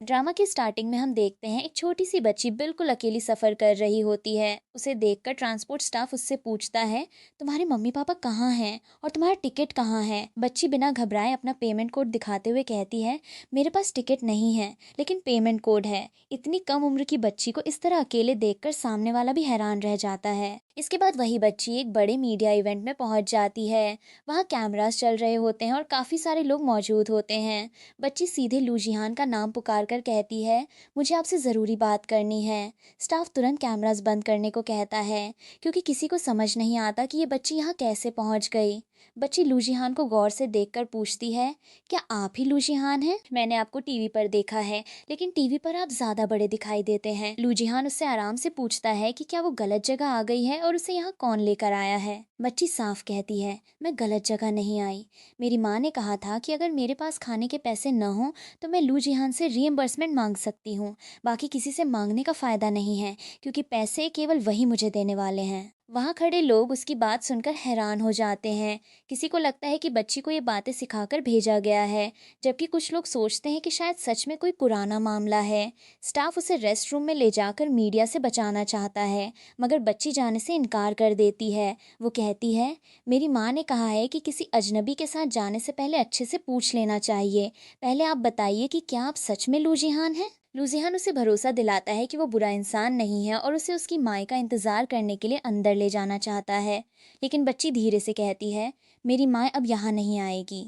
Drama की starting में हम देखते हैं एक छोटी सी बच्ची बिल्कुल अकेली सफर कर रही होती है। उसे देखकर ट्रांसपोर्ट स्टाफ उससे पूछता है, तुम्हारे मम्मी पापा कहाँ हैं और तुम्हारा टिकट कहाँ है। बच्ची बिना घबराए अपना पेमेंट कोड दिखाते हुए कहती है, मेरे पास टिकट नहीं है लेकिन पेमेंट कोड है। इतनी कम उम्र की बच्ची को इस तरह अकेले देखकर सामने वाला भी हैरान रह जाता है। इसके बाद वही बच्ची एक बड़े मीडिया इवेंट में पहुंच जाती है। वहाँ कैमरास चल रहे होते हैं और काफी सारे लोग मौजूद होते हैं। बच्ची सीधे लूजिहान का नाम पुकार कर कहती है, मुझे आपसे ज़रूरी बात करनी है। स्टाफ तुरंत कैमरास बंद करने को कहता है क्योंकि किसी को समझ नहीं आता कि ये बच्ची यहाँ कैसे पहुँच गई। बच्ची लूजिहान को गौर से देखकर पूछती है, क्या आप ही लूजिहान हैं? मैंने आपको टीवी पर देखा है लेकिन टीवी पर आप ज़्यादा बड़े दिखाई देते हैं। लूजिहान उससे आराम से पूछता है कि क्या वो गलत जगह आ गई है और उसे यहाँ कौन लेकर आया है। बच्ची साफ कहती है, मैं गलत जगह नहीं आई। मेरी माँ ने कहा था कि अगर मेरे पास खाने के पैसे न हों तो मैं लूजिहान से रीइंबर्समेंट मांग सकती हूँ। बाकी किसी से मांगने का फ़ायदा नहीं है क्योंकि पैसे केवल वही मुझे देने वाले हैं। वहाँ खड़े लोग उसकी बात सुनकर हैरान हो जाते हैं। किसी को लगता है कि बच्ची को ये बातें सिखाकर भेजा गया है, जबकि कुछ लोग सोचते हैं कि शायद सच में कोई पुराना मामला है। स्टाफ उसे रेस्ट रूम में ले जाकर मीडिया से बचाना चाहता है, मगर बच्ची जाने से इनकार कर देती है। वो कहती है, मेरी माँ ने कहा है कि किसी अजनबी के साथ जाने से पहले अच्छे से पूछ लेना चाहिए। पहले आप बताइए कि क्या आप सच में लूजिहान हैं? लूजिहान उसे भरोसा दिलाता है कि वो बुरा इंसान नहीं है और उसे उसकी माँ का इंतज़ार करने के लिए अंदर ले जाना चाहता है। लेकिन बच्ची धीरे से कहती है, मेरी माँ अब यहाँ नहीं आएगी।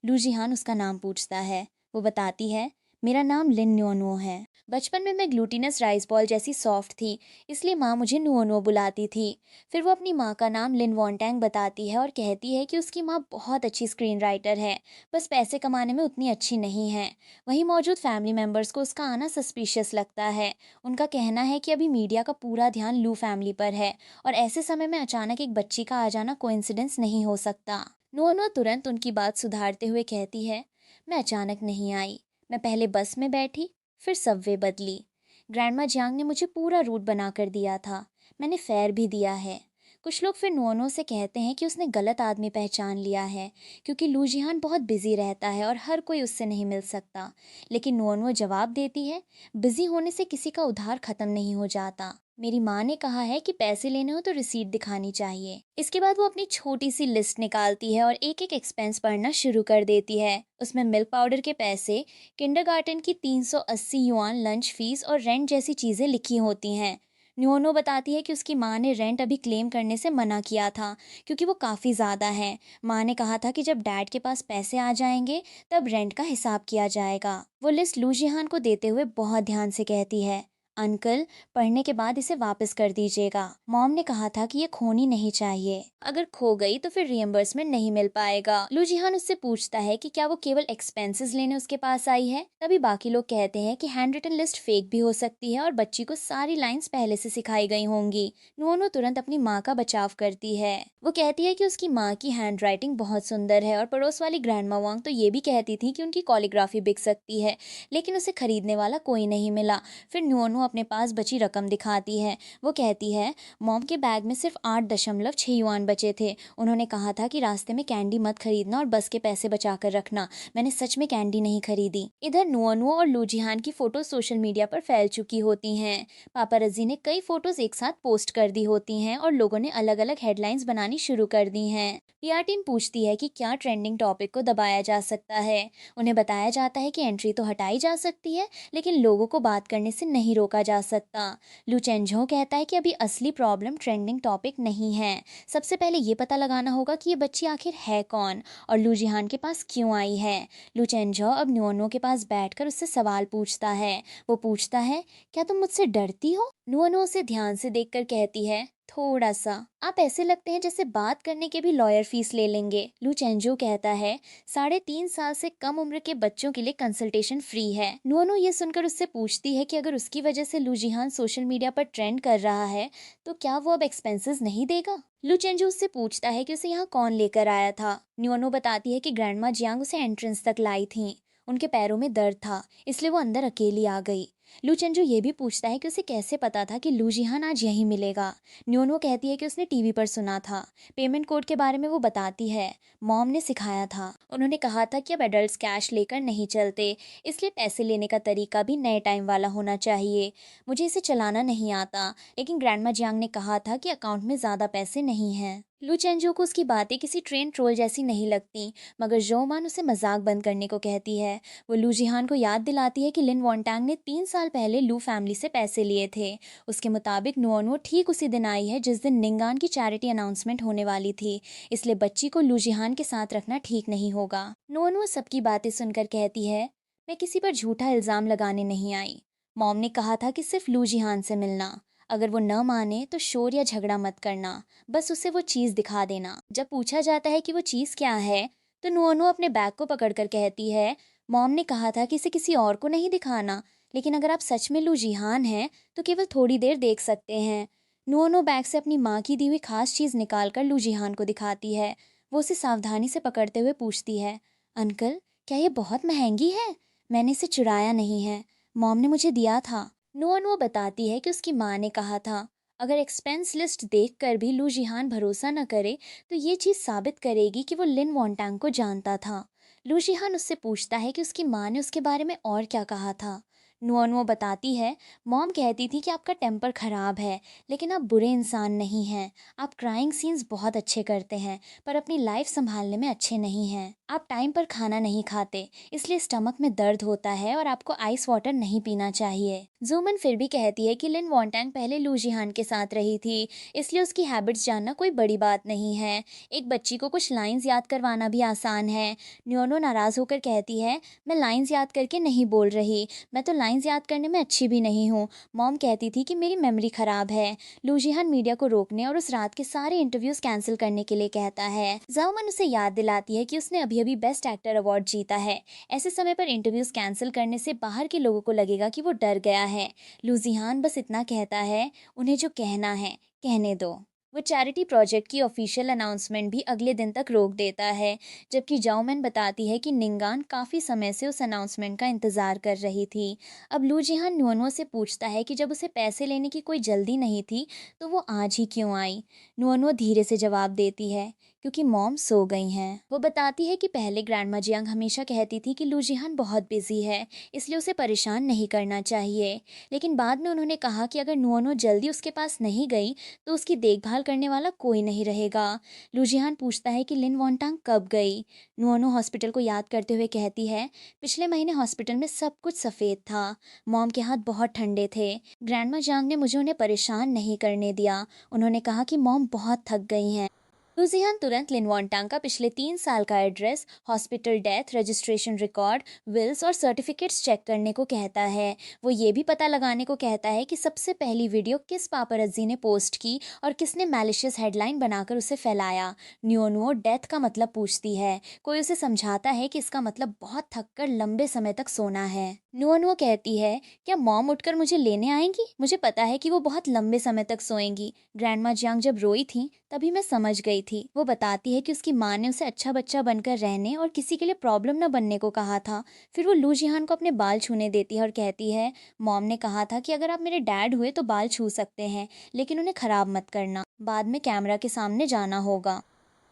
लूजिहान उसका नाम पूछता है। वो बताती है, मेरा नाम लिन न्योनो है। बचपन में मैं ग्लूटिनस राइस बॉल जैसी सॉफ्ट थी, इसलिए माँ मुझे नुओनो बुलाती थी। फिर वो अपनी माँ का नाम लिन वॉन्टैंग बताती है और कहती है कि उसकी माँ बहुत अच्छी स्क्रीन राइटर है, बस पैसे कमाने में उतनी अच्छी नहीं है। वहीं मौजूद फैमिली मेम्बर्स को उसका आना सस्पिशियस लगता है। उनका कहना है कि अभी मीडिया का पूरा ध्यान लू फैमिली पर है और ऐसे समय में अचानक एक बच्ची का आ जाना कोइंसिडेंस नहीं हो सकता। नुओनो तुरंत उनकी बात सुधारते हुए कहती है, मैं अचानक नहीं आई। मैं पहले बस में बैठी, फिर सबवे बदली। ग्रैंडमा जियांग ने मुझे पूरा रूट बना कर दिया था। मैंने फेयर भी दिया है। कुछ लोग फिर नुओनो से कहते हैं कि उसने गलत आदमी पहचान लिया है क्योंकि लूजिहान बहुत बिजी रहता है और हर कोई उससे नहीं मिल सकता। लेकिन नुओनो जवाब देती है, बिजी होने से किसी का उधार खत्म नहीं हो जाता। मेरी माँ ने कहा है कि पैसे लेने हो तो रिसीट दिखानी चाहिए। इसके बाद वो अपनी छोटी सी लिस्ट निकालती है और एक एक एक्सपेंस पढ़ना शुरू कर देती है। उसमें मिल्क पाउडर के पैसे, किंडरगार्टन की 380 युआन लंच फीस और रेंट जैसी चीज़ें लिखी होती हैं। न्योनो बताती है कि उसकी माँ ने रेंट अभी क्लेम करने से मना किया था क्योंकि वो काफ़ी ज़्यादा है। माँ ने कहा था कि जब डैड के पास पैसे आ जाएंगे तब रेंट का हिसाब किया जाएगा। वो लिस्ट लूजिहान को देते हुए बहुत ध्यान से कहती है, अंकल, पढ़ने के बाद इसे वापस कर दीजिएगा। मॉम ने कहा था कि ये खोनी नहीं चाहिए। अगर खो गई तो फिर रियम्बर्समेंट नहीं मिल पाएगा। लूजिहान उससे पूछता है कि क्या वो केवल एक्सपेंसेस लेने उसके पास आई है। तभी बाकी लोग कहते हैं कि हैंड रिटन लिस्ट फेक भी हो सकती है और बच्ची को सारी लाइंस पहले से सिखाई गई होंगी। नुओनो तुरंत अपनी माँ का बचाव करती है। वो कहती है कि उसकी माँ की हैंड राइटिंग बहुत सुंदर है और पड़ोस वाली ग्रैंडमा वांग तो ये भी कहती थी कि उनकी कॉलीग्राफी बिक सकती है, लेकिन उसे खरीदने वाला कोई नहीं मिला। फिर नुओनो अपने पास बची रकम दिखाती है। वो कहती है, मॉम के बैग में सिर्फ 8.6 युआन बचे थे। उन्होंने कहा था कि रास्ते में कैंडी मत खरीदना और बस के पैसे बचा कर रखना। मैंने सच में कैंडी नहीं खरीदी। इधर नुओनो और लूजिहान की फोटो सोशल मीडिया पर फैल चुकी होती हैं। पापाराजी ने कई फोटोज एक साथ पोस्ट कर दी होती हैं और लोगों ने अलग अलग हेडलाइंस बनानी शुरू कर दी हैं। पीआर टीम पूछती है कि क्या ट्रेंडिंग टॉपिक को दबाया जा सकता है। उन्हें बताया जाता है कि एंट्री तो हटाई जा सकती है लेकिन लोगों को बात करने से नहीं रोका जा सकता। लू चेंझो कहता है कि अभी असली प्रॉब्लम ट्रेंडिंग टॉपिक नहीं है। सबसे पहले ये पता लगाना होगा कि ये बच्ची आखिर है कौन और लू जिहान के पास क्यों आई है। लू चेंझो अब नुओनो के पास बैठकर उससे सवाल पूछता है। वो पूछता है, क्या तुम मुझसे डरती हो? नुओनो उसे ध्यान से देखकर कहती है, थोड़ा सा। आप ऐसे लगते हैं जैसे बात करने के भी लॉयर फीस ले लेंगे। लू चेंजो कहता है, 3.5 साल से कम उम्र के बच्चों के लिए कंसल्टेशन फ्री है। नुओनो ये सुनकर उससे पूछती है कि अगर उसकी वजह से लू जिहान सोशल मीडिया पर ट्रेंड कर रहा है तो क्या वो अब एक्सपेंसेस नहीं देगा। लू चेंजो उससे पूछता है कि उसे यहाँ कौन लेकर आया था। नुओनो बताती है कि ग्रैंडमा जियांग उसे एंट्रेंस तक लाई थी। उनके पैरों में दर्द था इसलिए वो अंदर अकेली आ गई। लू चंजू ये भी पूछता है कि उसे कैसे पता था कि लू जिहान आज यहीं मिलेगा। न्योनो कहती है कि उसने टीवी पर सुना था। पेमेंट कोड के बारे में वो बताती है। मॉम ने सिखाया था, उन्होंने कहा था कि अब एडल्ट्स कैश लेकर नहीं चलते, इसलिए पैसे लेने का तरीका भी नए टाइम वाला होना चाहिए। मुझे इसे चलाना नहीं आता, लेकिन ग्रैंडमा जियांग ने कहा था कि अकाउंट में ज़्यादा पैसे नहीं हैं। लू चेंजू को उसकी बातें किसी ट्रेन ट्रोल जैसी नहीं लगती, मगर जोमान उसे मजाक बंद करने को कहती है। वो लू जिहान को याद दिलाती है कि लिन वॉन्टांग ने 3 साल पहले लू फैमिली से पैसे लिए थे। उसके मुताबिक नुओनुओ ठीक उसी दिन आई है जिस दिन निंगान की चैरिटी अनाउंसमेंट होने वाली थी, इसलिए बच्ची को लू जिहान के साथ रखना ठीक नहीं होगा। नुओनुओ सबकी बातें सुनकर कहती है, मैं किसी पर झूठा इल्ज़ाम लगाने नहीं आई। मॉम ने कहा था कि सिर्फ लू जिहान से मिलना। अगर वो न माने तो शोर या झगड़ा मत करना, बस उसे वो चीज़ दिखा देना। जब पूछा जाता है कि वो चीज़ क्या है, तो नुओनुओ अपने बैग को पकड़कर कहती है, मॉम ने कहा था कि इसे किसी और को नहीं दिखाना, लेकिन अगर आप सच में लू जिहान हैं तो केवल थोड़ी देर देख सकते हैं। नुओनुओ बैग से अपनी माँ की दी हुई खास चीज़ निकालकर लू जिहान को दिखाती है। वो उसे सावधानी से पकड़ते हुए पूछती है, अंकल क्या ये बहुत महंगी है? मैंने इसे चुराया नहीं है, मॉम ने मुझे दिया था। नुओनुओ बताती है कि उसकी माँ ने कहा था। अगर एक्सपेंस लिस्ट देखकर भी लू जिहान भरोसा न करे तो ये चीज़ साबित करेगी कि वो लिन वॉन्टांग को जानता था। लू जिहान उससे पूछता है कि उसकी माँ ने उसके बारे में और क्या कहा था। नुओनुओ बताती है, मॉम कहती थी कि आपका टेम्पर ख़राब है, लेकिन आप बुरे इंसान नहीं हैं। आप क्राइंग सीन्स बहुत अच्छे करते हैं, पर अपनी लाइफ संभालने में अच्छे नहीं हैं। आप टाइम पर खाना नहीं खाते, इसलिए स्टमक में दर्द होता है और आपको आइस वाटर नहीं पीना चाहिए। जूमन फिर भी कहती है कि लिन वॉन्टांग पहले लू जिहान के साथ रही थी, इसलिए उसकी हैबिट्स जानना कोई बड़ी बात नहीं है। एक बच्ची को कुछ लाइंस याद करवाना भी आसान है। न्योनो नाराज़ होकर कहती है, मैं लाइंस याद करके नहीं बोल रही, मैं तो लाइंस याद करने में अच्छी भी नहीं हूँ। मॉम कहती थी कि मेरी मेमोरी ख़राब है। लू जिहान मीडिया को रोकने और उस रात के सारे इंटरव्यूज़ कैंसिल करने के लिए कहता है। जाओमन उसे याद दिलाती है कि उसने अभी अभी बेस्ट एक्टर अवार्ड जीता है। ऐसे समय पर इंटरव्यूज़ कैंसिल करने से बाहर के लोगों को लगेगा कि वो डर गया है। लू जिहान बस इतना कहता है, उन्हें जो कहना है कहने दो। वो चैरिटी प्रोजेक्ट की ऑफिशियल अनाउंसमेंट भी अगले दिन तक रोक देता है, जबकि जाओमैन बताती है कि निंगान काफ़ी समय से उस अनाउंसमेंट का इंतज़ार कर रही थी। अब लू जिहान नुओनुओ से पूछता है कि जब उसे पैसे लेने की कोई जल्दी नहीं थी तो वो आज ही क्यों आई। नुओनुओ धीरे से जवाब देती है, क्योंकि मॉम सो गई हैं। वो बताती है कि पहले ग्रैंडमा जियांग हमेशा कहती थी कि लू जिहान बहुत बिजी है, इसलिए उसे परेशान नहीं करना चाहिए, लेकिन बाद में उन्होंने कहा कि अगर नुओनुओ जल्दी उसके पास नहीं गई तो उसकी देखभाल करने वाला कोई नहीं रहेगा। लू जिहान पूछता है कि लिन वॉन्टांग कब गई। नुओनुओ हॉस्पिटल को याद करते हुए कहती है, पिछले महीने हॉस्पिटल में सब कुछ सफ़ेद था, मॉम के हाथ बहुत ठंडे थे। ग्रैंडमा जियांग ने मुझे उन्हें परेशान नहीं करने दिया, उन्होंने कहा कि मॉम बहुत थक गई हैं। लू जिहान तुरंत लिन वॉन्टांग का पिछले 3 साल का address, hospital death registration record, wills और सर्टिफिकेट्स चेक करने को कहता है। वो ये भी पता लगाने को कहता है कि सबसे पहली वीडियो किस पापरज्जी ने पोस्ट की और किसने मैलिशियस हेडलाइन बनाकर उसे फैलाया। न्योनुओ डेथ का मतलब पूछती है। कोई उसे समझाता है कि इसका मतलब बहुत थक कर लंबे समय तक सोना है। नुओनुओ कहती है, क्या मॉम उठकर मुझे लेने आएंगी? मुझे पता है कि वो बहुत लंबे समय तक सोएंगी। ग्रैंडमा जियांग जब रोई थी तभी मैं समझ गई थी। वो बताती है कि उसकी माँ ने उसे अच्छा बच्चा बनकर रहने और किसी के लिए प्रॉब्लम न बनने को कहा था। फिर वो लू जिहान को अपने बाल छूने देती है और कहती है, मॉम ने कहा था कि अगर आप मेरे डैड हुए तो बाल छू सकते हैं, लेकिन उन्हें खराब मत करना, बाद में कैमरा के सामने जाना होगा।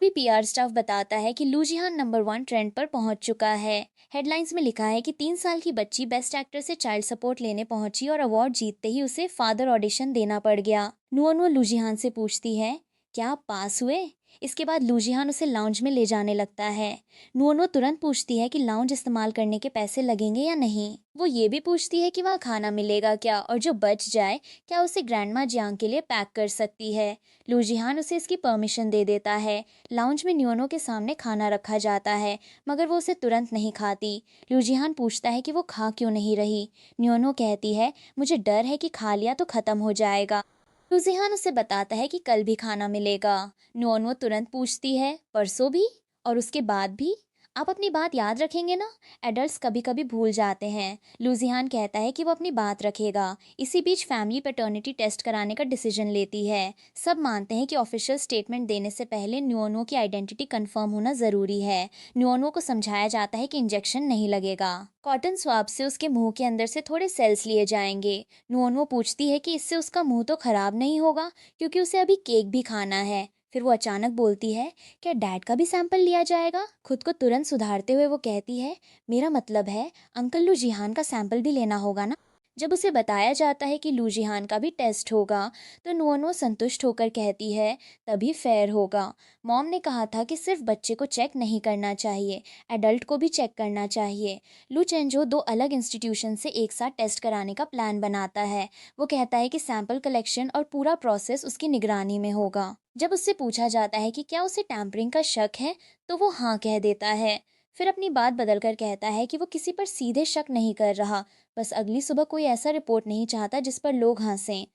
भी पीआर स्टाफ बताता है कि लू जिहान नंबर 1 ट्रेंड पर पहुंच चुका है। हेडलाइंस में लिखा है कि 3 साल की बच्ची बेस्ट एक्टर से चाइल्ड सपोर्ट लेने पहुंची और अवार्ड जीतते ही उसे फादर ऑडिशन देना पड़ गया। नुओनुओ लू जिहान से पूछती है, क्या आप पास हुए? इसके बाद लू जिहान उसे लाउंज में ले जाने लगता है। नुओनुओ तुरंत पूछती है कि लाउंज इस्तेमाल करने के पैसे लगेंगे या नहीं। वो ये भी पूछती है कि वहाँ खाना मिलेगा क्या, और जो बच जाए क्या उसे ग्रैंडमा जियांग के लिए पैक कर सकती है। लू जिहान उसे इसकी परमिशन दे देता है। लाउंज में न्योनो के सामने खाना रखा जाता है, मगर वो उसे तुरंत नहीं खाती। लू जिहान पूछता है कि वो खा क्यों नहीं रही। न्योनो कहती है, मुझे डर है कि खा लिया तो ख़त्म हो जाएगा। लू जिहान उसे बताता है कि कल भी खाना मिलेगा। नुओनुओ तुरंत पूछती है, परसों भी? और उसके बाद भी? आप अपनी बात याद रखेंगे ना? एडल्ट्स कभी कभी भूल जाते हैं। लूजिहान कहता है कि वो अपनी बात रखेगा। इसी बीच फैमिली पैटर्निटी टेस्ट कराने का डिसीजन लेती है। सब मानते हैं कि ऑफिशियल स्टेटमेंट देने से पहले न्योनो की आइडेंटिटी कंफर्म होना ज़रूरी है। न्योनो को समझाया जाता है कि इंजेक्शन नहीं लगेगा। कॉटन स्वाब से उसके मुंह के अंदर से थोड़े सेल्स लिए जाएंगे। नुओनो पूछती है कि इससे उसका मुंह तो खराब नहीं होगा, क्योंकि उसे अभी केक भी खाना है। फिर वो अचानक बोलती है, क्या डैड का भी सैंपल लिया जाएगा? खुद को तुरंत सुधारते हुए वो कहती है, मेरा मतलब है अंकल लू जिहान का सैंपल भी लेना होगा ना। जब उसे बताया जाता है कि लू जिहान का भी टेस्ट होगा, तो नुओनो संतुष्ट होकर कहती है, तभी फेयर होगा। मॉम ने कहा था कि सिर्फ बच्चे को चेक नहीं करना चाहिए, एडल्ट को भी चेक करना चाहिए। लू चेंजो दो अलग इंस्टीट्यूशन से एक साथ टेस्ट कराने का प्लान बनाता है। वो कहता है कि सैंपल कलेक्शन और पूरा प्रोसेस उसकी निगरानी में होगा। जब उससे पूछा जाता है कि क्या उसे टैम्परिंग का शक है, तो वो हाँ कह देता है। फिर अपनी बात बदलकर कहता है कि वो किसी पर सीधे शक नहीं कर रहा, बस अगली सुबह कोई ऐसा रिपोर्ट नहीं चाहता जिस पर लोग हंसें।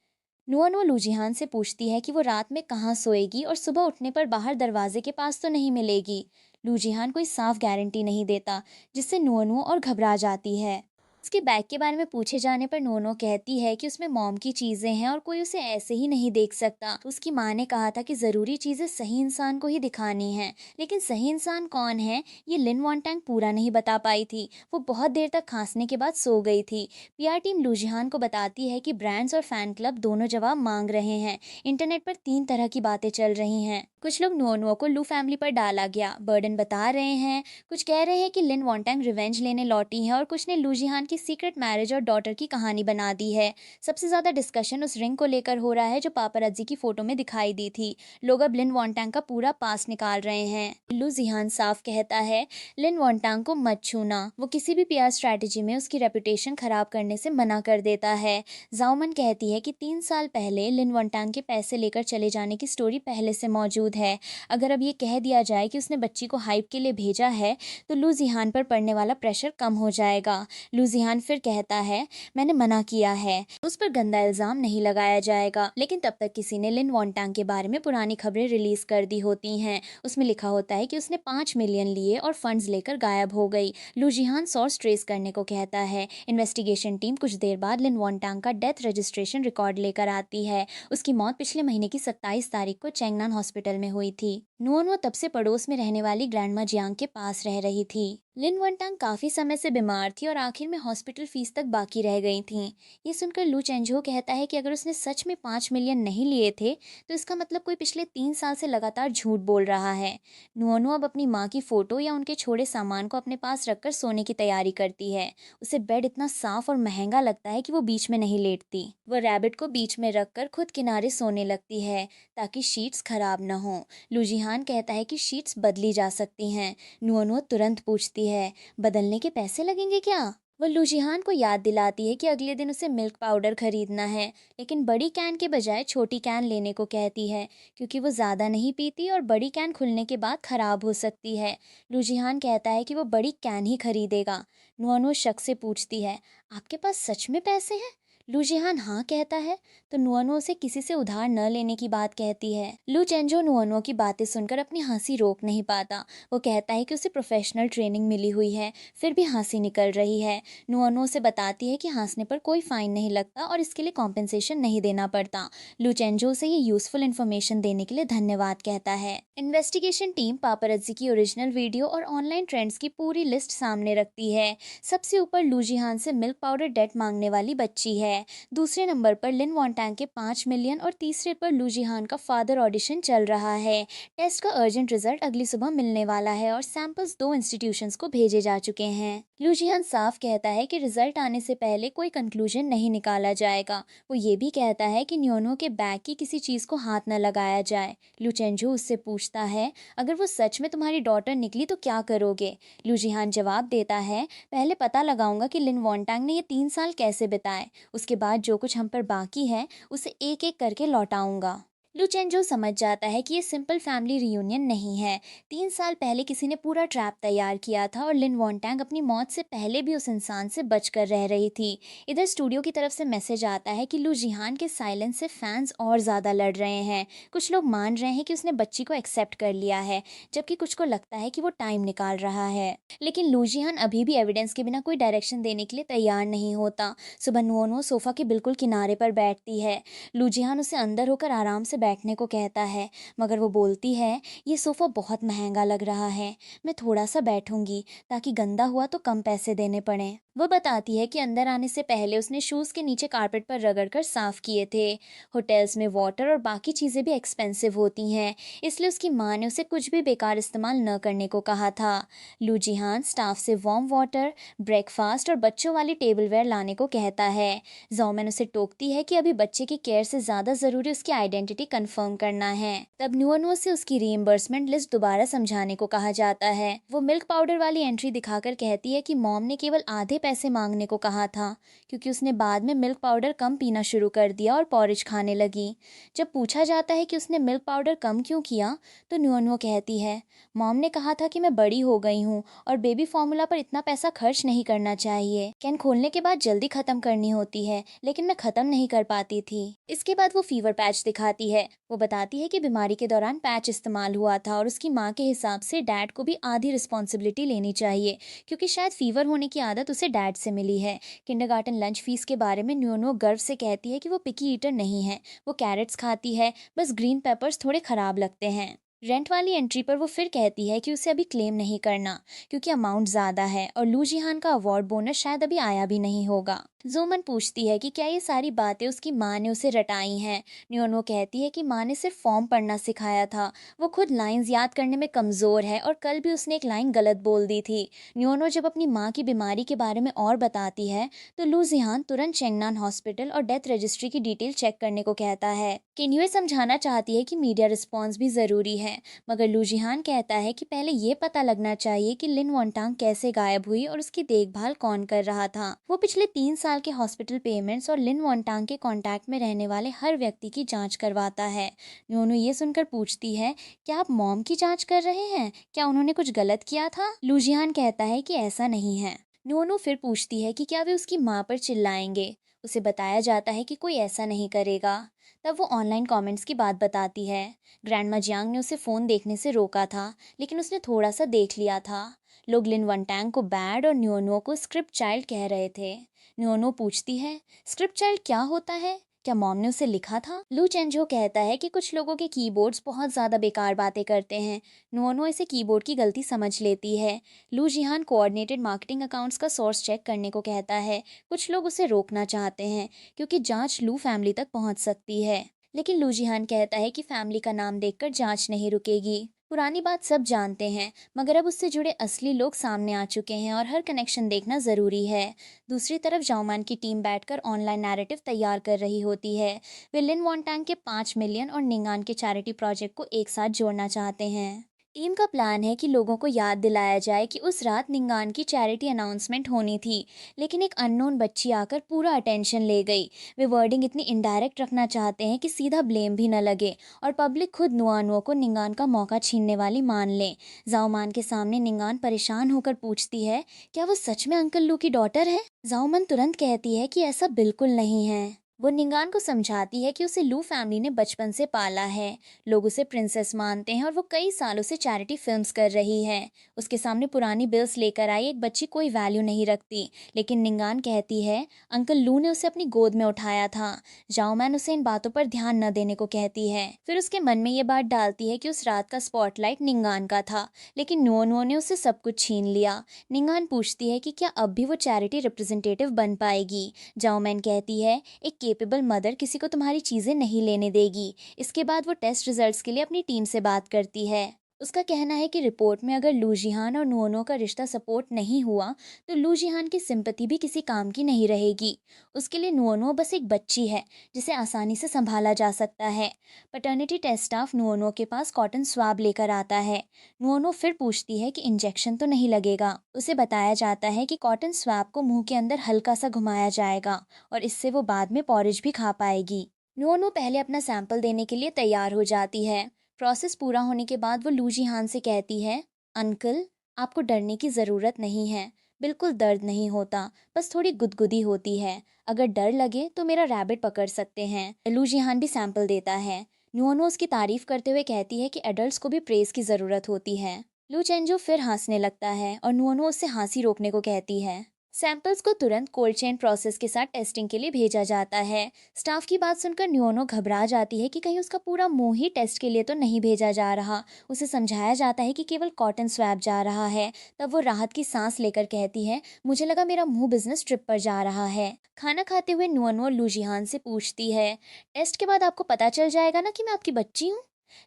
नुअनो लूजिहान से पूछती है कि वो रात में कहाँ सोएगी और सुबह उठने पर बाहर दरवाजे के पास तो नहीं मिलेगी। लूजिहान कोई साफ गारंटी नहीं देता, जिससे नुअनो और घबरा जाती है। उसके बैग के बारे में पूछे जाने पर नोनो कहती है कि उसमें मॉम की चीज़ें हैं और कोई उसे ऐसे ही नहीं देख सकता। उसकी माँ ने कहा था कि ज़रूरी चीज़ें सही इंसान को ही दिखानी हैं, लेकिन सही इंसान कौन है ये लिन वॉन्टैंग पूरा नहीं बता पाई थी। वो बहुत देर तक खांसने के बाद सो गई थी। पीआर टीम लूजिहान को बताती है कि ब्रांड्स और फैन क्लब दोनों जवाब मांग रहे हैं। इंटरनेट पर 3 तरह की बातें चल रही हैं। कुछ लोग नुओनुओ को लू फैमिली पर डाला गया बर्डन बता रहे हैं। कुछ कह रहे हैं कि लिन वॉन्टैंग रिवेंज लेने लौटी हैं और कुछ ने लूजिहान की सीक्रेट मैरिज और डॉटर की कहानी बना दी है। सबसे ज़्यादा डिस्कशन उस रिंग को लेकर हो रहा है जो पापराजी की फोटो में दिखाई दी थी। लोग अब लिन वॉन्टैंग का पूरा पास निकाल रहे हैं। लूजिहान साफ कहता है, लिन वॉन्टैंग को मत छूना। वो किसी भी पीआर स्ट्रैटेजी में उसकी रेपुटेशन खराब करने से मना कर देता है। जाओमन कहती है कि 3 साल पहले लिन वॉन्टैंग के पैसे लेकर चले जाने की स्टोरी पहले से मौजूद है। अगर अब ये कह दिया जाए कि उसने बच्ची को हाइप के लिए भेजा है, तो लूजिहान पर पड़ने वाला प्रेशर कम हो जाएगा। लूजिहान फिर कहता है, मैंने मना किया है, उस पर गंदा इल्जाम नहीं लगाया जाएगा। लेकिन तब तक किसी ने लिन वॉन्टैंग के बारे में पुरानी खबरें रिलीज कर दी होती हैं। उसमें लिखा होता है कि उसने 5 मिलियन लिए और फंड्स लेकर गायब हो गई। लूजिहान सोर्स ट्रेस करने को कहता है। इन्वेस्टिगेशन टीम कुछ देर बाद लिन वॉन्टैंग का डेथ रजिस्ट्रेशन रिकॉर्ड लेकर आती है। उसकी मौत पिछले महीने की 27 तारीख को चेंगनान हॉस्पिटल में हुई थी। नुओनुओ तब से पड़ोस में रहने वाली ग्रैंडमा जियांग के पास रह रही थी। लिन वनटांग काफ़ी समय से बीमार थी और आखिर में हॉस्पिटल फीस तक बाकी रह गई थीं। ये सुनकर लू चेंजो कहता है कि अगर उसने सच में 5 मिलियन नहीं लिए थे, तो इसका मतलब कोई पिछले 3 साल से लगातार झूठ बोल रहा है। नुओनो अब अपनी माँ की फ़ोटो या उनके छोड़े सामान को अपने पास रखकर सोने की तैयारी करती है। उसे बेड इतना साफ और महंगा लगता है कि वो बीच में नहीं लेटती। वो रैबिट को बीच में रखकर खुद किनारे सोने लगती है, ताकि शीट्स खराब न हों। लूजिहान कहता है कि शीट्स बदली जा सकती हैं। नुओनो तुरंत पूछती है, बदलने के पैसे लगेंगे क्या? वो लूजिहान को याद दिलाती है कि अगले दिन उसे मिल्क पाउडर खरीदना है, लेकिन बड़ी कैन के बजाय छोटी कैन लेने को कहती है, क्योंकि वो ज़्यादा नहीं पीती और बड़ी कैन खुलने के बाद ख़राब हो सकती है। लूजिहान कहता है कि वो बड़ी कैन ही खरीदेगा। नुओनो शक से पूछती है, आपके पास सच में पैसे हैं? लूजिहान हाँ कहता है, तो नुओनो उसे किसी से उधार न लेने की बात कहती है। लू चेंजो नुओनो की बातें सुनकर अपनी हंसी रोक नहीं पाता। वो कहता है कि उसे प्रोफेशनल ट्रेनिंग मिली हुई है, फिर भी हंसी निकल रही है। नुओनो उसे बताती है कि हंसने पर कोई फाइन नहीं लगता और इसके लिए कॉम्पेंसेशन नहीं देना पड़ता। लू चेंजो उसे ये यूजफुल इन्फॉर्मेशन देने के लिए धन्यवाद कहता है। इन्वेस्टिगेशन टीम पापराजी की ओरिजिनल वीडियो और ऑनलाइन ट्रेंड्स की पूरी लिस्ट सामने रखती है। सबसे ऊपर लूजिहान से मिल्क पाउडर डेट मांगने वाली बच्ची है। दूसरे नंबर पर लिन वॉन्टैंग के 5 मिलियन और तीसरे पर लूजिहान का फादर ऑडिशन चल रहा है। टेस्ट का अर्जेंट रिजल्ट अगली सुबह मिलने वाला है और सैंपल्स 2 इंस्टीट्यूशंस को भेजे जा चुके हैं। लूजिहान साफ कहता है कि रिजल्ट आने से पहले कोई कंक्लूजन नहीं निकाला जाएगा। वो ये भी कहता है कि न्योनो के बैग की किसी चीज़ को हाथ न लगाया जाए। लुचेंजो उससे पूछता है, अगर वो सच में तुम्हारी डॉटर निकली तो क्या करोगे? लूजिहान जवाब देता है, पहले पता लगाऊंगा कि लिन वॉन्टैंग ने ये 3 साल कैसे बिताए। उसके बाद जो कुछ हम पर बाकी है उसे एक एक करके लौटाऊंगा। लू चेंजो समझ जाता है कि ये सिंपल फैमिली रियूनियन नहीं है। 3 साल पहले किसी ने पूरा ट्रैप तैयार किया था और लिन वॉन्टैंग अपनी मौत से पहले भी उस इंसान से बचकर रह रही थी। इधर स्टूडियो की तरफ से मैसेज आता है कि लू जिहान के साइलेंस से फैंस और ज़्यादा लड़ रहे हैं। कुछ लोग मान रहे हैं कि उसने बच्ची को एक्सेप्ट कर लिया है, जबकि कुछ को लगता है कि वो टाइम निकाल रहा है। लेकिन लू जिहान अभी भी एविडेंस के बिना कोई डायरेक्शन देने के लिए तैयार नहीं होता। सुबह नुओ सोफा के बिल्कुल किनारे पर बैठती है। लूजिहान उसे अंदर होकर आराम से बैठने को कहता है, मगर वो बोलती है, ये सोफ़ा बहुत महंगा लग रहा है, मैं थोड़ा सा बैठूंगी ताकि गंदा हुआ तो कम पैसे देने पड़े। वो बताती है कि अंदर आने से पहले उसने शूज़ के नीचे कारपेट पर रगड़कर साफ किए थे। होटल्स में वाटर और बाकी चीज़ें भी एक्सपेंसिव होती हैं, इसलिए उसकी माँ ने उसे कुछ भी बेकार इस्तेमाल न करने को कहा था। लूजिहान स्टाफ से वार्म वाटर, ब्रेकफास्ट और बच्चों वाली टेबलवेयर लाने को कहता है। जोमेन उसे टोकती है कि अभी बच्चे की केयर से ज़्यादा ज़रूरी उसकी आइडेंटिटी कंफर्म करना है। तब नुअनुओ से उसकी रीइंबर्समेंट लिस्ट दोबारा समझाने को कहा जाता है। वो मिल्क पाउडर वाली एंट्री दिखाकर कहती है कि मॉम ने केवल आधे पैसे मांगने को कहा था, क्योंकि उसने बाद में मिल्क पाउडर कम पीना शुरू कर दिया और पॉरिज खाने लगी। जब पूछा जाता है कि उसने मिल्क पाउडर कम क्यों किया, तो नुअनुओ कहती है, मॉम ने कहा था कि मैं बड़ी हो गई हूँ और बेबी फॉर्मूला पर इतना पैसा खर्च नहीं करना चाहिए। कैन खोलने के बाद जल्दी खत्म करनी होती है, लेकिन मैं खत्म नहीं कर पाती थी। इसके बाद वो फीवर पैच दिखाती है। वो बताती है कि बीमारी के दौरान पैच इस्तेमाल हुआ था और उसकी माँ के हिसाब से डैड को भी आधी रिस्पॉन्सिबिलिटी लेनी चाहिए, क्योंकि शायद फीवर होने की आदत उसे डैड से मिली है। किंडरगार्टन लंच फीस के बारे में न्यूनो गर्व से कहती है कि वो पिकी ईटर नहीं है, वो कैरेट्स खाती है, बस ग्रीन पेपर्स थोड़े खराब लगते हैं। रेंट वाली एंट्री पर वो फिर कहती है कि उसे अभी क्लेम नहीं करना, क्योंकि अमाउंट ज़्यादा है और लू जिहान का अवार्ड बोनस शायद अभी आया भी नहीं होगा। जोमन पूछती है कि क्या ये सारी बातें उसकी माँ ने उसे रटाई हैं। न्योनो कहती है कि माँ ने सिर्फ फॉर्म पढ़ना सिखाया था, वो खुद लाइंस याद करने में कमज़ोर है और कल भी उसने एक लाइन गलत बोल दी थी। न्योनो जब अपनी माँ की बीमारी के बारे में और बताती है, तो लू जिहान तुरंत चेंगनान हॉस्पिटल और डेथ रजिस्ट्री की डिटेल चेक करने को कहता है। किन्युए समझाना चाहती है कि मीडिया रिस्पॉन्स भी ज़रूरी है, मगर लू जिहान कहता है कि पहले ये पता लगना चाहिए कि लिन वॉन्टांग कैसे गायब हुई और उसकी देखभाल कौन कर रहा था। वो पिछले 3 साल के हॉस्पिटल पेमेंट्स और लिन वॉन्टांग के कांटेक्ट में रहने वाले हर व्यक्ति की जांच करवाता है। न्योनो ये सुनकर पूछती है, क्या आप मॉम की जांच कर रहे हैं? क्या उन्होंने कुछ गलत किया था? लू जिहान कहता है कि ऐसा नहीं है। न्योनो फिर पूछती है कि क्या वे उसकी माँ पर चिल्लाएंगे। उसे बताया जाता है कि कोई ऐसा नहीं करेगा। तब वो ऑनलाइन कमेंट्स की बात बताती है। ग्रैंडमा जियांग ने उसे फ़ोन देखने से रोका था, लेकिन उसने थोड़ा सा देख लिया था। लोग लिन वनटैंग को बैड और न्योनो को स्क्रिप्ट चाइल्ड कह रहे थे। न्योनो पूछती है, स्क्रिप्ट चाइल्ड क्या होता है? क्या मॉम ने उसे लिखा था? लू चेंजो कहता है कि कुछ लोगों के कीबोर्ड्स बहुत ज़्यादा बेकार बातें करते हैं। नुओनो इसे कीबोर्ड की गलती समझ लेती है। लू जिहान कोऑर्डिनेटेड मार्केटिंग अकाउंट्स का सोर्स चेक करने को कहता है। कुछ लोग उसे रोकना चाहते हैं, क्योंकि जांच लू फैमिली तक पहुंच सकती है। लेकिन लू जिहान कहता है कि फैमिली का नाम देखकर जांच नहीं रुकेगी। पुरानी बात सब जानते हैं, मगर अब उससे जुड़े असली लोग सामने आ चुके हैं और हर कनेक्शन देखना ज़रूरी है। दूसरी तरफ जाओमान की टीम बैठकर ऑनलाइन नैरेटिव तैयार कर रही होती है। वे लिन वॉन्टांग के 5 मिलियन और निंगान के चैरिटी प्रोजेक्ट को एक साथ जोड़ना चाहते हैं। टीम का प्लान है कि लोगों को याद दिलाया जाए कि उस रात निंगान की चैरिटी अनाउंसमेंट होनी थी, लेकिन एक अननोन बच्ची आकर पूरा अटेंशन ले गई। वे वर्डिंग इतनी इनडायरेक्ट रखना चाहते हैं कि सीधा ब्लेम भी न लगे और पब्लिक खुद नुआनुओ को निंगान का मौका छीनने वाली मान ले। जाओमान के सामने निंगान परेशान होकर पूछती है, क्या वो सच में अंकल लू की डॉटर है? जाओमन तुरंत कहती है कि ऐसा बिल्कुल नहीं है। वो निंगान को समझाती है कि उसे लू फैमिली ने बचपन से पाला है। लोग उसे प्रिंसेस मानते हैं और वो कई सालों से चैरिटी फिल्म्स कर रही है। उसके सामने पुरानी बिल्स लेकर आई एक बच्ची कोई वैल्यू नहीं रखती, लेकिन निंगान कहती है, अंकल लू ने उसे अपनी गोद में उठाया था। जाओमैन उसे इन बातों पर ध्यान न देने को कहती है। फिर उसके मन में ये बात डालती है कि उस रात का स्पॉटलाइट निंगान का था, लेकिन नुओ ने उससे सब कुछ छीन लिया। निंगान पूछती है कि क्या अब भी वो चैरिटी रिप्रेजेंटेटिव बन पाएगी। जाओमैन कहती है, एक केपेबल मदर किसी को तुम्हारी चीज़ें नहीं लेने देगी। इसके बाद वो टेस्ट रिजल्ट्स के लिए अपनी टीम से बात करती है। उसका कहना है कि रिपोर्ट में अगर लू जिहान और नुओनो का रिश्ता सपोर्ट नहीं हुआ, तो लू जिहान की सिंपैथी भी किसी काम की नहीं रहेगी। उसके लिए नुओनो बस एक बच्ची है, जिसे आसानी से संभाला जा सकता है। पैटर्निटी टेस्ट स्टाफ नुओनो के पास कॉटन स्वाब लेकर आता है। नुओनो फिर पूछती है कि इंजेक्शन तो नहीं लगेगा। उसे बताया जाता है कि कॉटन स्वाब को मुंह के अंदर हल्का सा घुमाया जाएगा और इससे वो बाद में पॉरेज भी खा पाएगी। नुओनो पहले अपना सैंपल देने के लिए तैयार हो जाती है। प्रोसेस पूरा होने के बाद वो लू जिहान से कहती है, अंकल, आपको डरने की ज़रूरत नहीं है। बिल्कुल दर्द नहीं होता, बस थोड़ी गुदगुदी होती है। अगर डर लगे तो मेरा रैबिट पकड़ सकते हैं। लू जिहान भी सैंपल देता है। नुओनो उसकी तारीफ करते हुए कहती है कि एडल्ट्स को भी प्रेस की ज़रूरत होती है। लू चेंजो फिर हंसने लगता है और नुओनो उससे हंसी रोकने को कहती है। सैंपल्स को तुरंत कोल्ड चेन प्रोसेस के साथ टेस्टिंग के लिए भेजा जाता है। स्टाफ की बात सुनकर न्योनो घबरा जाती है कि कहीं उसका पूरा मुंह ही टेस्ट के लिए तो नहीं भेजा जा रहा। उसे समझाया जाता है कि केवल कॉटन स्वैब जा रहा है। तब वो राहत की सांस लेकर कहती है, मुझे लगा मेरा मुंह बिजनेस ट्रिप पर जा रहा है। खाना खाते हुए नुअनो लूजिहान से पूछती है, टेस्ट के बाद आपको पता चल जाएगा ना कि मैं आपकी बच्ची हूँ?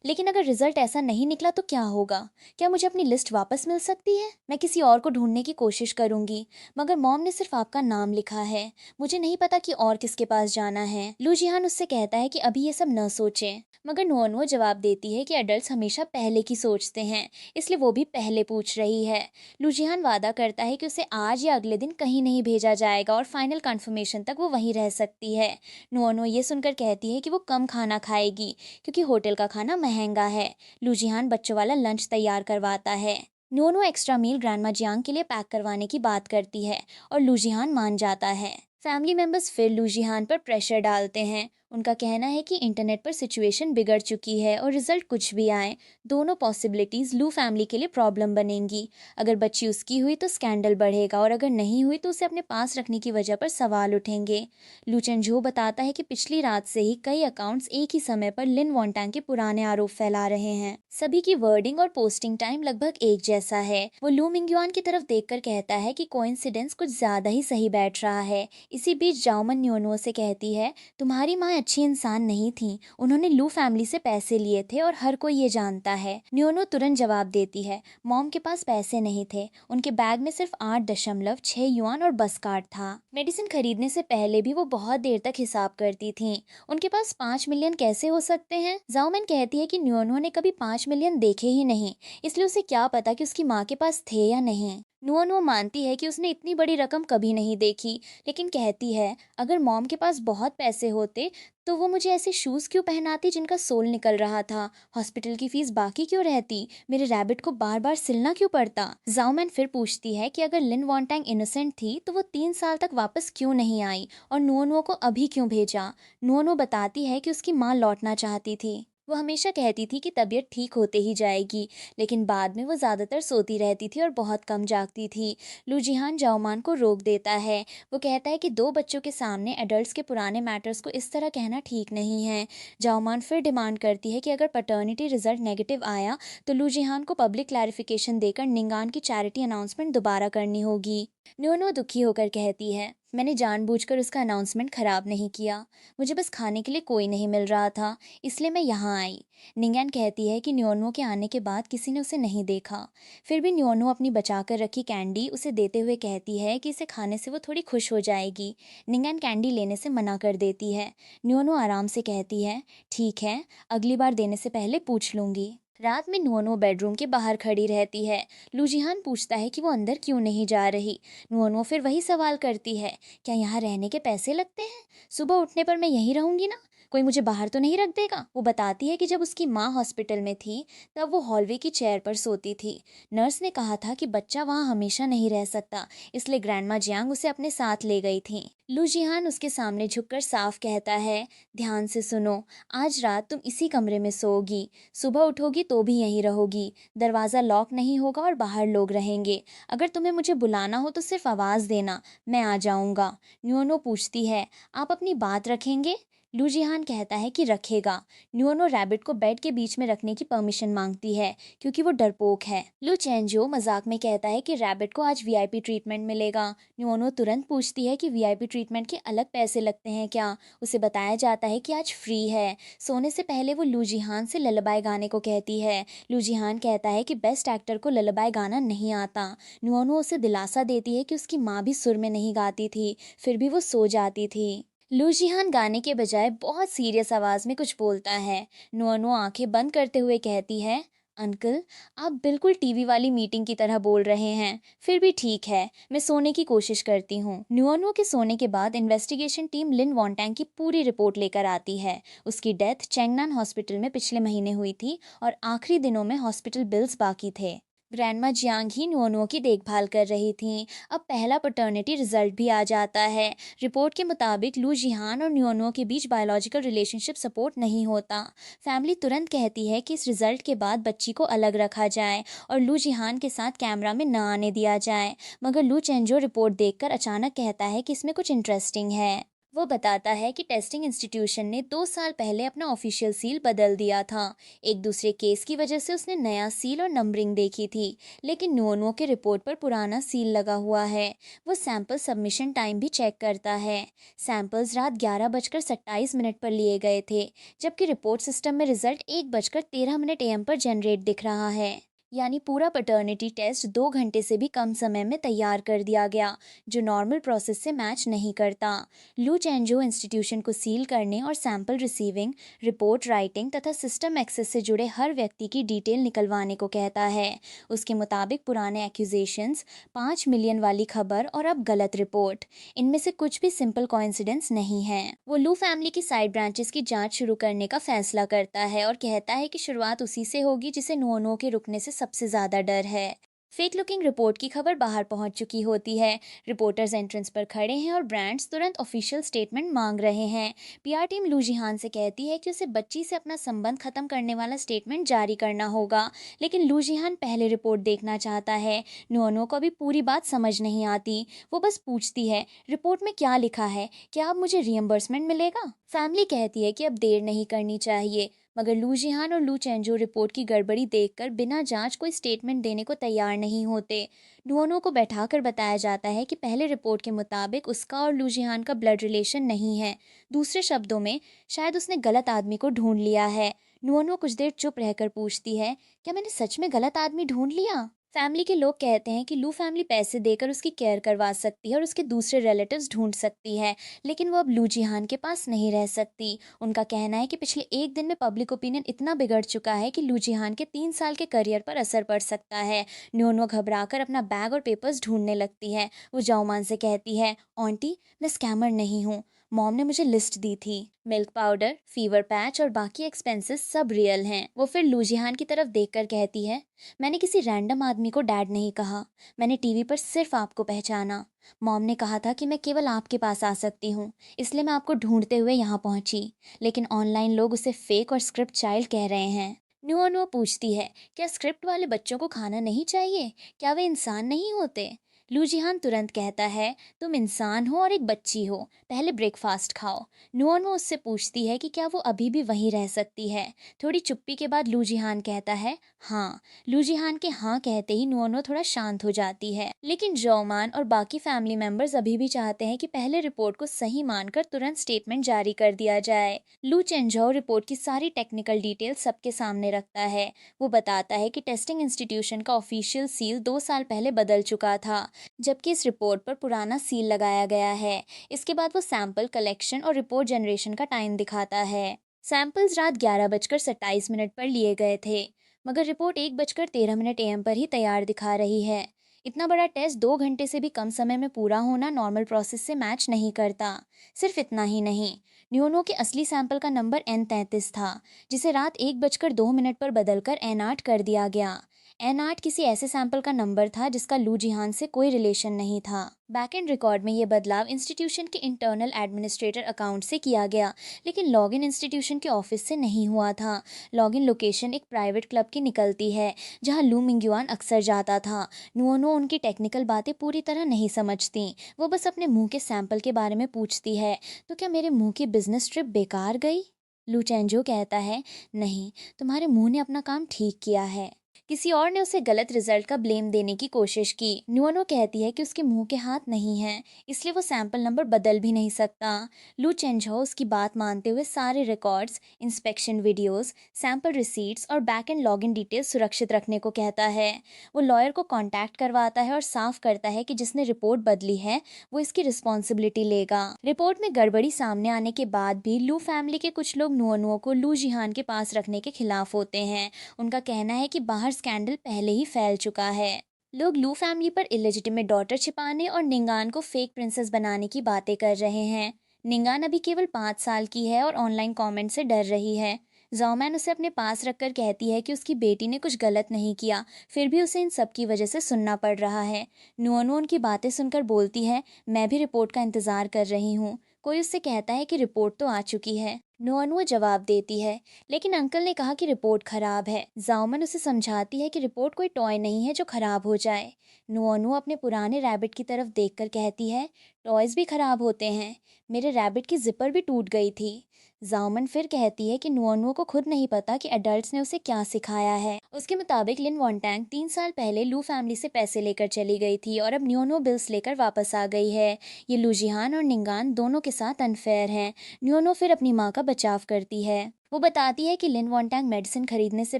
लेकिन अगर रिजल्ट ऐसा नहीं निकला तो क्या होगा? क्या मुझे अपनी लिस्ट वापस मिल सकती है? मैं किसी और को ढूंढने की कोशिश करूंगी, मगर मॉम ने सिर्फ आपका नाम लिखा है। मुझे नहीं पता कि और किसके पास जाना है। लू जिहान उससे कहता है कि अभी ये सब न सोचे, मगर नोअनो जवाब देती है कि अडल्ट हमेशा पहले की सोचते हैं, इसलिए वो भी पहले पूछ रही है। लू जिहान वादा करता है कि उसे आज या अगले दिन कहीं नहीं भेजा जाएगा और फाइनल कंफर्मेशन तक वो वहीं रह सकती है। नोअनो ये सुनकर कहती है कि वो कम खाना खाएगी क्योंकि होटल का खाना महंगा है। लूजिहान बच्चों वाला लंच तैयार करवाता है। नोनो एक्स्ट्रा मील ग्रैंडमा जियांग के लिए पैक करवाने की बात करती है और लूजिहान मान जाता है। फैमिली मेंबर्स फिर लूजिहान पर प्रेशर डालते हैं। उनका कहना है कि इंटरनेट पर सिचुएशन बिगड़ चुकी है और रिजल्ट कुछ भी आए, दोनों पॉसिबिलिटीज लू फैमिली के लिए प्रॉब्लम बनेंगी। अगर बच्ची उसकी हुई तो स्कैंडल बढ़ेगा और अगर नहीं हुई तो उसे अपने पास रखने की वजह पर सवाल उठेंगे। लू चेंझो बताता है कि पिछली रात से ही कई अकाउंट्स एक ही समय पर लिन वॉन्टांग के पुराने आरोप फैला रहे हैं। सभी की वर्डिंग और पोस्टिंग टाइम लगभग एक जैसा है। वो लू मिंगयुआन की तरफ देखकर कहता है कि कोइंसिडेंस कुछ ज्यादा ही सही बैठ रहा है। इसी बीच जाओमन न्योनो से कहती है, तुम्हारी माँ अच्छी इंसान नहीं थी, उन्होंने लू फैमिली से पैसे लिए थे और हर कोई ये जानता है। न्योनो तुरंत जवाब देती है, मॉम के पास पैसे नहीं थे, उनके बैग में सिर्फ 8.6 युआन और बस कार्ड था। मेडिसिन खरीदने से पहले भी वो बहुत देर तक हिसाब करती थी। उनके पास 5 मिलियन कैसे हो सकते हैं? जाओमैन कहती है कि न्योनो ने कभी 5 मिलियन देखे ही नहीं, इसलिए उसे क्या पता कि उसकी माँ के पास थे या नहीं। नुओनो मानती है कि उसने इतनी बड़ी रकम कभी नहीं देखी, लेकिन कहती है, अगर मॉम के पास बहुत पैसे होते तो वो मुझे ऐसे शूज़ क्यों पहनाती जिनका सोल निकल रहा था? हॉस्पिटल की फीस बाकी क्यों रहती? मेरे रैबिट को बार बार सिलना क्यों पड़ता? जाओमैन फिर पूछती है कि अगर लिन वॉन्टैंग इनोसेंट थी तो वो 3 साल तक वापस क्यों नहीं आई और नुओनो को अभी क्यों भेजा? नुओनो बताती है कि उसकी माँ लौटना चाहती थी। वो हमेशा कहती थी कि तबीयत ठीक होते ही जाएगी, लेकिन बाद में वो ज़्यादातर सोती रहती थी और बहुत कम जागती थी। लूजिहान जाओमान को रोक देता है। वो कहता है कि 2 बच्चों के सामने एडल्ट्स के पुराने मैटर्स को इस तरह कहना ठीक नहीं है। जाओमान फिर डिमांड करती है कि अगर पैटर्निटी रिजल्ट नेगेटिव आया तो लूजिहान को पब्लिक क्लैरिफिकेशन देकर निंगान की चैरिटी अनाउंसमेंट दोबारा करनी होगी। न्योनो दुखी होकर कहती है, मैंने जानबूझकर उसका अनाउंसमेंट खराब नहीं किया, मुझे बस खाने के लिए कोई नहीं मिल रहा था, इसलिए मैं यहाँ आई। निंगैन कहती है कि न्योनो के आने के बाद किसी ने उसे नहीं देखा। फिर भी न्योनो अपनी बचाकर रखी कैंडी उसे देते हुए कहती है कि इसे खाने से वो थोड़ी खुश हो जाएगी। निंगैन कैंडी लेने से मना कर देती है। न्योनो आराम से कहती है, ठीक है, अगली बार देने से पहले पूछ लूंगी। रात में नुओनो बेडरूम के बाहर खड़ी रहती है। लूजिहान पूछता है कि वो अंदर क्यों नहीं जा रही। नुओनो फिर वही सवाल करती है, क्या यहाँ रहने के पैसे लगते हैं? सुबह उठने पर मैं यहीं रहूंगी ना, कोई मुझे बाहर तो नहीं रख देगा? वो बताती है कि जब उसकी माँ हॉस्पिटल में थी तब वो हॉलवे की चेयर पर सोती थी। नर्स ने कहा था कि बच्चा वहाँ हमेशा नहीं रह सकता, इसलिए ग्रैंडमा जियांग उसे अपने साथ ले गई थी। लू जिहान उसके सामने झुककर साफ कहता है, ध्यान से सुनो, आज रात तुम इसी कमरे में सोओगी, सुबह उठोगी तो भी यहीं रहोगी, दरवाज़ा लॉक नहीं होगा और बाहर लोग रहेंगे। अगर तुम्हें मुझे बुलाना हो तो सिर्फ आवाज़ देना, मैं आ जाऊंगा। न्योनो पूछती है, आप अपनी बात रखेंगे? लूजिहान कहता है कि रखेगा। न्योनो रैबिट को बेड के बीच में रखने की परमिशन मांगती है क्योंकि वो डरपोक है। लू चेंजो मजाक में कहता है कि रैबिट को आज वीआईपी ट्रीटमेंट मिलेगा। न्योनो तुरंत पूछती है कि वीआईपी ट्रीटमेंट के अलग पैसे लगते हैं क्या? उसे बताया जाता है कि आज फ्री है। सोने से पहले वो लूजिहान से ललबाई गाने को कहती है। लूजिहान कहता है कि बेस्ट एक्टर को ललबाई गाना नहीं आता। न्योनो उसे दिलासा देती है कि उसकी माँ भी सुर में नहीं गाती थी, फिर भी वो सो जाती थी। लूजिहान गाने के बजाय बहुत सीरियस आवाज में कुछ बोलता है। नुअनो आंखें बंद करते हुए कहती है, अंकल, आप बिल्कुल टीवी वाली मीटिंग की तरह बोल रहे हैं। फिर भी ठीक है, मैं सोने की कोशिश करती हूँ। नुओनुओ के सोने के बाद इन्वेस्टिगेशन टीम लिन वॉन्टैंग की पूरी रिपोर्ट लेकर आती है। उसकी डेथ चेंगनान हॉस्पिटल में पिछले महीने हुई थी और आखिरी दिनों में हॉस्पिटल बिल्स बाकी थे। ग्रैंडमा जियांग ही नुओनुओ की देखभाल कर रही थीं। अब पहला पैटर्निटी रिजल्ट भी आ जाता है। रिपोर्ट के मुताबिक लू जिहान और नुओनुओ के बीच बायोलॉजिकल रिलेशनशिप सपोर्ट नहीं होता। फैमिली तुरंत कहती है कि इस रिजल्ट के बाद बच्ची को अलग रखा जाए और लू जिहान के साथ कैमरा में न आने दिया जाए। मगर लू चेंजो रिपोर्ट देखकर अचानक कहता है कि इसमें कुछ इंटरेस्टिंग है। वो बताता है कि टेस्टिंग इंस्टीट्यूशन ने 2 साल पहले अपना ऑफिशियल सील बदल दिया था। एक दूसरे केस की वजह से उसने नया सील और नंबरिंग देखी थी, लेकिन नुओनुओ के रिपोर्ट पर पुराना सील लगा हुआ है। वो सैंपल सबमिशन टाइम भी चेक करता है। सैंपल्स रात 11:27 पर लिए गए थे, जबकि रिपोर्ट सिस्टम में रिजल्ट 1:13 AM पर जनरेट दिख रहा है। यानी पूरा पैटर्निटी टेस्ट 2 घंटे से भी कम समय में तैयार कर दिया गया, जो नॉर्मल प्रोसेस से मैच नहीं करता। लू चेंजो इंस्टीट्यूशन को सील करने और सैंपल रिसीविंग, रिपोर्ट राइटिंग तथा सिस्टम एक्सेस से जुड़े हर व्यक्ति की डिटेल निकलवाने को कहता है। उसके मुताबिक पुराने एक्यूजेशंस, 5 मिलियन वाली खबर और अब गलत रिपोर्ट, इनमें से कुछ भी सिंपल कोइंसिडेंस नहीं है। वो लू फैमिली की साइड ब्रांचेस की जांच शुरू करने का फैसला करता है और कहता है कि शुरुआत उसी से होगी जिसे नुओनुओ के रुकने से सबसे ज्यादा डर है। फेक लुकिंग रिपोर्ट की खबर बाहर पहुंच चुकी होती है। रिपोर्टर्स एंट्रेंस पर खड़े हैं और ब्रांड्स तुरंत ऑफिशियल स्टेटमेंट मांग रहे हैं। पीआर टीम लू जिहान से कहती है कि उसे बच्ची से अपना संबंध खत्म करने वाला स्टेटमेंट जारी करना होगा, लेकिन लू जिहान पहले रिपोर्ट देखना चाहता है। नुओनुओ को अभी पूरी बात समझ नहीं आती। वो बस पूछती है, रिपोर्ट में क्या लिखा है, क्या अब मुझे रियम्बर्समेंट मिलेगा? फैमिली कहती है कि अब देर नहीं करनी चाहिए, मगर लू जिहान और लू चेंजो रिपोर्ट की गड़बड़ी देखकर बिना जांच कोई स्टेटमेंट देने को तैयार नहीं होते। नुओनुओ को बैठाकर बताया जाता है कि पहले रिपोर्ट के मुताबिक उसका और लू जिहान का ब्लड रिलेशन नहीं है। दूसरे शब्दों में, शायद उसने गलत आदमी को ढूंढ लिया है। नुओनुओ कुछ देर चुप रहकर पूछती है, क्या मैंने सच में गलत आदमी ढूंढ लिया? फैमिली के लोग कहते हैं कि लू फैमिली पैसे देकर उसकी केयर करवा सकती है और उसके दूसरे रिलेटिव्स ढूंढ सकती है, लेकिन वो अब लू जिहान के पास नहीं रह सकती। उनका कहना है कि पिछले एक दिन में पब्लिक ओपिनियन इतना बिगड़ चुका है कि लू जिहान के 3 साल के करियर पर असर पड़ सकता है। न्योनो घबराकर अपना बैग और पेपर्स ढूंढने लगती है। वो जाओमान से कहती है, आंटी, मैं स्कैमर नहीं हूँ। मॉम ने मुझे लिस्ट दी थी। मिल्क पाउडर, फीवर पैच और बाकी एक्सपेंसेस सब रियल हैं। वो फिर लू जिहान की तरफ देखकर कहती है, मैंने किसी रैंडम आदमी को डैड नहीं कहा, मैंने टीवी पर सिर्फ आपको पहचाना। मॉम ने कहा था कि मैं केवल आपके पास आ सकती हूँ, इसलिए मैं आपको ढूंढते हुए यहाँ पहुंची, लेकिन ऑनलाइन लोग उसे फेक और स्क्रिप्ट चाइल्ड कह रहे हैं। नुआ नुआ पूछती है, क्या स्क्रिप्ट वाले बच्चों को खाना नहीं चाहिए? क्या वे इंसान नहीं होते? लू जिहान तुरंत कहता है, तुम इंसान हो और एक बच्ची हो, पहले ब्रेकफास्ट खाओ। नुआ नुआ उससे पूछती है कि क्या वो अभी भी वहीं रह सकती है। थोड़ी चुप्पी के बाद लू जिहान कहता है, हाँ। लू जिहान के हाँ कहते ही नुआ नुआ थोड़ा शांत हो जाती है, लेकिन जौमान और बाकी फैमिली मेंबर्स अभी भी चाहते हैं कि पहले रिपोर्ट को सही मानकर तुरंत स्टेटमेंट जारी कर दिया जाए। लू चेंझाओ रिपोर्ट की सारी टेक्निकल डिटेल सबके सामने रखता है। वो बताता है कि टेस्टिंग इंस्टीट्यूशन का ऑफिशियल सील 2 साल पहले बदल चुका था, जबकि इस रिपोर्ट पर पुराना सील लगाया गया है। इसके बाद वो सैंपल कलेक्शन और रिपोर्ट जनरेशन का टाइम दिखाता है। सैंपल्स रात 11:27 पर लिए गए थे, मगर रिपोर्ट 1:13 AM पर ही तैयार दिखा रही है। इतना बड़ा टेस्ट 2 घंटे से भी कम समय में पूरा होना नॉर्मल प्रोसेस से मैच नहीं करता। सिर्फ इतना ही नहीं, न्यूनो के असली सैंपल का नंबर N33 था, जिसे रात 1:02 पर बदलकर N8 कर दिया गया। N8 किसी ऐसे सैंपल का नंबर था जिसका लू जिहान से कोई रिलेशन नहीं था। बैक एंड रिकॉर्ड में ये बदलाव इंस्टीट्यूशन के इंटरनल एडमिनिस्ट्रेटर अकाउंट से किया गया, लेकिन लॉगिन इंस्टीट्यूशन के ऑफिस से नहीं हुआ था। लॉगिन लोकेशन एक प्राइवेट क्लब की निकलती है, जहां लू मिंग्युआन अक्सर जाता था। नुओनो उनकी टेक्निकल बातें पूरी तरह नहीं समझती। वो बस अपने मुंह के सैंपल के बारे में पूछती है, तो क्या मेरे मुंह की बिजनेस ट्रिप बेकार गई? लू चेंजो कहता है, नहीं, तुम्हारे मुंह ने अपना काम ठीक किया है। किसी और ने उसे गलत रिजल्ट का ब्लेम देने की कोशिश की। नुअनो कहती है कि उसके मुंह के हाथ नहीं हैं, इसलिए वो सैंपल नंबर बदल भी नहीं सकता। लू चेंझो उसकी बात मानते हुए सारे records, inspection videos, sample receipts और बैक एंड लॉगिन डिटेल्स सुरक्षित रखने को कहता है। वो लॉयर को कांटेक्ट करवाता है और साफ करता है कि जिसने रिपोर्ट बदली है वो इसकी रिस्पॉन्सिबिलिटी लेगा। रिपोर्ट में गड़बड़ी सामने आने के बाद भी लू फैमिली के कुछ लोग नुअनुओ को लू जिहान के पास रखने के खिलाफ होते हैं। उनका कहना है कि बाहर स्कैंडल पहले ही फैल चुका है। लोग लू फैमिली पर इलेजिटिमेट डॉटर छिपाने और निंगान को फेक प्रिंसेस बनाने की बातें कर रहे हैं। निंगान अभी केवल 5 साल की है और ऑनलाइन कमेंट से डर रही है। जोमैन उसे अपने पास रखकर कहती है कि उसकी बेटी ने कुछ गलत नहीं किया, फिर भी उसे इन सब की वजह से सुनना पड़ रहा है। नुअनु उनकी बातें सुनकर बोलती है, मैं भी रिपोर्ट का इंतजार कर रही हूँ। कोई उससे कहता है कि रिपोर्ट तो आ चुकी है। नुअनुओ जवाब देती है, लेकिन अंकल ने कहा कि रिपोर्ट खराब है। जाओमन उसे समझाती है कि रिपोर्ट कोई टॉय नहीं है जो खराब हो जाए। नुअनुओ अपने पुराने रैबिट की तरफ देखकर कहती है, टॉयज भी खराब होते हैं, मेरे रैबिट की जिपर भी टूट गई थी। जाओमन फिर कहती है कि नुअनुओ को खुद नहीं पता कि एडल्ट्स ने उसे क्या सिखाया है। उसके मुताबिक लिन वॉन्टैंग 3 साल पहले लू फैमिली से पैसे लेकर चली गई थी और अब नुअनुओ बिल्स लेकर वापस आ गई है। ये लू जिहान और निंगान दोनों के साथ अनफेयर है। नुअनुओ फिर अपनी माँ का बचाव करती है। वो बताती है कि लिन वॉन्टैंग मेडिसिन खरीदने से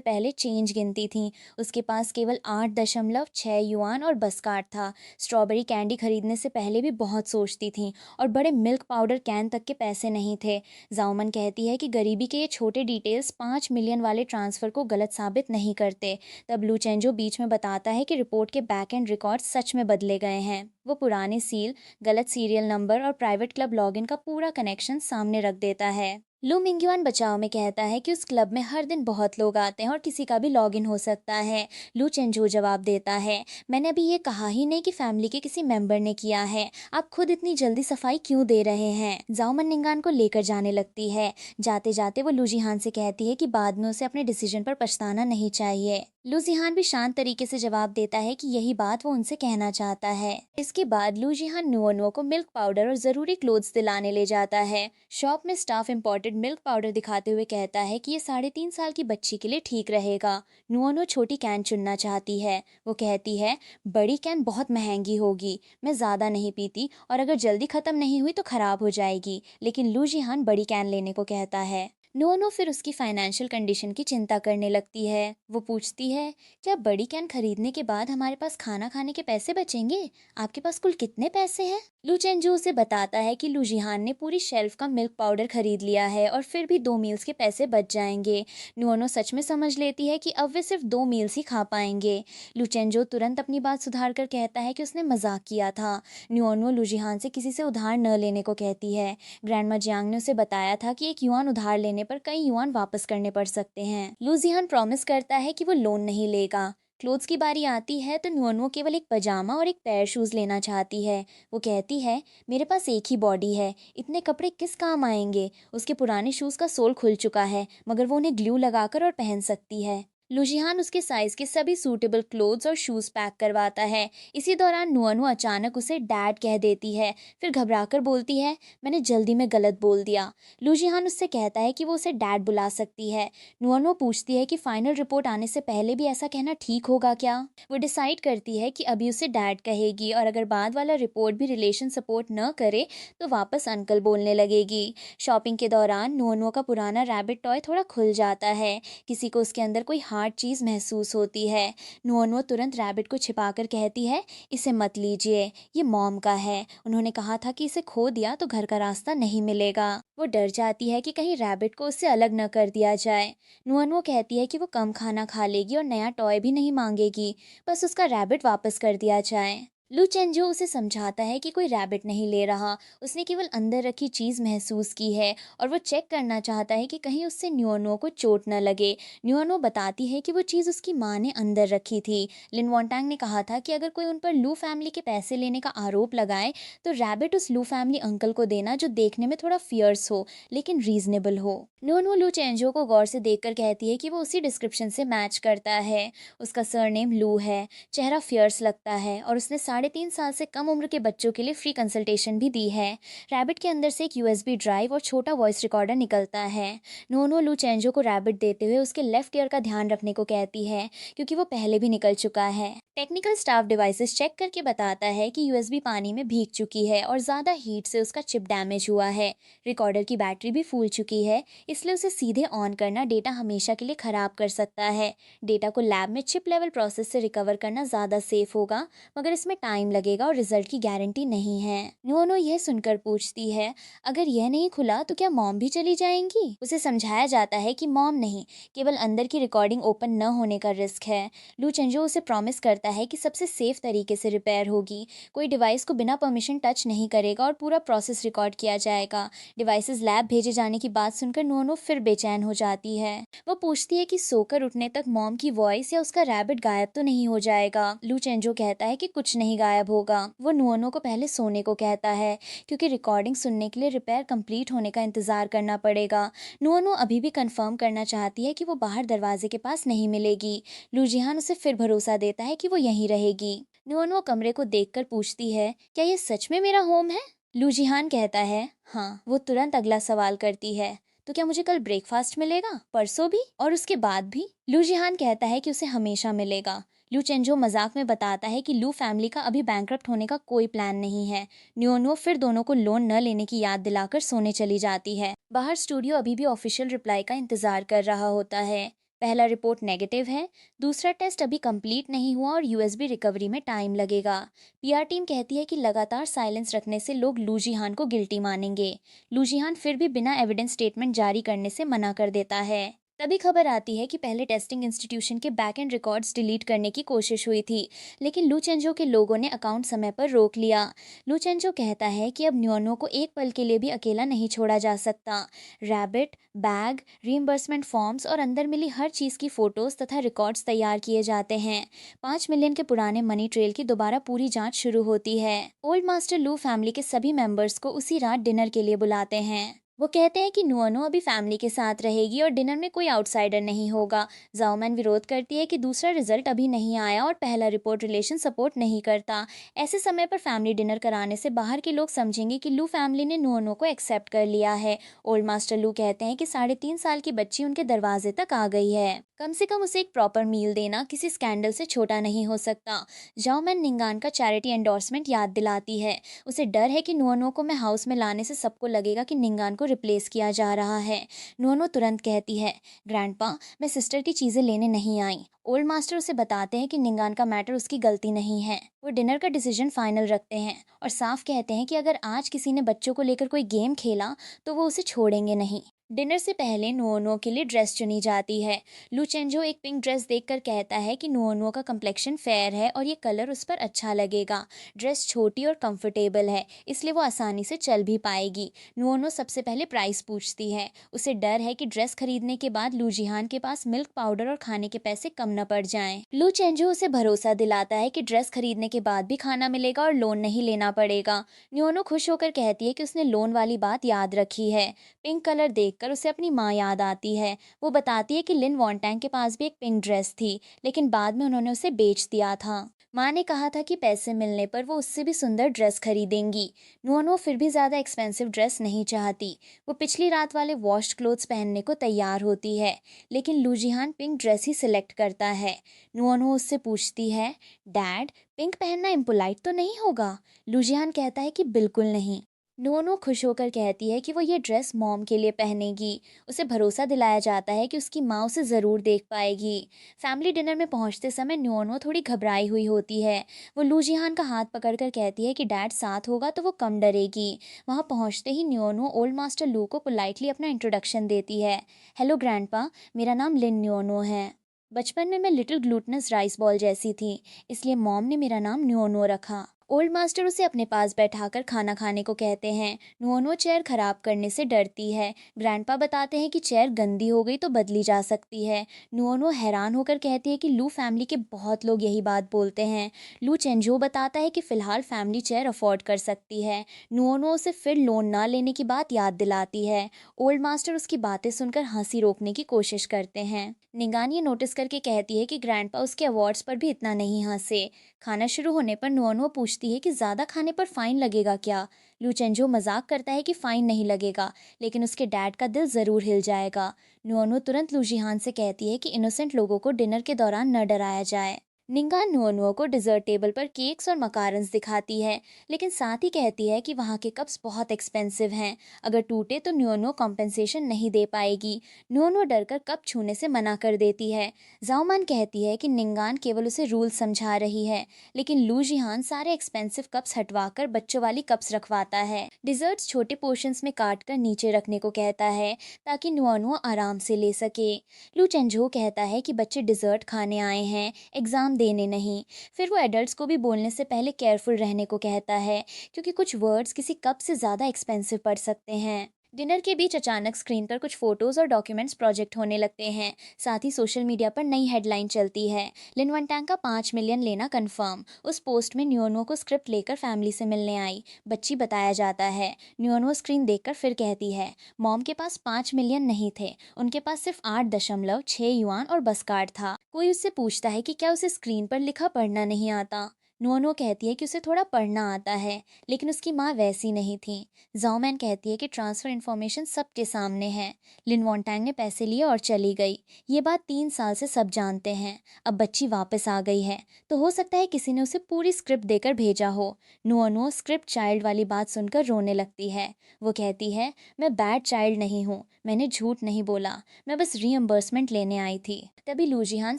पहले चेंज गिनती थी। उसके पास केवल 8.6 युआन और बस कार्ड था। स्ट्रॉबेरी कैंडी खरीदने से पहले भी बहुत सोचती थी और बड़े मिल्क पाउडर कैन तक के पैसे नहीं थे। जाओमन कहती है कि गरीबी के ये छोटे डिटेल्स 5 मिलियन वाले ट्रांसफ़र को गलत साबित नहीं करते। तब लू चेंजो बीच में बताता है कि रिपोर्ट के बैक एंड रिकॉर्ड सच में बदले गए हैं। वो पुराने सील, गलत सीरियल नंबर और प्राइवेट क्लब लॉगिन का पूरा कनेक्शन सामने रख देता है। लू मिंग्युआन बचाव में कहता है कि उस क्लब में हर दिन बहुत लोग आते हैं और किसी का भी लॉगिन हो सकता है। लू चेंजो जवाब देता है, मैंने अभी ये कहा ही नहीं कि फैमिली के किसी मेंबर ने किया है, आप खुद इतनी जल्दी सफाई क्यों दे रहे हैं। जाओमन निंगान को लेकर जाने लगती है। जाते जाते वो लू जिहान से कहती है कि बाद में उसे अपने डिसीजन पर पछताना नहीं चाहिए। लू जिहान भी शांत तरीके से जवाब देता है कि यही बात वो उनसे कहना चाहता है। इसके बाद लू जिहान नुअनुओ को मिल्क पाउडर और ज़रूरी क्लोथ्स दिलाने ले जाता है। शॉप में स्टाफ इम्पोर्टेड मिल्क पाउडर दिखाते हुए कहता है कि ये 3.5 साल की बच्ची के लिए ठीक रहेगा। नुअनुओ छोटी कैन चुनना चाहती है। वो कहती है, बड़ी कैन बहुत महंगी होगी, मैं ज़्यादा नहीं पीती और अगर जल्दी ख़त्म नहीं हुई तो ख़राब हो जाएगी। लेकिन लू जिहान बड़ी कैन लेने को कहता है। नुअनुओ फिर उसकी फाइनेंशियल कंडीशन की चिंता करने लगती है। वो पूछती है, क्या बड़ी कैन खरीदने के बाद हमारे पास खाना खाने के पैसे बचेंगे? आपके पास कुल कितने पैसे हैं? लू चेंजू उसे बताता है कि लू जिहान ने पूरी शेल्फ का मिल्क पाउडर खरीद लिया है और फिर भी 2 मील्स के पैसे बच जाएंगे। नुअनुओ सच में समझ लेती है कि अब वे सिर्फ 2 मील्स ही खा पाएंगे। लू चेंजो तुरंत अपनी बात सुधार कर कहता है कि उसने मजाक किया था। नुअनुओ लू जिहान से किसी से उधार न लेने को कहती है। ग्रैंडमा जियांग ने उसे बताया था कि 1 युआन उधार लेने पर कई युआन वापस करने पड़ सकते हैं। लू जिहान प्रॉमिस करता है कि वो लोन नहीं लेगा। क्लोथ्स की बारी आती है तो नुअनुओ केवल एक पजामा और एक पैर शूज़ लेना चाहती है। वो कहती है, मेरे पास एक ही बॉडी है, इतने कपड़े किस काम आएंगे। उसके पुराने शूज़ का सोल खुल चुका है, मगर वो उन्हें ग्लू लगाकर और पहन सकती है। लू जिहान उसके साइज के सभी सूटेबल क्लोथ्स और शूज़ पैक करवाता है। इसी दौरान नुअनुओ अचानक उसे डैड कह देती है, फिर घबराकर बोलती है, मैंने जल्दी में गलत बोल दिया। लू जिहान उससे कहता है कि वो उसे डैड बुला सकती है। नुअनुओ पूछती है कि फाइनल रिपोर्ट आने से पहले भी ऐसा कहना ठीक होगा क्या। वो डिसाइड करती है कि अभी उसे डैड कहेगी और अगर बाद वाला रिपोर्ट भी रिलेशन सपोर्ट न करे तो वापस अंकल बोलने लगेगी। शॉपिंग के दौरान नुअनुओ का पुराना रैबिट टॉय थोड़ा खुल जाता है। किसी को उसके अंदर कोई हार्ड चीज़ महसूस होती है। नुअनुओ तुरंत रैबिट को छिपाकर कहती है, इसे मत लीजिए, ये मॉम का है, उन्होंने कहा था कि इसे खो दिया तो घर का रास्ता नहीं मिलेगा। वो डर जाती है कि कहीं रैबिट को उससे अलग न कर दिया जाए। नुअनुओ कहती है कि वो कम खाना खा लेगी और नया टॉय भी नहीं मांगेगी, बस उसका रैबिट वापस कर दिया जाए। लू चेंजो उसे समझाता है कि कोई रैबिट नहीं ले रहा, उसने केवल अंदर रखी चीज़ महसूस की है और वो चेक करना चाहता है कि कहीं उससे नुअनुओ को चोट न लगे। नुअनुओ बताती है कि वो चीज़ उसकी माँ ने अंदर रखी थी। लिन वॉन्टैंग ने कहा था कि अगर कोई उन पर लू फैमिली के पैसे लेने का आरोप लगाए तो रैबिट उस लू फैमिली अंकल को देना जो देखने में थोड़ा फियर्स हो लेकिन रीजनेबल हो। नुअनुओ लू चेंजो को गौर से देखकर कहती है कि वो उसी डिस्क्रिप्शन से मैच करता है। उसका सरनेम लू है, चेहरा फियर्स लगता है और उसने 3.5 साल से कम उम्र के बच्चों के लिए फ्री कंसल्टेशन भी दी है। रैबिट के अंदर से एक यूएसबी ड्राइव और छोटा वॉइस रिकॉर्डर निकलता है। नोनो लू चेंजो को रैबिट देते हुए उसके लेफ्ट ईयर का ध्यान रखने को कहती है, क्योंकि वो पहले भी निकल चुका है। टेक्निकल स्टाफ डिवाइसेस चेक करके बताता है कि यूएसबी पानी में भीग चुकी है और ज़्यादा हीट से उसका चिप डैमेज हुआ है। रिकॉर्डर की बैटरी भी फूल चुकी है, इसलिए उसे सीधे ऑन करना डेटा हमेशा के लिए ख़राब कर सकता है। डेटा को लैब में चिप लेवल प्रोसेस से रिकवर करना ज़्यादा सेफ होगा, मगर इसमें टाइम लगेगा और रिजल्ट की गारंटी नहीं है। नुओनो यह सुनकर पूछती है, अगर यह नहीं खुला तो क्या मॉम भी चली जाएंगी? उसे समझाया जाता है कि मॉम नहीं, केवल अंदर की रिकॉर्डिंग ओपन न होने का रिस्क है। लू चेंजो उसे प्रॉमिस करता है कि सबसे सेफ तरीके से रिपेयर होगी, कोई डिवाइस को बिना परमिशन टच नहीं करेगा और पूरा प्रोसेस रिकॉर्ड किया जाएगा। डिवाइसेस लैब भेजे जाने की बात सुनकर नुओनो फिर बेचैन हो जाती है। वो पूछती है कि सोकर उठने तक मॉम की वॉइस या उसका रैबिट गायब तो नहीं हो जाएगा। लू चेंजो कहता है कि कुछ नहीं गायब होगा। वो नुओनो को पहले सोने को कहता है, क्योंकि रिकॉर्डिंग सुनने के लिए रिपेयर कंप्लीट होने का इंतजार करना पड़ेगा। नुओनो अभी भी कंफर्म करना चाहती है कि वो बाहर दरवाजे के पास नहीं मिलेगी। लू जिहान उसे फिर भरोसा देता है कि वो यहीं रहेगी। नुओनो कमरे को देखकर पूछती है, क्या ये सच में मेरा होम है? लू जिहान कहता है, हाँ। वो तुरंत अगला सवाल करती है, तो क्या मुझे कल ब्रेकफास्ट मिलेगा, परसों भी और उसके बाद भी? लू जिहान कहता है कि उसे हमेशा मिलेगा। लू चेंजो मजाक में बताता है कि लू फैमिली का अभी बैंकरप्ट होने का कोई प्लान नहीं है। न्योनो फिर दोनों को लोन न लेने की याद दिलाकर सोने चली जाती है। बाहर स्टूडियो अभी भी ऑफिशियल रिप्लाई का इंतजार कर रहा होता है। पहला रिपोर्ट नेगेटिव है, दूसरा टेस्ट अभी कंप्लीट नहीं हुआ और यूएसबी रिकवरी में टाइम लगेगा। पीआर टीम कहती है कि लगातार साइलेंस रखने से लोग लू जिहान को गिल्टी मानेंगे। लू जिहान फिर भी बिना एविडेंस स्टेटमेंट जारी करने से मना कर देता है। तभी खबर आती है कि पहले टेस्टिंग इंस्टीट्यूशन के बैक एंड रिकॉर्ड्स डिलीट करने की कोशिश हुई थी, लेकिन लू चेंजो के लोगों ने अकाउंट समय पर रोक लिया। लू चेंजो कहता है कि अब न्योनो को एक पल के लिए भी अकेला नहीं छोड़ा जा सकता। रैबिट, बैग, रीइंबर्समेंट फॉर्म्स और अंदर मिली हर चीज़ की फ़ोटोज़ तथा रिकॉर्ड्स तैयार किए जाते हैं। 5 मिलियन के पुराने मनी ट्रेल की दोबारा पूरी जांच शुरू होती है। ओल्ड मास्टर लू फैमिली के सभी मेंबर्स को उसी रात डिनर के लिए बुलाते हैं। वो कहते हैं कि नुओनो अभी फैमिली के साथ रहेगी और डिनर में कोई आउटसाइडर नहीं होगा। जाओमैन विरोध करती है कि दूसरा रिजल्ट अभी नहीं आया और पहला रिपोर्ट रिलेशन सपोर्ट नहीं करता। ऐसे समय पर फैमिली डिनर कराने से बाहर के लोग समझेंगे कि लू फैमिली ने नुओनो को एक्सेप्ट कर लिया है। ओल्ड मास्टर लू कहते हैं कि 3.5 साल की बच्ची उनके दरवाजे तक आ गई है। कम से कम उसे एक प्रॉपर मील देना किसी स्कैंडल से छोटा नहीं हो सकता। जाओमैन निंगान का चैरिटी एंडोर्समेंट याद दिलाती है। उसे डर है कि नुओनो को मैं हाउस में लाने से सबको लगेगा कि निंगान को रिप्लेस किया जा रहा है। नुओनो तुरंत कहती है, ग्रैंडपा, मैं सिस्टर की चीज़ें लेने नहीं आई। ओल्ड मास्टर उसे बताते हैं कि निंगान का मैटर उसकी गलती नहीं है। वो डिनर का डिसीजन फाइनल रखते हैं और साफ कहते हैं कि अगर आज किसी ने बच्चों को लेकर कोई गेम खेला तो वो उसे छोड़ेंगे नहीं। डिनर से पहले नुओनो के लिए ड्रेस चुनी जाती है। लू चेंजो एक पिंक ड्रेस देखकर कहता है कि नुओनो का कम्प्लेक्शन फेयर है और ये कलर उस पर अच्छा लगेगा। ड्रेस छोटी और कंफर्टेबल है, इसलिए वो आसानी से चल भी पाएगी। नुओनो सबसे पहले प्राइस पूछती है। उसे डर है कि ड्रेस खरीदने के बाद लू जिहान के पास मिल्क पाउडर और खाने के पैसे कम न पड़ जाएं। लू चेंजो उसे भरोसा दिलाता है कि ड्रेस खरीदने के बाद भी खाना मिलेगा और लोन नहीं लेना पड़ेगा। न्योनो खुश होकर कहती है कि उसने लोन वाली बात याद रखी है। पिंक कलर देखकर उसे अपनी माँ याद आती है। वो बताती है कि लिन वॉन्टैंग के पास भी एक पिंक ड्रेस थी, लेकिन बाद में उन्होंने उसे बेच दिया था। माँ ने कहा था कि पैसे मिलने पर वो उससे भी सुंदर ड्रेस खरीदेंगी। नुओनो फिर भी ज़्यादा एक्सपेंसिव ड्रेस नहीं चाहती। वो पिछली रात वाले वॉश्ड क्लोथ्स पहनने को तैयार होती है, लेकिन लू जिहान पिंक ड्रेस ही सिलेक्ट करता है। नुओनो उससे पूछती है, डैड, पिंक पहनना इम्पोलाइट तो नहीं होगा? लू जिहान कहता है कि बिल्कुल नहीं। नुओनो खुश होकर कहती है कि वो ये ड्रेस मॉम के लिए पहनेगी। उसे भरोसा दिलाया जाता है कि उसकी माँ उसे ज़रूर देख पाएगी। फैमिली डिनर में पहुंचते समय नुओनो थोड़ी घबराई हुई होती है। वो लू जिहान का हाथ पकड़कर कहती है कि डैड साथ होगा तो वो कम डरेगी। वहाँ पहुँचते ही नुओनो ओल्ड मास्टर लू को पोलाइटली अपना इंट्रोडक्शन देती है। हेलो ग्रैंडपा, मेरा नाम लिन नुओनो है। बचपन में मैं लिटिल ग्लूटनस राइस बॉल जैसी थी, इसलिए मॉम ने मेरा नाम नुओनो रखा। ओल्ड मास्टर उसे अपने पास बैठाकर खाना खाने को कहते हैं। नुओनो चेयर खराब करने से डरती है। ग्रैंडपा बताते हैं कि चेयर गंदी हो गई तो बदली जा सकती है। नुओनो हैरान होकर कहती है कि लू फैमिली के बहुत लोग यही बात बोलते हैं। लू चेंजो बताता है कि फिलहाल फैमिली चेयर अफोर्ड कर सकती है। नुओनो उसे फिर लोन ना लेने की बात याद दिलाती है। ओल्ड मास्टर उसकी बातें सुनकर हंसी रोकने की कोशिश करते हैं। निगान ये नोटिस करके कहती है कि ग्रैंडपा उसके अवार्ड्स पर भी इतना नहीं हंसे। खाना शुरू होने पर नुओनुओ पूछती है कि ज़्यादा खाने पर फ़ाइन लगेगा क्या। लू चेंजो मजाक करता है कि फ़ाइन नहीं लगेगा, लेकिन उसके डैड का दिल ज़रूर हिल जाएगा। नुओनुओ तुरंत लू जिहान से कहती है कि इनोसेंट लोगों को डिनर के दौरान न डराया जाए। निंगा नुओनुओ को डिजर्ट टेबल पर केक्स और मकारन्स दिखाती है, लेकिन साथ ही कहती है कि वहाँ के कप्स बहुत एक्सपेंसिव हैं। अगर टूटे तो नुओनुओ कॉम्पेंसेशन नहीं दे पाएगी। नुओनुओ डरकर कप छूने से मना कर देती है। जाओमान कहती है कि निंगान केवल उसे रूल समझा रही है, लेकिन लू जिहान सारे एक्सपेंसिव कप्स हटवाकर बच्चों वाली कप्स रखवाता है। डिजर्ट्स छोटे पोर्शंस में काट कर नीचे रखने को कहता है, ताकि नुओनुओ आराम से ले सके। लू चेंजो कहता है कि बच्चे डिजर्ट खाने आए हैं, एग्जाम देने नहीं। फिर वो एडल्ट्स को भी बोलने से पहले केयरफुल रहने को कहता है, क्योंकि कुछ वर्ड्स किसी कप से ज़्यादा एक्सपेंसिव पड़ सकते हैं। डिनर के बीच अचानक स्क्रीन पर कुछ फोटोज और डॉक्यूमेंट्स प्रोजेक्ट होने लगते हैं। साथ ही सोशल मीडिया पर नई हेडलाइन चलती है, लिन वनटैंग का 5 मिलियन लेना कंफर्म। उस पोस्ट में न्योनो को स्क्रिप्ट लेकर फैमिली से मिलने आई बच्ची बताया जाता है। न्योनो स्क्रीन देखकर फिर कहती है, मॉम के पास 5 मिलियन नहीं थे, उनके पास सिर्फ 8.6 युआन और बस कार्ड था। कोई उससे पूछता है कि क्या उसे स्क्रीन पर लिखा पढ़ना नहीं आता। नुओनो कहती है कि उसे थोड़ा पढ़ना आता है, लेकिन उसकी माँ वैसी नहीं थी। जाओमैन कहती है कि ट्रांसफ़र इन्फॉर्मेशन सबके सामने है। लिन वॉन्टैंग ने पैसे लिए और चली गई। ये बात 3 साल से सब जानते हैं। अब बच्ची वापस आ गई है, तो हो सकता है किसी ने उसे पूरी स्क्रिप्ट देकर भेजा हो। नुओनो स्क्रिप्ट चाइल्ड वाली बात सुनकर रोने लगती है। वो कहती है, मैं बैड चाइल्ड नहीं हूँ, मैंने झूठ नहीं बोला, मैं बस रीएम्बर्समेंट लेने आई थी। तभी लूजिहान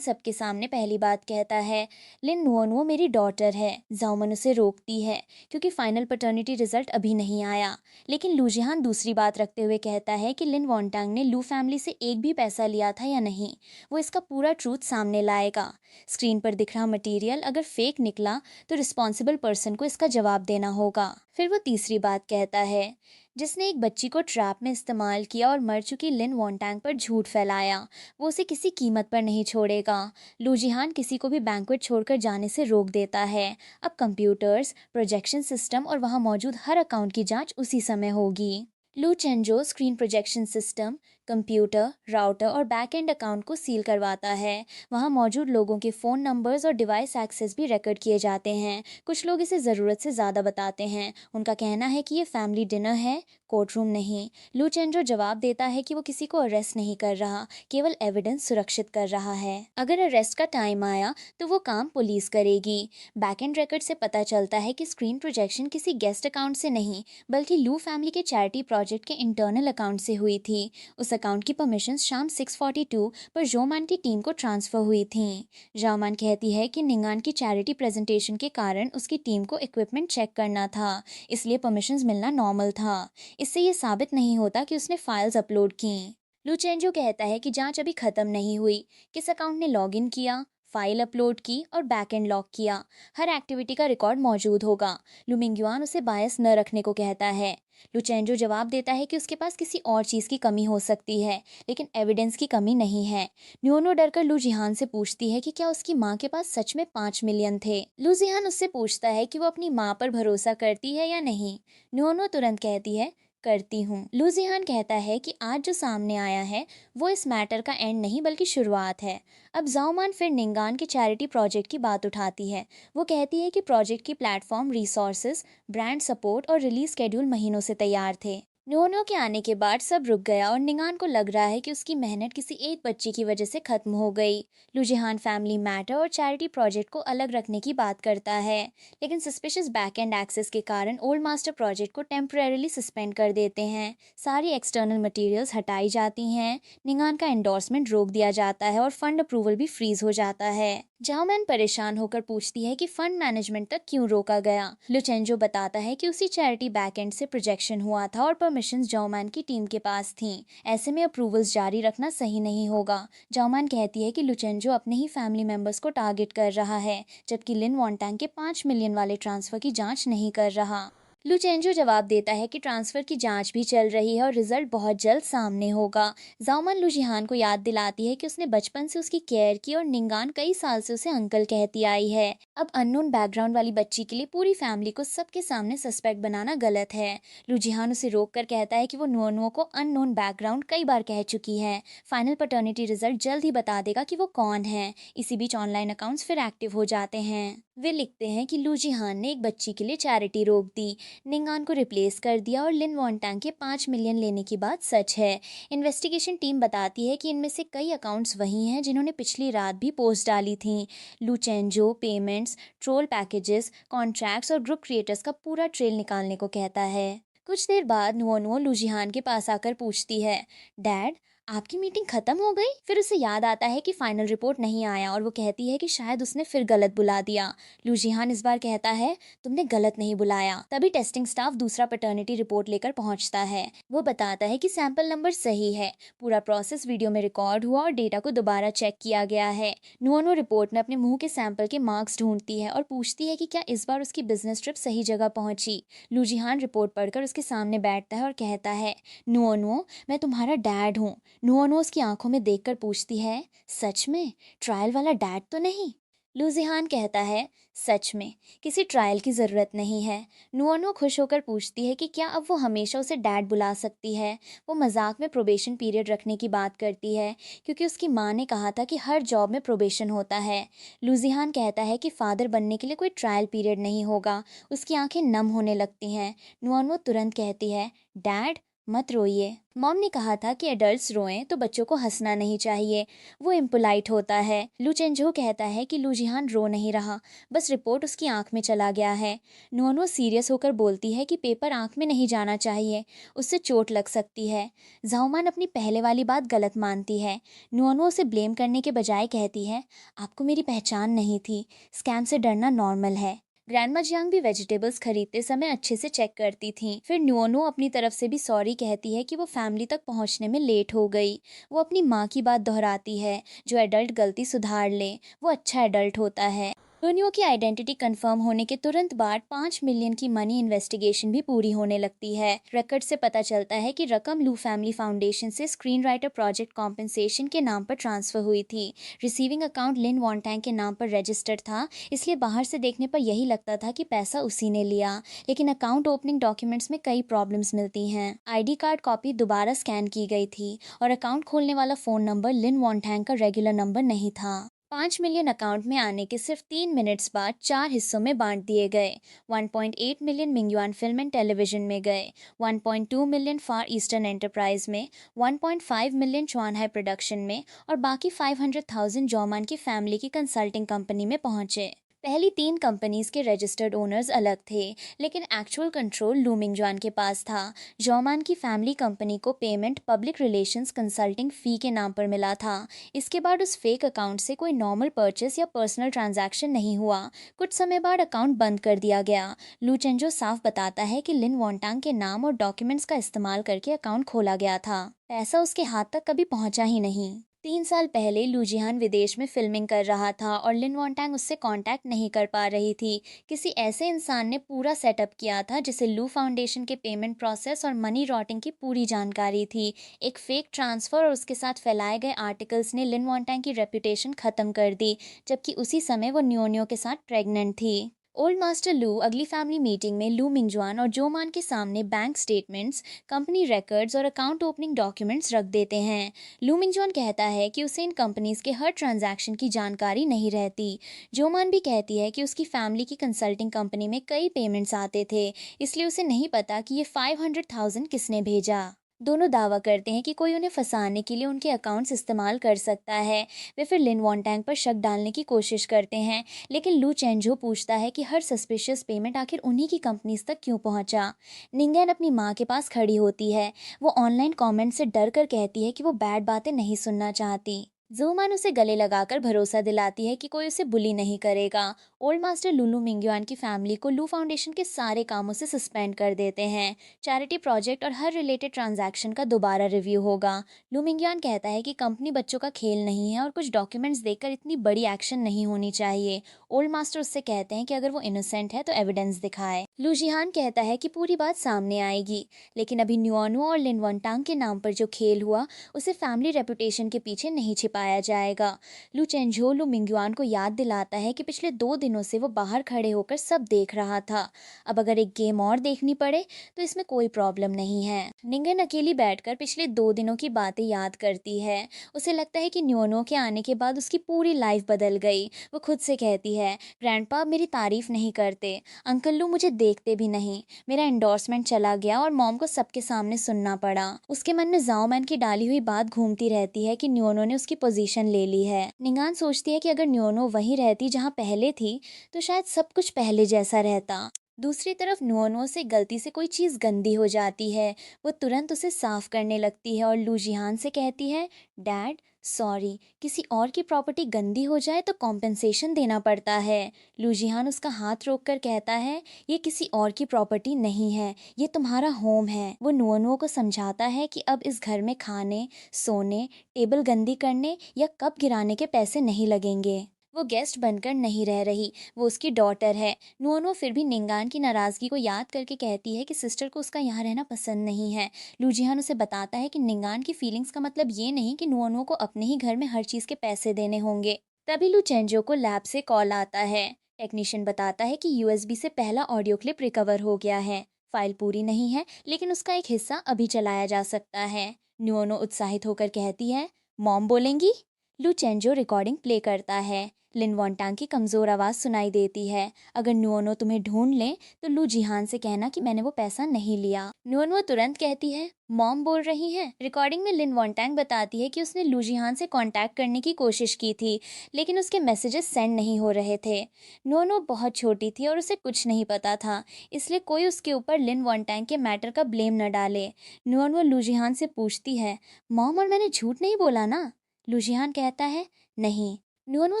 सबके सामने पहली बात कहता है, लिन नुओनुओ मेरी डॉटर है। जाओमन उसे रोकती है, क्योंकि फाइनल पैटर्निटी रिजल्ट अभी नहीं आया। लेकिन लूजिहान दूसरी बात रखते हुए कहता है कि लिन वॉन्टांग ने लू फैमिली से एक भी पैसा लिया था या नहीं, वो इसका पूरा ट्रूथ सामने लाएगा। स्क्रीन पर दिख रहा मटीरियल अगर फेक निकला तो रिस्पॉन्सिबल पर्सन को इसका जवाब देना होगा। फिर वो तीसरी बात कहता है, जिसने एक बच्ची को ट्रैप में इस्तेमाल किया और मर चुकी लिन वॉन्टांग पर झूठ फैलाया, वो उसे किसी कीमत पर नहीं छोड़ेगा। लूजिहान किसी को भी बैंक्वेट छोड़कर जाने से रोक देता है। अब कंप्यूटर्स, प्रोजेक्शन सिस्टम और वहां मौजूद हर अकाउंट की जांच उसी समय होगी। लू चेंजो screen projection system, computer, router और बैक एंड अकाउंट को सील करवाता है। वहां मौजूद लोगों के फ़ोन नंबर्स और डिवाइस एक्सेस भी रिकॉर्ड किए जाते हैं। कुछ लोग इसे ज़रूरत से ज़्यादा बताते हैं। उनका कहना है कि ये फैमिली डिनर है, कोर्ट रूम नहीं। लू चेंजो जवाब देता है कि वो किसी को अरेस्ट नहीं कर रहा, केवल एविडेंस सुरक्षित कर रहा है। अगर अरेस्ट का टाइम आया तो वो काम पुलिस करेगी। बैक एंड रिकॉर्ड से पता चलता है कि स्क्रीन प्रोजेक्शन किसी गेस्ट अकाउंट से नहीं, बल्कि लू फैमिली के चैरिटी प्रोजेक्ट के इंटरनल अकाउंट से हुई थी। उस अकाउंट की परमिशन शाम 6:42 पर जोमान की टीम को ट्रांसफ़र हुई थी। जामान कहती है कि निंगान की चैरिटी प्रेजेंटेशन के कारण उसकी टीम को इक्विपमेंट चेक करना था, इसलिए परमिशंस मिलना नॉर्मल था। इससे ये साबित नहीं होता कि उसने फाइल्स अपलोड की। लुचेंजो कहता है कि जांच अभी खत्म नहीं हुई। किस अकाउंट ने लॉगिन किया, फाइल अपलोड की और बैक एंड लॉक किया, हर एक्टिविटी का रिकॉर्ड मौजूद होगा। लुमिंगयुआन उसे बायस न रखने को कहता है। लुचेंजो जवाब देता है कि उसके पास किसी और चीज़ की कमी हो सकती है, लेकिन एविडेंस की कमी नहीं है। न्योनो डरकर लू जिहान से पूछती है कि क्या उसकी माँ के पास सच में 5 मिलियन थे। लू जिहान उससे पूछता है कि वो अपनी माँ पर भरोसा करती है या नहीं। न्योनो तुरंत कहती है, करती हूँ। लू जिहान कहता है कि आज जो सामने आया है वो इस मैटर का एंड नहीं बल्कि शुरुआत है। अब जाओमान फिर निंगान के चैरिटी प्रोजेक्ट की बात उठाती है। वो कहती है कि प्रोजेक्ट की प्लेटफॉर्म, रिसोर्सेज, ब्रांड सपोर्ट और रिलीज शेड्यूल महीनों से तैयार थे। न्योनो के आने के बाद सब रुक गया और निंगान को लग रहा है कि उसकी मेहनत किसी एक बच्ची की वजह से खत्म हो गई। लुजिहान फैमिली मैटर और चैरिटी प्रोजेक्ट को अलग रखने की बात करता है, लेकिन सस्पिशियस बैक एंड एक्सेस के कारण ओल्ड मास्टर प्रोजेक्ट को टेम्परेरीली सस्पेंड कर देते हैं। सारी एक्सटर्नल मटेरियल्स हटाई जाती हैं, निंगान का एंडोर्समेंट रोक दिया जाता है और फंड अप्रूवल भी फ्रीज हो जाता है। जाओमैन परेशान होकर पूछती है कि फंड मैनेजमेंट तक क्यों रोका गया। लुचेंजो बताता है कि उसी चैरिटी बैकएंड से प्रोजेक्शन हुआ था और परमिशंस जाओमैन की टीम के पास थीं। ऐसे में अप्रूवल्स जारी रखना सही नहीं होगा। जाओमैन कहती है कि लुचेंजो अपने ही फैमिली मेंबर्स को टारगेट कर रहा है, जबकि लिन वॉन्टैंग के 5 मिलियन वाले ट्रांसफर की जांच नहीं कर रहा। लुचेंजो जवाब देता है कि ट्रांसफर की जांच भी चल रही है और रिजल्ट बहुत जल्द सामने होगा। जाओमन लुजिहान को याद दिलाती है कि उसने बचपन से उसकी केयर की और निंगान कई साल से उसे अंकल कहती आई है। अब अननोन बैकग्राउंड वाली बच्ची के लिए पूरी फैमिली को सबके सामने सस्पेक्ट बनाना गलत है। लुजिहान उसे रोक कर कहता है कि वो नुओ को अननोन बैकग्राउंड कई बार कह चुकी है। फाइनल पैटर्निटी रिजल्ट जल्द ही बता देगा कि वो कौन है। इसी बीच ऑनलाइन अकाउंट्स फिर एक्टिव हो जाते हैं। वे लिखते हैं कि लुजिहान ने एक बच्ची के लिए चैरिटी रोक दी, निंगान को रिप्लेस कर दिया और लिन वॉन्टैंग के 5 मिलियन लेने की बात सच है। इन्वेस्टिगेशन टीम बताती है कि इनमें से कई अकाउंट्स वही हैं जिन्होंने पिछली रात भी पोस्ट डाली थी। लुचेंजो पेमेंट्स, ट्रोल पैकेजेस, कॉन्ट्रैक्ट्स और ग्रुप क्रिएटर्स का पूरा ट्रेल निकालने को कहता है। कुछ देर बाद नुओ लुजिहान के पास आकर पूछती है, डैड, आपकी मीटिंग खत्म हो गई? फिर उसे याद आता है कि फाइनल रिपोर्ट नहीं आया और वो कहती है कि शायद उसने फिर गलत बुला दिया। लुजिहान इस बार कहता है, तुमने गलत नहीं बुलाया। तभी टेस्टिंग स्टाफ दूसरा पैटर्निटी रिपोर्ट लेकर पहुंचता है। वो बताता है कि सैंपल नंबर सही है, पूरा प्रोसेस वीडियो में रिकॉर्ड हुआ और डेटा को दोबारा चेक किया गया है। नुओनो रिपोर्ट में अपने मुंह के सैंपल के मार्क्स ढूंढती है और पूछती है कि क्या इस बार उसकी बिजनेस ट्रिप सही जगह पहुंची। लुजिहान रिपोर्ट पढ़कर उसके सामने बैठता है और कहता है, नुओनो, मैं तुम्हारा डैड हूँ। नुओनो उसकी आंखों में देखकर पूछती है, सच में? ट्रायल वाला डैड तो नहीं? लुजिहान कहता है, सच में, किसी ट्रायल की ज़रूरत नहीं है। नुओनो खुश होकर पूछती है कि क्या अब वो हमेशा उसे डैड बुला सकती है। वो मजाक में प्रोबेशन पीरियड रखने की बात करती है, क्योंकि उसकी माँ ने कहा था कि हर जॉब में प्रोबेशन होता है। लुजिहान कहता है कि फादर बनने के लिए कोई ट्रायल पीरियड नहीं होगा। उसकी आंखें नम होने लगती हैं। नुओनो तुरंत कहती है, डैड, मत रोइए। मॉम ने कहा था कि एडल्ट्स रोएं तो बच्चों को हंसना नहीं चाहिए, वो इम्पोलाइट होता है। लुचेंजो कहता है कि लुजिहान रो नहीं रहा, बस रिपोर्ट उसकी आंख में चला गया है। नोनो सीरियस होकर बोलती है कि पेपर आंख में नहीं जाना चाहिए, उससे चोट लग सकती है। जाओमान अपनी पहले वाली बात गलत मानती है। नोनो उसे ब्लेम करने के बजाय कहती है, आपको मेरी पहचान नहीं थी, स्कैम से डरना नॉर्मल है। ग्रैंडमा जियांग भी वेजिटेबल्स खरीदते समय अच्छे से चेक करती थी। फिर नुओनो अपनी तरफ से भी सॉरी कहती है कि वो फैमिली तक पहुंचने में लेट हो गई। वो अपनी माँ की बात दोहराती है, जो एडल्ट गलती सुधार ले वो अच्छा एडल्ट होता है। दोनों की आइडेंटिटी कंफर्म होने के तुरंत बाद 5 मिलियन की मनी इन्वेस्टिगेशन भी पूरी होने लगती है। रिकॉर्ड से पता चलता है कि रकम लू फैमिली फाउंडेशन से स्क्रीन राइटर प्रोजेक्ट कॉम्पनसेशन के नाम पर ट्रांसफर हुई थी। रिसीविंग अकाउंट लिन वॉन्टैंग के नाम पर रजिस्टर्ड था, इसलिए बाहर से देखने पर यही लगता था कि पैसा उसी ने लिया। लेकिन अकाउंट ओपनिंग डॉक्यूमेंट्स में कई प्रॉब्लम्स मिलती हैं। आईडी कार्ड कॉपी दोबारा स्कैन की गई थी और अकाउंट खोलने वाला फ़ोन नंबर लिन वॉन्टैंग का रेगुलर नंबर नहीं था। 5 मिलियन अकाउंट में आने के सिर्फ 3 मिनट्स बाद 4 हिस्सों में बांट दिए गए। 1.8 मिलियन मिंगयुआन फिल्म एंड टेलीविजन में गए, 1.2 मिलियन फार ईस्टर्न एंटरप्राइज में, 1.5 मिलियन चुआनहाई प्रोडक्शन में और बाकी 500,000 जॉमान की फैमिली की कंसल्टिंग कंपनी में पहुंचे। पहली 3 कंपनीज के रजिस्टर्ड ओनर्स अलग थे, लेकिन एक्चुअल कंट्रोल लू मिंगजुआन के पास था। जॉमान की फैमिली कंपनी को पेमेंट पब्लिक रिलेशंस कंसल्टिंग फ़ी के नाम पर मिला था। इसके बाद उस फेक अकाउंट से कोई नॉर्मल परचेस या पर्सनल ट्रांजैक्शन नहीं हुआ। कुछ समय बाद अकाउंट बंद कर दिया गया। लू चेंजो साफ बताता है कि लिन वॉन्टांग के नाम और डॉक्यूमेंट्स का इस्तेमाल करके अकाउंट खोला गया था। पैसा उसके हाथ तक कभी पहुंचा ही नहीं। 3 साल पहले लूजिहान विदेश में फिल्मिंग कर रहा था और लिन वॉन्टैंग उससे कांटेक्ट नहीं कर पा रही थी। किसी ऐसे इंसान ने पूरा सेटअप किया था जिसे लू फाउंडेशन के पेमेंट प्रोसेस और मनी रॉटिंग की पूरी जानकारी थी। एक फेक ट्रांसफ़र और उसके साथ फैलाए गए आर्टिकल्स ने लिन वॉन्टैंग की रेपुटेशन ख़त्म कर दी, जबकि उसी समय वो न्योन्यो के साथ प्रेग्नेंट थी। ओल्ड मास्टर लू अगली फैमिली मीटिंग में लू मिंगजुआन और जोमान के सामने बैंक स्टेटमेंट्स, कंपनी रिकॉर्ड्स और अकाउंट ओपनिंग डॉक्यूमेंट्स रख देते हैं। लू मिंगजुआन कहता है कि उसे इन कंपनीज के हर ट्रांजैक्शन की जानकारी नहीं रहती। जोमान भी कहती है कि उसकी फैमिली की कंसल्टिंग कंपनी में कई पेमेंट्स आते थे, इसलिए उसे नहीं पता कि ये 500,000 किसने भेजा। दोनों दावा करते हैं कि कोई उन्हें फंसाने के लिए उनके अकाउंट्स इस्तेमाल कर सकता है। वे फिर लिन वॉन्टैंग पर शक डालने की कोशिश करते हैं, लेकिन लू चेंजो पूछता है कि हर सस्पिशियस पेमेंट आखिर उन्हीं की कंपनीज तक क्यों पहुंचा। निंगेन अपनी माँ के पास खड़ी होती है। वो ऑनलाइन कमेंट से डर कर कहती है कि वो बैड बातें नहीं सुनना चाहती। जोमान उसे गले लगाकर भरोसा दिलाती है कि कोई उसे बुली नहीं करेगा। ओल्ड मास्टर लुलू मिंग्युआन की फैमिली को लू फाउंडेशन के सारे कामों से सस्पेंड कर देते हैं। चैरिटी प्रोजेक्ट और हर रिलेटेड ट्रांजैक्शन का दोबारा रिव्यू होगा। लू मिंग्युआन कहता है कि कंपनी बच्चों का खेल नहीं है और कुछ डॉक्यूमेंट्स देखकर इतनी बड़ी एक्शन नहीं होनी चाहिए। ओल्ड मास्टर उससे कहते हैं कि अगर वो इनोसेंट है तो एविडेंस दिखाए। लू जिहान कहता है कि पूरी बात सामने आएगी, लेकिन अभी न्यूआनू और लिन वनटांग के नाम पर जो खेल हुआ उसे फैमिली रेपुटेशन के पीछे नहीं छिपाया जाएगा। लू चेंझो लू मिंग्युआन को याद दिलाता है कि पिछले 2 दिनों से वो बाहर खड़े होकर सब देख रहा था। अब अगर एक गेम और देखनी पड़े तो इसमें कोई प्रॉब्लम नहीं है। निंगन अकेली बैठकर पिछले 2 दिनों की बातें याद करती है। उसे लगता है कि न्योनो के आने के बाद उसकी पूरी लाइफ बदल गई। वो खुद से कहती है, ग्रैंडपा मेरी तारीफ नहीं करते, अंकल लू मुझे देखते भी नहीं, मेरा एंडोर्समेंट चला गया और मॉम को सबके सामने सुनना पड़ा। उसके मन में जाओ मैन की डाली हुई बात घूमती रहती है कि न्योनो ने उसकी पोजीशन ले ली है। निंगान सोचती है कि अगर न्योनो वहीं रहती जहां पहले थी तो शायद सब कुछ पहले जैसा रहता। दूसरी तरफ न्योनो से गलती से कोई चीज़ गंदी हो जाती है। वो तुरंत उसे साफ करने लगती है और लू जिहान से कहती है, डैड सॉरी, किसी और की प्रॉपर्टी गंदी हो जाए तो कॉम्पेंसेशन देना पड़ता है। लू जिहान उसका हाथ रोककर कहता है, ये किसी और की प्रॉपर्टी नहीं है, ये तुम्हारा होम है। वो नुओनुओ को समझाता है कि अब इस घर में खाने, सोने, टेबल गंदी करने या कप गिराने के पैसे नहीं लगेंगे। वो गेस्ट बनकर नहीं रह रही, वो उसकी डॉटर है। नुओनुओ फिर भी निंगान की नाराज़गी को याद करके कहती है कि सिस्टर को उसका यहाँ रहना पसंद नहीं है। लूजिहान उसे बताता है कि निंगान की फीलिंग्स का मतलब ये नहीं कि नुओनुओ को अपने ही घर में हर चीज़ के पैसे देने होंगे। तभी लू चेंजो को लैब से कॉल आता है। टेक्नीशियन बताता है कि यूएसबी से पहला ऑडियो क्लिप रिकवर हो गया है। फाइल पूरी नहीं है, लेकिन उसका एक हिस्सा अभी चलाया जा सकता है। नुओनो उत्साहित होकर कहती है, मॉम बोलेंगी। लू चेंजो रिकॉर्डिंग प्ले करता है। लिन वॉन्टांग की कमज़ोर आवाज़ सुनाई देती है, अगर नुओनो तुम्हें ढूंढ लें तो लू जिहान से कहना कि मैंने वो पैसा नहीं लिया। नुओनो तुरंत कहती है, मॉम बोल रही हैं। रिकॉर्डिंग में लिन वॉन्टांग बताती है कि उसने लू जिहान से कांटेक्ट करने की कोशिश की थी, लेकिन उसके मैसेजेस सेंड नहीं हो रहे थे। नुओनो बहुत छोटी थी और उसे कुछ नहीं पता था, इसलिए कोई उसके ऊपर लिन वॉन्टांग के मैटर का ब्लेम न डाले। नुओनो लू जिहान से पूछती है, मॉम और मैंने झूठ नहीं बोला ना? लू जिहान कहता है, नहीं। नुअनु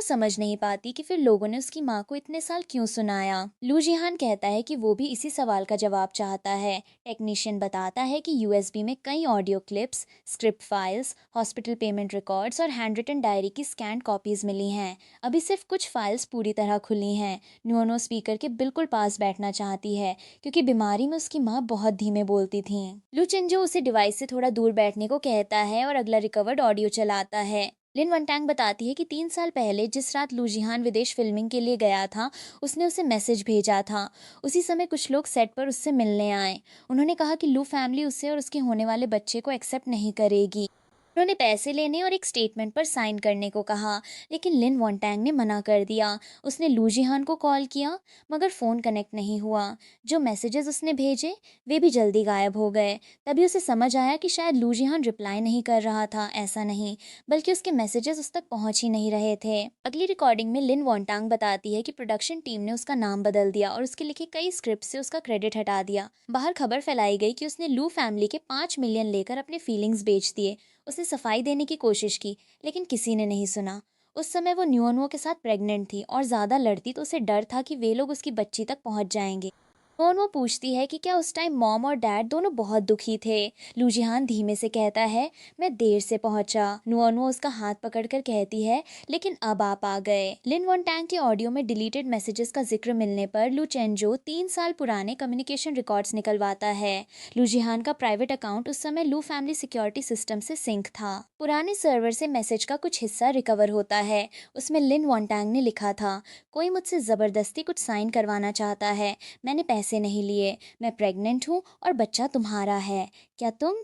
समझ नहीं पाती कि फिर लोगों ने उसकी माँ को इतने साल क्यों सुनाया। लू जिहान कहता है कि वो भी इसी सवाल का जवाब चाहता है। टेक्नीशियन बताता है कि यूएसबी में कई audio clips, script files, hospital payment records और हैंड रिटन डायरी की स्कैन कॉपीज मिली हैं। अभी सिर्फ कुछ फाइल्स पूरी तरह खुली हैं। नुअनु स्पीकर के बिल्कुल पास बैठना चाहती है, क्योंकि बीमारी में उसकी माँ बहुत धीमे बोलती थी। लू चिंजो उसे डिवाइस से थोड़ा दूर बैठने को कहता है और अगला रिकवर्ड ऑडियो चलाता है। लिन वनटैंग बताती है कि 3 साल पहले जिस रात लू जिहान विदेश फिल्मिंग के लिए गया था, उसने उसे मैसेज भेजा था। उसी समय कुछ लोग सेट पर उससे मिलने आए। उन्होंने कहा कि लू फैमिली उसे और उसके होने वाले बच्चे को एक्सेप्ट नहीं करेगी। उन्होंने पैसे लेने और एक स्टेटमेंट पर साइन करने को कहा, लेकिन लिन वॉन्टैंग ने मना कर दिया। उसने लू जिहान को कॉल किया, मगर फ़ोन कनेक्ट नहीं हुआ। जो मैसेजेस उसने भेजे वे भी जल्दी गायब हो गए। तभी उसे समझ आया कि शायद लू जिहान रिप्लाई नहीं कर रहा था, ऐसा नहीं, बल्कि उसके मैसेजेस उस तक पहुंच ही नहीं रहे थे। अगली रिकॉर्डिंग में लिन वॉन्टांग बताती है कि प्रोडक्शन टीम ने उसका नाम बदल दिया और उसके लिखे कई स्क्रिप्ट से उसका क्रेडिट हटा दिया। बाहर खबर फैलाई गई कि उसने लू फैमिली के 5 मिलियन लेकर अपने फीलिंग्स बेच दिए। उसने सफाई देने की कोशिश की, लेकिन किसी ने नहीं सुना। उस समय वो न्यूअनुओ के साथ प्रेग्नेंट थी और ज़्यादा लड़ती तो उसे डर था कि वे लोग उसकी बच्ची तक पहुंच जाएंगे। नुअनुओ पूछती है कि क्या उस टाइम मॉम और डैड दोनों बहुत दुखी थे। लू जिहान धीमे से कहता है, मैं देर से पहुंचा। नुअनुओ उसका हाथ पकड़कर कहती है, लेकिन अब आप आ गए। लिन वॉन्टैंग के ऑडियो में डिलीटेड मैसेजेस का जिक्र मिलने पर लू चेंजो 3 साल पुराने कम्युनिकेशन रिकॉर्ड्स निकलवाता है। लू जिहान का प्राइवेट अकाउंट उस समय लू फैमिली सिक्योरिटी सिस्टम से सिंक था। पुराने सर्वर से मैसेज का कुछ हिस्सा रिकवर होता है। उसमें लिन वॉन्टैंग ने लिखा था, कोई मुझसे ज़बरदस्ती कुछ साइन करवाना चाहता है, मैंने पैसे नहीं लिए, मैं प्रेग्नेंट हूँ और बच्चा तुम्हारा है, क्या तुम?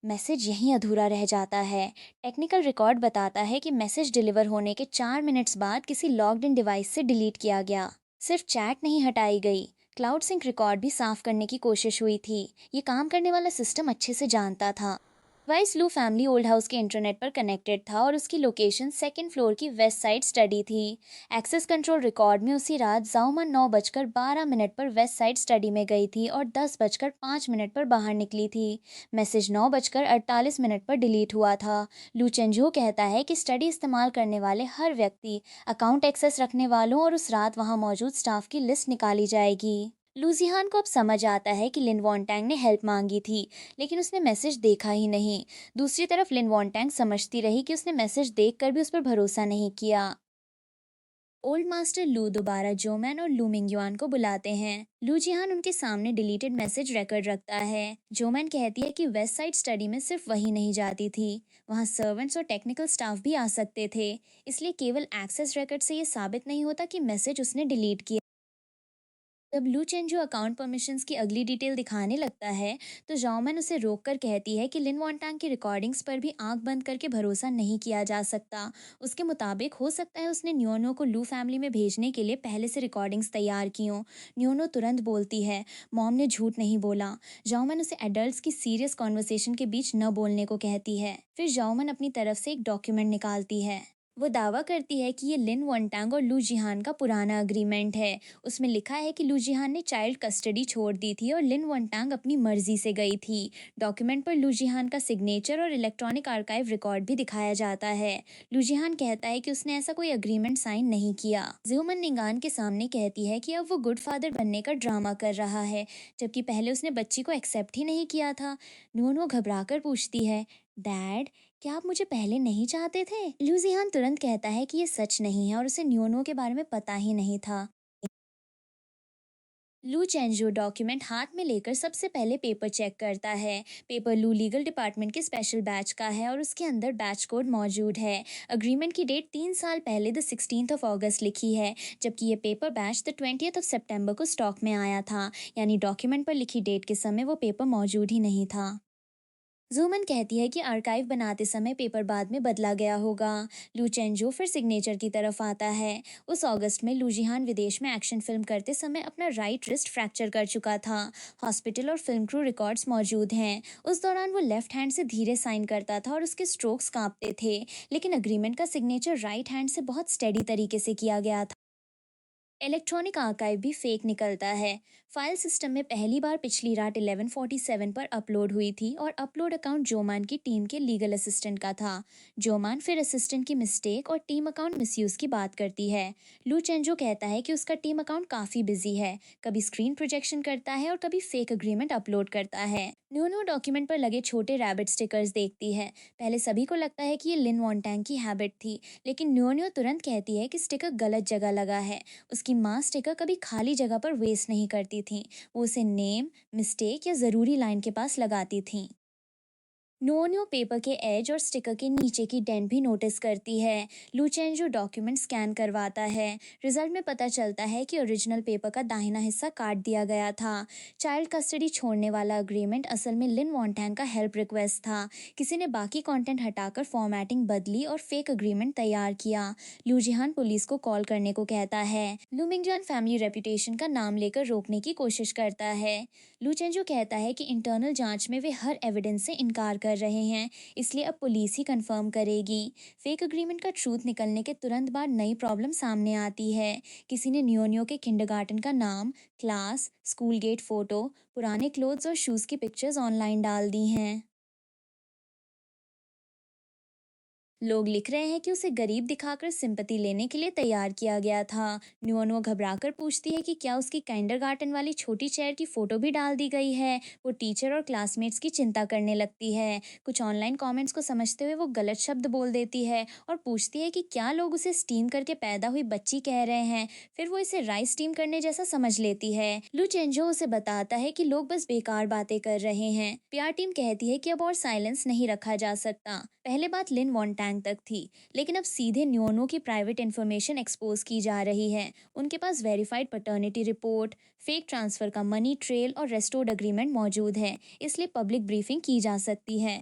मैसेज यहीं अधूरा रह जाता है। टेक्निकल रिकॉर्ड बताता है कि मैसेज डिलीवर होने के 4 मिनट्स बाद किसी लॉग्ड इन डिवाइस से डिलीट किया गया। सिर्फ चैट नहीं हटाई गई, क्लाउड सिंक रिकॉर्ड भी साफ करने की कोशिश हुई थी। ये काम करने वाला सिस्टम अच्छे से जानता था। वाइस लू फैमिली ओल्ड हाउस के इंटरनेट पर कनेक्टेड था और उसकी लोकेशन सेकंड फ्लोर की वेस्ट साइड स्टडी थी। एक्सेस कंट्रोल रिकॉर्ड में उसी रात जाउमन 9:12 पर वेस्ट साइड स्टडी में गई थी और 10:05 पर बाहर निकली थी। मैसेज 9:48 पर डिलीट हुआ था। लू चेंजू कहता है कि स्टडी इस्तेमाल करने वाले हर व्यक्ति, अकाउंट एक्सेस रखने वालों और उस रात वहां मौजूद स्टाफ की लिस्ट निकाली जाएगी। लूजिहान को अब समझ आता है कि लिन वॉन्टैंग ने हेल्प मांगी थी, लेकिन उसने मैसेज देखा ही नहीं। दूसरी तरफ लिन वॉन्टैंग समझती रही कि उसने मैसेज देखकर भी उस पर भरोसा नहीं किया। ओल्ड मास्टर लू दोबारा जोमैन और लू मिंगयुआन को बुलाते हैं। लू जिहान उनके सामने डिलीटेड मैसेज रिकॉर्ड रखता है। जोमैन कहती है कि वेस्ट साइड स्टडी में सिर्फ वही नहीं जाती थी, वहाँ सर्वेंट्स और टेक्निकल स्टाफ भी आ सकते थे। इसलिए केवल एक्सेस रिकॉर्ड से ये साबित नहीं होता कि मैसेज उसने डिलीट किया। जब लू चेंजू अकाउंट परमिशंस की अगली डिटेल दिखाने लगता है, तो जाओमन उसे रोककर कहती है कि लिन वॉन्टांग की रिकॉर्डिंग्स पर भी आंख बंद करके भरोसा नहीं किया जा सकता। उसके मुताबिक हो सकता है उसने न्योनो को लू फैमिली में भेजने के लिए पहले से रिकॉर्डिंग्स तैयार की हों। न्योनो तुरंत बोलती है, मॉम ने झूठ नहीं बोला। जाओमन उसे एडल्ट्स की सीरियस कॉन्वर्सेशन के बीच न बोलने को कहती है। फिर जाओमन अपनी तरफ से एक डॉक्यूमेंट निकालती है। वो दावा करती है कि ये लिन वनटांग और लू जिहान का पुराना अग्रीमेंट है। उसमें लिखा है कि लू जिहान ने चाइल्ड कस्टडी छोड़ दी थी और लिन वनटांग अपनी मर्जी से गई थी। डॉक्यूमेंट पर लू जिहान का सिग्नेचर और इलेक्ट्रॉनिक आर्काइव रिकॉर्ड भी दिखाया जाता है। लू जिहान कहता है कि उसने ऐसा कोई अग्रीमेंट साइन नहीं किया। ज्यूमन निंगान के सामने कहती है कि अब वो गुड फादर बनने का ड्रामा कर रहा है, जबकि पहले उसने बच्ची को एक्सेप्ट ही नहीं किया था। नूनो घबराकर पूछती है, डैड, क्या आप मुझे पहले नहीं चाहते थे? लूजिहान तुरंत कहता है कि ये सच नहीं है और उसे न्योनो के बारे में पता ही नहीं था। लू चेंजो डॉक्यूमेंट हाथ में लेकर सबसे पहले पेपर चेक करता है। पेपर लू लीगल डिपार्टमेंट के स्पेशल बैच का है और उसके अंदर बैच कोड मौजूद है। अग्रीमेंट की डेट 3 साल पहले द 16 लिखी है, जबकि ये पेपर बैच द 20 को स्टॉक में आया था। यानी डॉक्यूमेंट पर लिखी डेट के समय वो पेपर मौजूद ही नहीं था। जूमन कहती है कि आर्काइव बनाते समय पेपर बाद में बदला गया होगा। लू चेंजो फिर सिग्नेचर की तरफ आता है। उस अगस्त में लूजिहान विदेश में एक्शन फिल्म करते समय अपना राइट रिस्ट फ्रैक्चर कर चुका था। हॉस्पिटल और फिल्म क्रू रिकॉर्ड्स मौजूद हैं। उस दौरान वो लेफ्ट हैंड से धीरे साइन करता था और उसके स्ट्रोक्स कांपते थे, लेकिन अग्रीमेंट का सिग्नेचर राइट हैंड से बहुत स्टेडी तरीके से किया गया था। इलेक्ट्रॉनिक आर्काइव भी फेक निकलता है। फाइल सिस्टम में पहली बार पिछली रात 11:47 पर अपलोड हुई थी और अपलोड अकाउंट जोमान की टीम के लीगल असिस्टेंट का था। जोमान फिर असिस्टेंट की मिस्टेक और टीम अकाउंट मिसयूज की बात करती है। लू चेंजो कहता है कि उसका टीम अकाउंट काफी बिजी है, कभी स्क्रीन प्रोजेक्शन करता है और कभी फेक अग्रीमेंट अपलोड करता है। न्यूनो डॉक्यूमेंट पर लगे छोटे रैबिट स्टिकर्स देखती है। पहले सभी को लगता है कि ये लिन वॉन्टैंग की हैबिट थी, लेकिन न्योन्यो तुरंत कहती है कि स्टिकर गलत जगह लगा है। उसकी माँ स्टिकर कभी खाली जगह पर वेस्ट नहीं करती थी, वो उसे नेम, मिस्टेक या ज़रूरी लाइन के पास लगाती थी। नोनियो पेपर के एज और स्टिकर के नीचे की डेंट भी नोटिस करती है। लूचेंजो डॉक्यूमेंट स्कैन करवाता है। रिजल्ट में पता चलता है कि ओरिजिनल पेपर का दाहिना हिस्सा काट दिया गया था। चाइल्ड कस्टडी छोड़ने वाला अग्रीमेंट असल में लिन वॉन्टैंग का हेल्प रिक्वेस्ट था। किसी ने बाकी कंटेंट हटाकर फॉर्मेटिंग बदली और फेक अग्रीमेंट तैयार किया। लूजिहान पुलिस को कॉल करने को कहता है। लूमिंगजान फैमिली रेपुटेशन का नाम लेकर रोकने की कोशिश करता है। लूचेंजो कहता है कि इंटरनल जांच में वे हर एविडेंस से इनकार कर रहे हैं, इसलिए अब पुलिस ही कंफर्म करेगी। फेक अग्रीमेंट का ट्रूथ निकलने के तुरंत बाद नई प्रॉब्लम सामने आती है। किसी ने न्योन्यो के किंडरगार्टन का नाम, क्लास, स्कूल गेट फोटो, पुराने क्लोथ्स और शूज़ की पिक्चर्स ऑनलाइन डाल दी हैं। लोग लिख रहे हैं कि उसे गरीब दिखाकर सिंपैथी लेने के लिए तैयार किया गया था। न्योनो घबराकर पूछती है कि क्या उसकी काइंडरगार्टन वाली छोटी चेयर की फोटो भी डाल दी गई है। वो टीचर और क्लासमेट्स की चिंता करने लगती है। कुछ ऑनलाइन कमेंट्स को समझते हुए वो गलत शब्द बोल देती है और पूछती है कि क्या लोग उसे स्टीम करके पैदा हुई बच्ची कह रहे हैं। फिर वो इसे राइस स्टीम करने जैसा समझ लेती है। लू चेंजो उसे बताता है कि लोग बस बेकार बातें कर रहे हैं। पीआर टीम कहती है कि अब और साइलेंस नहीं रखा जा सकता। पहले बात लिन वॉन्टैंग तक थी, लेकिन अब सीधे न्योनो की प्राइवेट इन्फॉर्मेशन एक्सपोज की जा रही है। उनके पास verified paternity report, fake transfer का मनी ट्रेल और रेस्टोर्ड अग्रीमेंट मौजूद है, इसलिए पब्लिक ब्रीफिंग की जा सकती है।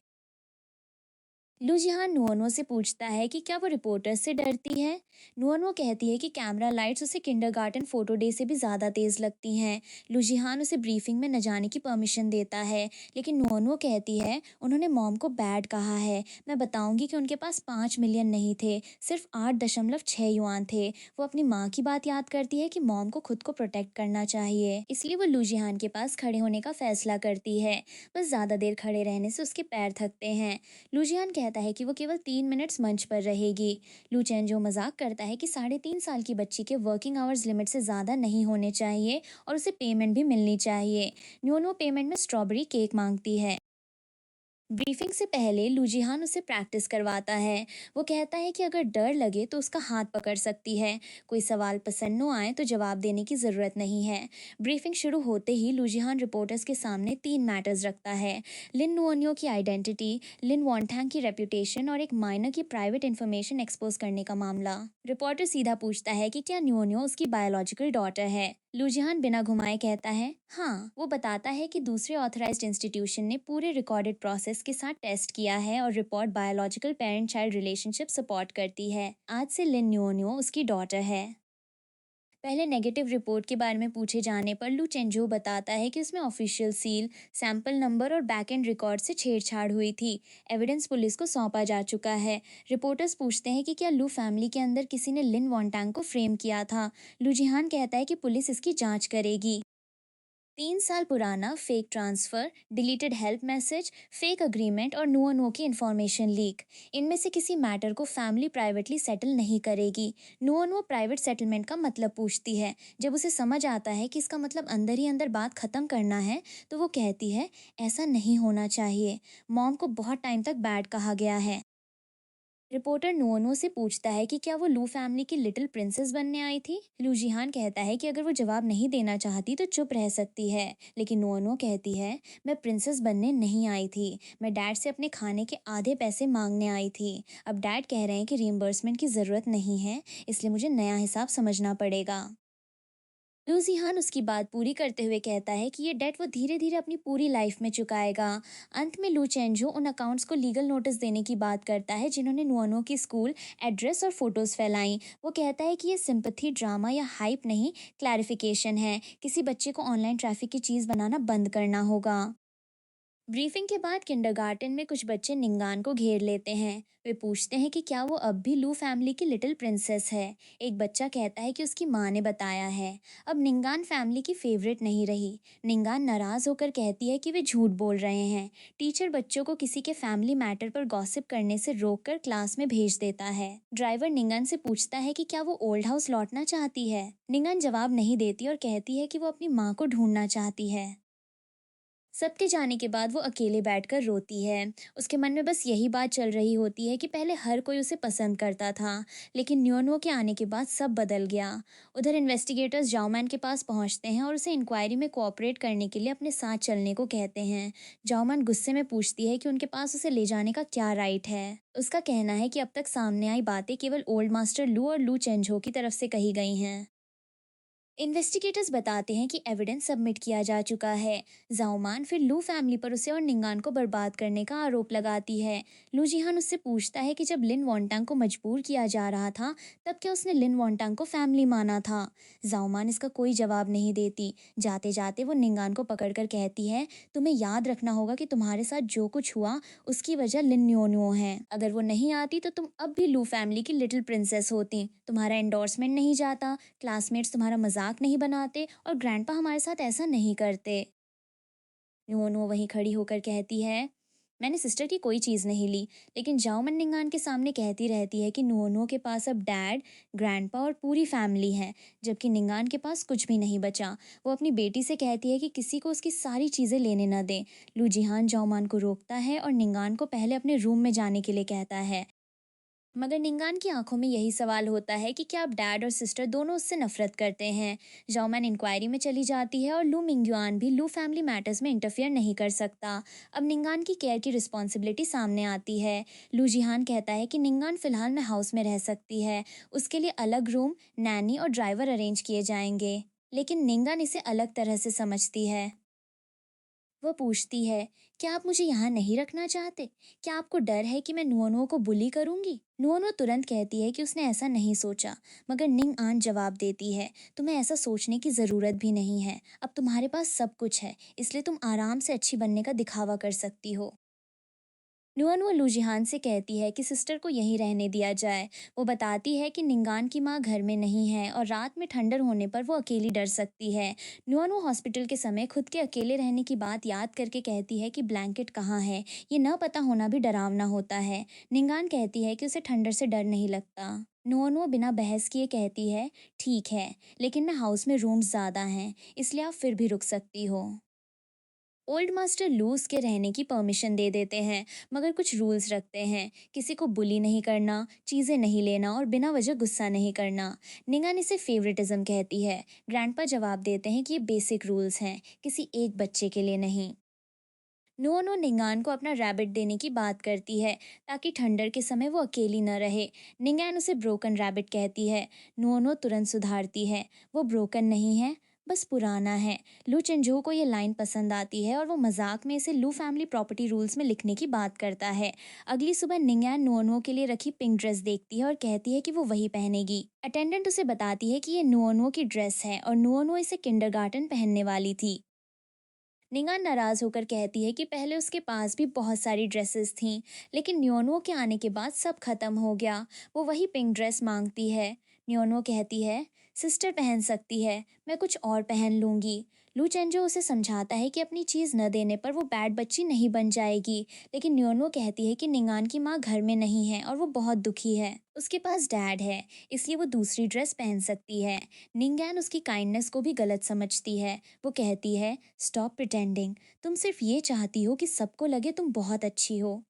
लू जिहान नुओनुओ से पूछता है कि क्या वो रिपोर्टर्स से डरती है। नुओनुओ कहती है कि कैमरा लाइट्स उसे किंडरगार्टन फोटो डे से भी ज़्यादा तेज़ लगती हैं। लू जिहान उसे ब्रीफिंग में न जाने की परमिशन देता है, लेकिन नुओनुओ कहती है उन्होंने मॉम को बैड कहा है। मैं बताऊंगी कि उनके पास 5 मिलियन नहीं थे, सिर्फ 8.6 युआन थे। वो अपनी माँ की बात याद करती है कि मॉम को खुद को प्रोटेक्ट करना चाहिए, इसलिए वो लू जिहान के पास खड़े होने का फैसला करती है। बस ज़्यादा देर खड़े रहने से उसके पैर थकते हैं। लूजियान कहता है कि वो केवल 3 मिनट्स मंच पर रहेगी। लू चेन जो मजाक करता है कि 3.5 साल की बच्ची के वर्किंग आवर्स लिमिट से ज़्यादा नहीं होने चाहिए और उसे पेमेंट भी मिलनी चाहिए। न्योनो पेमेंट में स्ट्रॉबेरी केक मांगती है। ब्रीफिंग से पहले लूजिहान उसे प्रैक्टिस करवाता है। वो कहता है कि अगर डर लगे तो उसका हाथ पकड़ सकती है। कोई सवाल पसंद न आए तो जवाब देने की ज़रूरत नहीं है। ब्रीफिंग शुरू होते ही लूजिहान रिपोर्टर्स के सामने 3 मैटर्स रखता है: लिन नुओनियो की आइडेंटिटी, लिन वॉन्टैंग की रेपुटेशन और एक माइनर की प्राइवेट इन्फॉर्मेशन एक्सपोज करने का मामला। रिपोर्टर सीधा पूछता है कि क्या न्योनियो उसकी बायोलॉजिकल डॉटर है। लूजिहान बिना घुमाए कहता है हाँ। वो बताता है कि दूसरे ऑथराइज्ड इंस्टीट्यूशन ने पूरे रिकॉर्डेड प्रोसेस के साथ टेस्ट किया है और report biological parent child relationship support करती है। आज से लिन न्योन्यो उसकी डॉटर है। पहले नेगेटिव रिपोर्ट के बारे में पूछे जाने पर लू चेंजो बताता है कि उसमें ऑफिशियल सील, सैंपल नंबर और बैक एंड रिकॉर्ड से छेड़छाड़ हुई थी। एविडेंस पुलिस को सौंपा जा चुका है। रिपोर्टर्स पूछते हैं कि क्या लू फैमिली के अंदर किसी ने लिन वॉन्टांग को फ्रेम किया था। लू जिहान कहता है कि पुलिस इसकी जांच करेगी। 3 साल पुराना fake transfer, deleted help message, fake agreement और नुओ नो की इंफॉर्मेशन लीक, इनमें से किसी मैटर को फैमिली प्राइवेटली सेटल नहीं करेगी। नुओ नो प्राइवेट सेटलमेंट का मतलब पूछती है। जब उसे समझ आता है कि इसका मतलब अंदर ही अंदर बात खत्म करना है, तो वो कहती है ऐसा नहीं होना चाहिए। मॉम को बहुत टाइम तक बैड कहा गया है। रिपोर्टर नुओनो से पूछता है कि क्या वो लू फैमिली की लिटिल प्रिंसेस बनने आई थी। लू जिहान कहता है कि अगर वो जवाब नहीं देना चाहती तो चुप रह सकती है, लेकिन नुओनो कहती है मैं प्रिंसेस बनने नहीं आई थी, मैं डैड से अपने खाने के आधे पैसे मांगने आई थी। अब डैड कह रहे हैं कि रीइंबर्समेंट की ज़रूरत नहीं है, इसलिए मुझे नया हिसाब समझना पड़ेगा। लू जिहान उसकी बात पूरी करते हुए कहता है कि ये डेट वो धीरे धीरे अपनी पूरी लाइफ में चुकाएगा। अंत में लू चेंजो उन अकाउंट्स को लीगल नोटिस देने की बात करता है जिन्होंने नुआनो की स्कूल एड्रेस और फोटोज फैलाई। वो कहता है कि ये सिंपथी ड्रामा या हाइप नहीं, क्लैरिफिकेशन है। किसी बच्चे को ऑनलाइन ट्रैफिक की चीज़ बनाना बंद करना होगा। ब्रीफिंग के बाद किंडरगार्टन में कुछ बच्चे निंगान को घेर लेते हैं। वे पूछते हैं कि क्या वो अब भी लू फैमिली की लिटिल प्रिंसेस है। एक बच्चा कहता है कि उसकी माँ ने बताया है। अब निंगान फैमिली की फेवरेट नहीं रही। निंगान नाराज होकर कहती है कि वे झूठ बोल रहे हैं। टीचर बच्चों को किसी के फैमिली मैटर पर गॉसिप करने से रोककर क्लास में भेज देता है। ड्राइवर निंगान से पूछता है कि क्या वो ओल्ड हाउस लौटना चाहती है। निंगान जवाब नहीं देती और कहती है कि वो अपनी माँ को ढूंढना चाहती है। सबके जाने के बाद वो अकेले बैठकर रोती है। उसके मन में बस यही बात चल रही होती है कि पहले हर कोई उसे पसंद करता था, लेकिन न्योनो के आने के बाद सब बदल गया। उधर इन्वेस्टिगेटर्स जाओमैन के पास पहुंचते हैं और उसे इंक्वायरी में कोऑपरेट करने के लिए अपने साथ चलने को कहते हैं। जाओमैन गुस्से में पूछती है कि उनके पास उसे ले जाने का क्या राइट है। उसका कहना है कि अब तक सामने आई बातें केवल ओल्ड मास्टर लू और लू चेंझो की तरफ से कही गई हैं। इन्वेस्टिगेटर्स बताते हैं कि एविडेंस सबमिट किया जा चुका है। जाओमान फिर लू फैमिली पर उसे और निंगान को बर्बाद करने का आरोप लगाती है। लू जिहान उससे पूछता है कि जब लिन वॉन्टांग को मजबूर किया जा रहा था, तब क्या उसने लिन वॉन्टांग को फैमिली माना था। जाओमान इसका कोई जवाब नहीं देती। जाते जाते वो निंगान को पकड़कर कहती है तुम्हें याद रखना होगा कि तुम्हारे साथ जो कुछ हुआ उसकी वजह लिन न्योन्यो है। अगर वो नहीं आती तो तुम अब भी लू फैमिली की लिटिल प्रिंसेस होती। तुम्हारा एंडोर्समेंट नहीं जाता, क्लासमेट्स तुम्हारा मजाक नहीं बनाते और ग्रैंडपा हमारे साथ ऐसा नहीं करते। नुओनो वहीं खड़ी होकर कहती है मैंने सिस्टर की कोई चीज़ नहीं ली, लेकिन जाओ मन निंगान के सामने कहती रहती है कि नुओनो के पास अब डैड, ग्रैंडपा और पूरी फैमिली है, जबकि निंगान के पास कुछ भी नहीं बचा। वो अपनी बेटी से कहती है कि किसी को उसकी सारी चीज़ें लेने न दे। लू जिहान जाओमान को रोकता है और निंगान को पहले अपने रूम में जाने के लिए कहता है, मगर निंगान की आंखों में यही सवाल होता है कि क्या अब डैड और सिस्टर दोनों उससे नफरत करते हैं। जाओमैन इंक्वायरी में चली जाती है और लू मिंग्युआन भी लू फैमिली मैटर्स में इंटरफियर नहीं कर सकता। अब निंगान की केयर की रिस्पॉन्सिबिलिटी सामने आती है। लू जिहान कहता है कि निंगान फिलहाल में हाउस में रह सकती है। उसके लिए अलग रूम, नैनी और ड्राइवर अरेंज किए जाएंगे, लेकिन निंगान इसे अलग तरह से समझती है। वह पूछती है, क्या आप मुझे यहाँ नहीं रखना चाहते? क्या आपको डर है कि मैं नुओनुओ को बुली करूंगी? नुओनुओ तुरंत कहती है कि उसने ऐसा नहीं सोचा, मगर निंग आन जवाब देती है, तुम्हें ऐसा सोचने की ज़रूरत भी नहीं है। अब तुम्हारे पास सब कुछ है, इसलिए तुम आराम से अच्छी बनने का दिखावा कर सकती हो। नुअन वो लूजिहान से कहती है कि सिस्टर को यहीं रहने दिया जाए। वो बताती है कि निंगान की माँ घर में नहीं है और रात में ठंडर होने पर वो अकेली डर सकती है। नुअन वो हॉस्पिटल के समय खुद के अकेले रहने की बात याद करके कहती है कि ब्लैंकेट कहाँ है। ये न पता होना भी डरावना होता है। निंगान कहती है कि उसे ठंडर से डर नहीं लगता। नुअन बिना बहस किए कहती है, ठीक है, लेकिन ना हाउस में रूम्स ज़्यादा हैं, इसलिए आप फिर भी रुक सकती हो। ओल्ड मास्टर लूज के रहने की परमिशन दे देते हैं, मगर कुछ रूल्स रखते हैं। किसी को बुली नहीं करना, चीज़ें नहीं लेना और बिना वजह गुस्सा नहीं करना। निंगान इसे फेवरेटिज्म कहती है। ग्रैंडपा जवाब देते हैं कि ये बेसिक रूल्स हैं, किसी एक बच्चे के लिए नहीं। नो निंगान को अपना रैबिट देने की बात करती है, ताकि ठंडर के समय वो अकेली न रहे। निंगान उसे ब्रोकन रैबिट कहती है। नो तुरंत सुधारती है, वो ब्रोकन नहीं है, बस पुराना है। लू चेंजू को ये लाइन पसंद आती है और वो मजाक में इसे लू फैमिली प्रॉपर्टी रूल्स में लिखने की बात करता है। अगली सुबह निंगान नो के लिए रखी पिंक ड्रेस देखती है और कहती है कि वो वही पहनेगी। अटेंडेंट उसे बताती है कि ये नो की ड्रेस है और नो इसे किंडरगार्टन पहनने वाली थी। निंगान नाराज होकर कहती है कि पहले उसके पास भी बहुत सारी ड्रेसेस थीं, लेकिन न्योनो के आने के बाद सब खत्म हो गया। वो वही पिंक ड्रेस मांगती है। न्योनो कहती है, सिस्टर पहन सकती है, मैं कुछ और पहन लूंगी। लू चेंजो उसे समझाता है कि अपनी चीज़ न देने पर वो बैड बच्ची नहीं बन जाएगी, लेकिन न्योनो कहती है कि निंगान की माँ घर में नहीं है और वो बहुत दुखी है। उसके पास डैड है, इसलिए वो दूसरी ड्रेस पहन सकती है। निंगैन उसकी काइंडनेस को भी गलत समझती है। वो कहती है, स्टॉप प्रिटेंडिंग, तुम सिर्फ ये चाहती हो कि सबको लगे तुम बहुत अच्छी हो।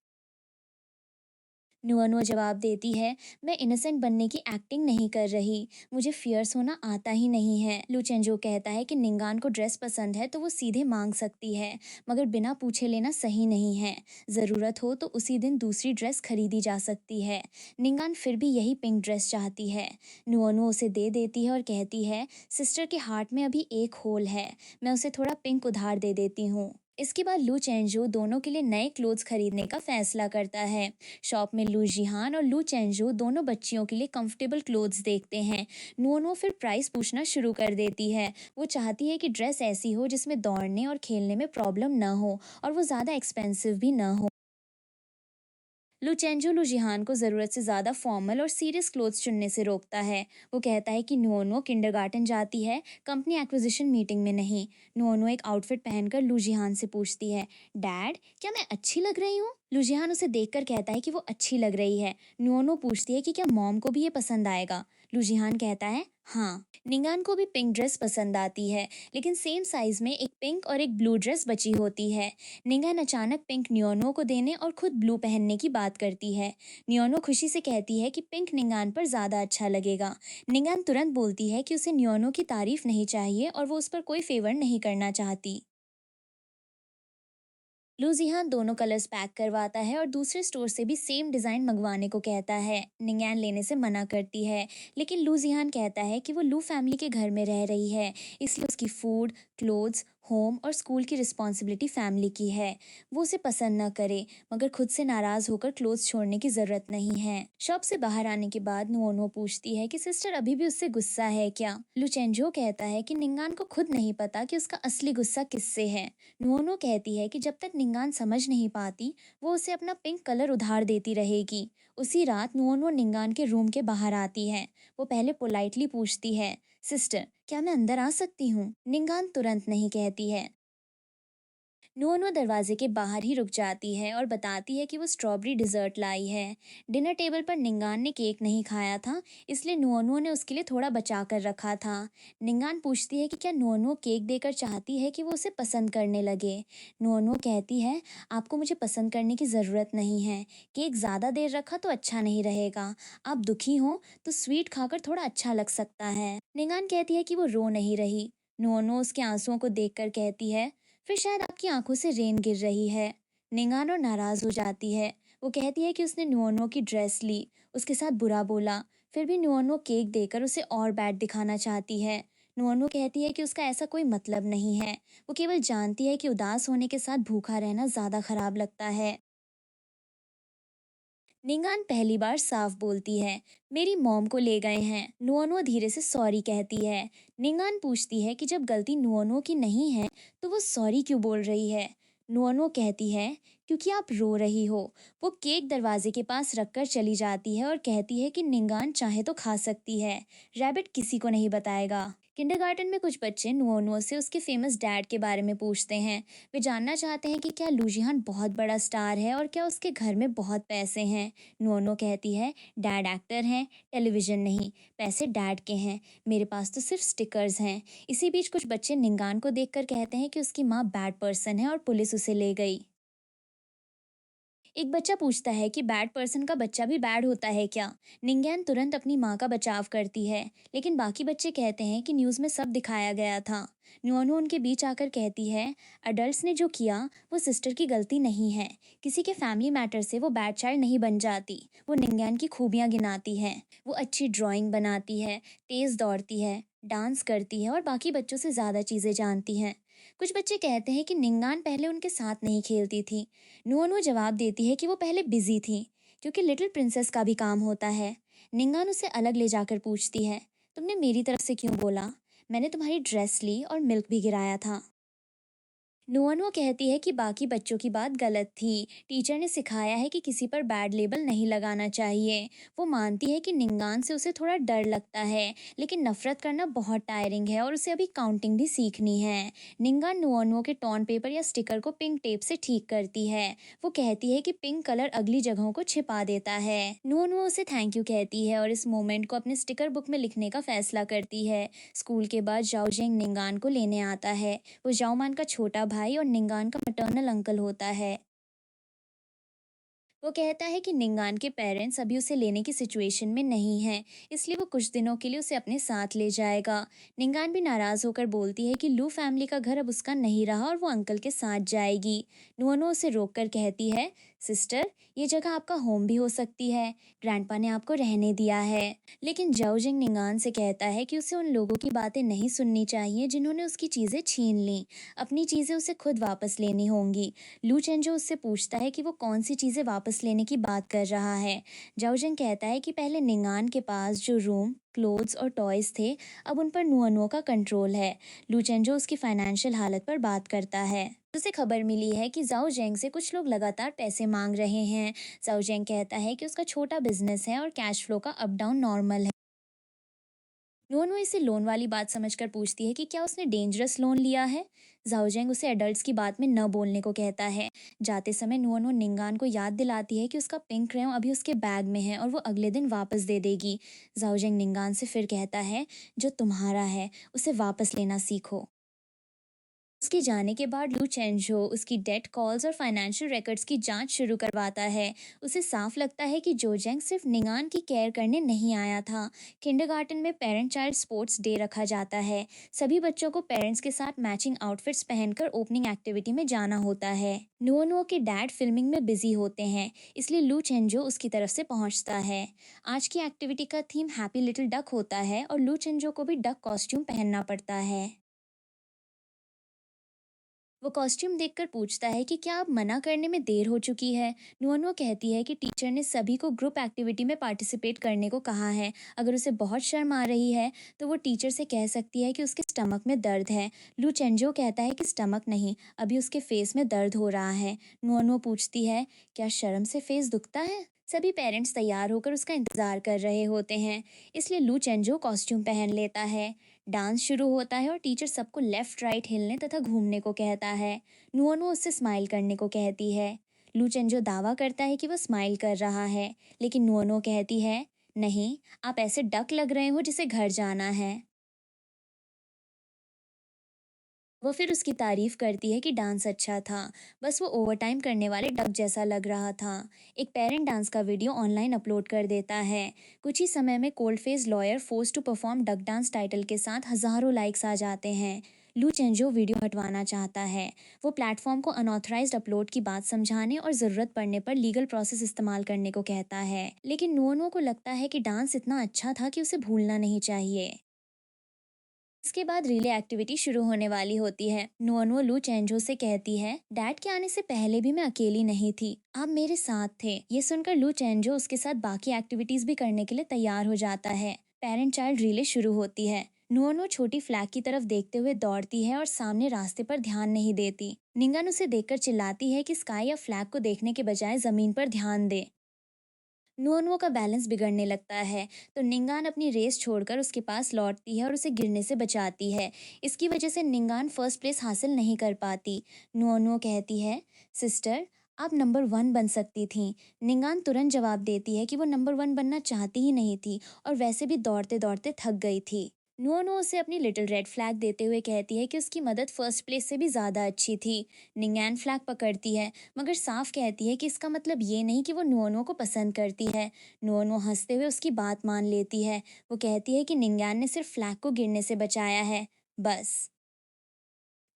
नुअनुआ जवाब देती है, मैं इनोसेंट बनने की एक्टिंग नहीं कर रही, मुझे फियर्स होना आता ही नहीं है। लुचेंजो कहता है कि निंगान को ड्रेस पसंद है तो वो सीधे मांग सकती है, मगर बिना पूछे लेना सही नहीं है। ज़रूरत हो तो उसी दिन दूसरी ड्रेस खरीदी जा सकती है। निंगान फिर भी यही पिंक ड्रेस चाहती है। नुअनुआ उसे दे देती है और कहती है, सिस्टर के हार्ट में अभी एक होल है, मैं उसे थोड़ा पिंक उधार दे देती हूँ। इसके बाद लू चेंजू दोनों के लिए नए क्लोथ्स खरीदने का फैसला करता है। शॉप में लू जिहान और लू चेंजू दोनों बच्चियों के लिए कंफर्टेबल क्लोथ्स देखते हैं। नुओनो फिर प्राइस पूछना शुरू कर देती है। वो चाहती है कि ड्रेस ऐसी हो जिसमें दौड़ने और खेलने में प्रॉब्लम ना हो और वो ज़्यादा एक्सपेंसिव भी ना हो। लुचेंजो लुजिहान को ज़रूरत से ज़्यादा फॉर्मल और सीरियस क्लोथ्स चुनने से रोकता है। वो कहता है कि नुओनो किंडरगार्टन जाती है, कंपनी एक्विजिशन मीटिंग में नहीं। नुओनो एक आउटफिट पहनकर लुजिहान से पूछती है, डैड, क्या मैं अच्छी लग रही हूँ? लुजिहान उसे देखकर कहता है कि वो अच्छी लग रही है। नुओनो पूछती है कि क्या मॉम को भी ये पसंद आएगा? लुजिहान कहता है, हाँ। निंगान को भी पिंक ड्रेस पसंद आती है, लेकिन सेम साइज में एक पिंक और एक ब्लू ड्रेस बची होती है। निंगान अचानक पिंक नियोनो को देने और खुद ब्लू पहनने की बात करती है। नियोनो खुशी से कहती है कि पिंक निंगान पर ज़्यादा अच्छा लगेगा। निंगान तुरंत बोलती है कि उसे नियोनो की तारीफ नहीं चाहिए और वो उस पर कोई फेवर नहीं करना चाहती। लूजिहान दोनों कलर्स पैक करवाता है और दूसरे स्टोर से भी सेम डिज़ाइन मंगवाने को कहता है। निंगैन लेने से मना करती है, लेकिन लूजिहान कहता है कि वो लू फैमिली के घर में रह रही है, इसलिए उसकी फूड, क्लोथ्स, होम और स्कूल की रिस्पॉन्सिबिलिटी फैमिली की है। वो उसे पसंद न करे, मगर खुद से नाराज़ होकर क्लोथ्स छोड़ने की ज़रूरत नहीं है। शॉप से बाहर आने के बाद नुओनो पूछती है कि सिस्टर अभी भी उससे गुस्सा है क्या? लुचेंजो कहता है कि निंगान को खुद नहीं पता कि उसका असली गुस्सा किससे है। नुओनो कहती है कि जब तक निंगान समझ नहीं पाती, वो उसे अपना पिंक कलर उधार देती रहेगी। उसी रात नुओनो निंगान के रूम के बाहर आती है। वो पहले पोलाइटली पूछती है, सिस्टर, क्या मैं अंदर आ सकती हूँ? निंगान तुरंत नहीं कहती है। नुअनुआ दरवाजे के बाहर ही रुक जाती है और बताती है कि वो स्ट्रॉबेरी डिज़र्ट लाई है। डिनर टेबल पर निंगान ने केक नहीं खाया था, इसलिए नुअनुआ ने उसके लिए थोड़ा बचा कर रखा था। निंगान पूछती है कि क्या नुअनुआ केक देकर चाहती है कि वो उसे पसंद करने लगे। नुअनुआ कहती है, आपको मुझे पसंद करने की ज़रूरत नहीं है, केक ज़्यादा देर रखा तो अच्छा नहीं रहेगा। आप दुखी हो तो स्वीट खाकर थोड़ा अच्छा लग सकता है। निंगान कहती है कि वो रो नहीं रही। नुअनुआ उसके आंसुओं को देखकर कहती है, फिर शायद आपकी आंखों से रेन गिर रही है। निंगानो नाराज हो जाती है। वो कहती है कि उसने नुओनो की ड्रेस ली, उसके साथ बुरा बोला, फिर भी नुओनो केक देकर उसे और बैड दिखाना चाहती है। नुअनु कहती है कि उसका ऐसा कोई मतलब नहीं है। वो केवल जानती है कि उदास होने के साथ भूखा रहना ज़्यादा खराब लगता है। निंगान पहली बार साफ बोलती है, मेरी मॉम को ले गए हैं। नुअनुआ धीरे से सॉरी कहती है। निंगान पूछती है कि जब गलती नुअनुआ की नहीं है तो वो सॉरी क्यों बोल रही है। नुअनुआ कहती है, क्योंकि आप रो रही हो। वो केक दरवाजे के पास रखकर चली जाती है और कहती है कि निंगान चाहे तो खा सकती है, रैबिट किसी को नहीं बताएगा। किंडरगार्टन में कुछ बच्चे नुओनुओ से उसके फेमस डैड के बारे में पूछते हैं। वे जानना चाहते हैं कि क्या लूजिहान बहुत बड़ा स्टार है और क्या उसके घर में बहुत पैसे हैं। नुओनुओ कहती है, डैड एक्टर हैं, टेलीविजन नहीं। पैसे डैड के हैं, मेरे पास तो सिर्फ स्टिकर्स हैं। इसी बीच कुछ बच्चे निंगान को देखकर कहते हैं कि उसकी माँ बैड पर्सन है और पुलिस उसे ले गई। एक बच्चा पूछता है कि बैड पर्सन का बच्चा भी बैड होता है क्या। निंगैन तुरंत अपनी माँ का बचाव करती है, लेकिन बाकी बच्चे कहते हैं कि न्यूज़ में सब दिखाया गया था। न्योनू उनके बीच आकर कहती है, अडल्ट्स ने जो किया वो सिस्टर की गलती नहीं है। किसी के फैमिली मैटर से वो बैड चाइल्ड नहीं बन जाती। वो निंगैन की खूबियाँ गिनाती है। वो अच्छी ड्राइंग बनाती है, तेज़ दौड़ती है, डांस करती है और बाकी बच्चों से ज़्यादा चीज़ें जानती हैं। कुछ बच्चे कहते हैं कि निंगान पहले उनके साथ नहीं खेलती थी। नुअनुअ जवाब देती है कि वो पहले बिजी थी, क्योंकि लिटिल प्रिंसेस का भी काम होता है। निंगान उसे अलग ले जाकर पूछती है, तुमने मेरी तरफ से क्यों बोला? मैंने तुम्हारी ड्रेस ली और मिल्क भी गिराया था। नुअनुअ कहती है कि बाकी बच्चों की बात गलत थी। टीचर ने सिखाया है कि किसी पर बैड लेबल नहीं लगाना चाहिए। वो मानती है कि निंगान से उसे थोड़ा डर लगता है, लेकिन नफरत करना बहुत टायरिंग है और उसे अभी काउंटिंग भी सीखनी है। निंगान नुअनुअ के टॉन पेपर या स्टिकर को पिंक टेप से ठीक करती है। वो कहती है कि पिंक कलर अगली जगहों को छिपा देता है। नुअनुअ उसे थैंक यू कहती है और इस मोमेंट को अपने स्टिकर बुक में लिखने का फैसला करती है। स्कूल के बाद जाओ जेंग निंगान को लेने आता है। वो जाओमान का छोटा भाई और निंगान का मैटरनल अंकल होता है। वो कहता है कि निंगान के पेरेंट्स अभी उसे लेने की सिचुएशन में नहीं हैं, इसलिए वो कुछ दिनों के लिए उसे अपने साथ ले जाएगा। निंगान भी नाराज़ होकर बोलती है कि लू फैमिली का घर अब उसका नहीं रहा और वो अंकल के साथ जाएगी। नुअनो उसे रोककर कहती है, सिस्टर, ये जगह आपका होम भी हो सकती है। ग्रैंडपा ने आपको रहने दिया है। लेकिन जाओजिंग निंगान से कहता है कि उसे उन लोगों की बातें नहीं सुननी चाहिए जिन्होंने उसकी चीज़ें छीन लीं। अपनी चीज़ें उसे खुद वापस लेनी होंगी। लू चेंजो उससे पूछता है कि वो कौन सी चीज़ें वापस लेने की बात कर रहा है। जाओजंग कहता है कि पहले निंगान के पास जो रूम, क्लोथ्स और टॉयज थे, अब उन पर नुअनुओ का कंट्रोल है। लू चेंजो उसकी फाइनेंशियल हालत पर बात करता है। उसे खबर मिली है कि जाओ जेंग से कुछ लोग लगातार पैसे मांग रहे हैं। जाओ जेंग कहता है कि उसका छोटा बिजनेस है और कैश फ्लो का अप डाउन नॉर्मल है। नोनो इसे लोन वाली बात समझकर पूछती है कि क्या उसने डेंजरस लोन लिया है। जाओजेंग उसे एडल्ट्स की बात में न बोलने को कहता है। जाते समय नोनो निंगान को याद दिलाती है कि उसका पिंक क्रेयॉन अभी उसके बैग में है और वो अगले दिन वापस दे देगी। जाओजेंग निंगान से फिर कहता है, जो तुम्हारा है उसे वापस लेना सीखो। उसके जाने के बाद लू चेंजो उसकी डेट कॉल्स और फाइनेंशियल रिकॉर्ड्स की जांच शुरू करवाता है। उसे साफ लगता है कि जोजेंग सिर्फ निंगान की केयर करने नहीं आया था। किंडरगार्टन में पेरेंट चाइल्ड स्पोर्ट्स डे रखा जाता है। सभी बच्चों को पेरेंट्स के साथ मैचिंग आउटफिट्स पहनकर ओपनिंग एक्टिविटी में जाना होता है। नुओ नुओ के डैड फिल्मिंग में बिजी होते हैं, इसलिए लू चेंजो उसकी तरफ से पहुंचता है। आज की एक्टिविटी का थीम हैप्पी लिटिल डक होता है और लू चेंजो को भी डक कॉस्ट्यूम पहनना पड़ता है। वो कॉस्ट्यूम देखकर पूछता है कि क्या अब मना करने में देर हो चुकी है। नुअनुअ कहती है कि टीचर ने सभी को ग्रुप एक्टिविटी में पार्टिसिपेट करने को कहा है। अगर उसे बहुत शर्म आ रही है तो वो टीचर से कह सकती है कि उसके स्टमक में दर्द है। लू चेंजो कहता है कि स्टमक नहीं, अभी उसके फेस में दर्द हो रहा है। नुअनुअ पूछती है, क्या शर्म से फेस दुखता है? सभी पेरेंट्स तैयार होकर उसका इंतजार कर रहे होते हैं, इसलिए लू चेंजो कॉस्ट्यूम पहन लेता है। डांस शुरू होता है और टीचर सबको लेफ्ट राइट हिलने तथा घूमने को कहता है। नुअनुअ उससे स्माइल करने को कहती है। लू चेंजो दावा करता है कि वो स्माइल कर रहा है, लेकिन नुअनुअ कहती है, नहीं, आप ऐसे डक लग रहे हो जिसे घर जाना है। वो फिर उसकी तारीफ करती है कि डांस अच्छा था, बस वो ओवरटाइम करने वाले डक जैसा लग रहा था। एक पेरेंट डांस का वीडियो ऑनलाइन अपलोड कर देता है। कुछ ही समय में cold face lawyer force to perform duck dance title के साथ हजारों लाइक्स आ जाते हैं। लू चेंजो वीडियो हटवाना चाहता है। वो प्लेटफॉर्म को अनऑथराइज्ड अपलोड की बात समझाने और ज़रूरत पड़ने पर लीगल प्रोसेस इस्तेमाल करने को कहता है, लेकिन नुओनो को लगता है कि डांस इतना अच्छा था कि उसे भूलना नहीं चाहिए। इसके बाद रिले एक्टिविटी शुरू होने वाली होती है। नुअनुओ लू चेंजो से कहती है, डैड के आने से पहले भी मैं अकेली नहीं थी, आप मेरे साथ थे। ये सुनकर लू चेंजो उसके साथ बाकी एक्टिविटीज भी करने के लिए तैयार हो जाता है। पेरेंट चाइल्ड रिले शुरू होती है। नुअनुओ छोटी फ्लैग की तरफ देखते हुए दौड़ती है और सामने रास्ते पर ध्यान नहीं देती। निंगन उसे देखकर चिल्लाती है कि स्काई या फ्लैग को देखने के बजाय जमीन पर ध्यान दे। नुअनुओ का बैलेंस बिगड़ने लगता है, तो निंगान अपनी रेस छोड़कर उसके पास लौटती है और उसे गिरने से बचाती है। इसकी वजह से निंगान फर्स्ट प्लेस हासिल नहीं कर पाती। नुअनुओ कहती है, सिस्टर, आप नंबर 1 बन सकती थीं। निंगान तुरंत जवाब देती है कि वो नंबर 1 बनना चाहती ही नहीं थी और वैसे भी दौड़ते दौड़ते थक गई थी। नुअनुओ उसे अपनी लिटिल रेड फ्लैग देते हुए कहती है कि उसकी मदद फर्स्ट प्लेस से भी ज़्यादा अच्छी थी। निंगैन फ्लैग पकड़ती है, मगर साफ कहती है कि इसका मतलब ये नहीं कि वो नुओनुओ को पसंद करती है। नुओनुओ हंसते हुए उसकी बात मान लेती है। वो कहती है कि निंगैन ने सिर्फ फ्लैग को गिरने से बचाया है, बस।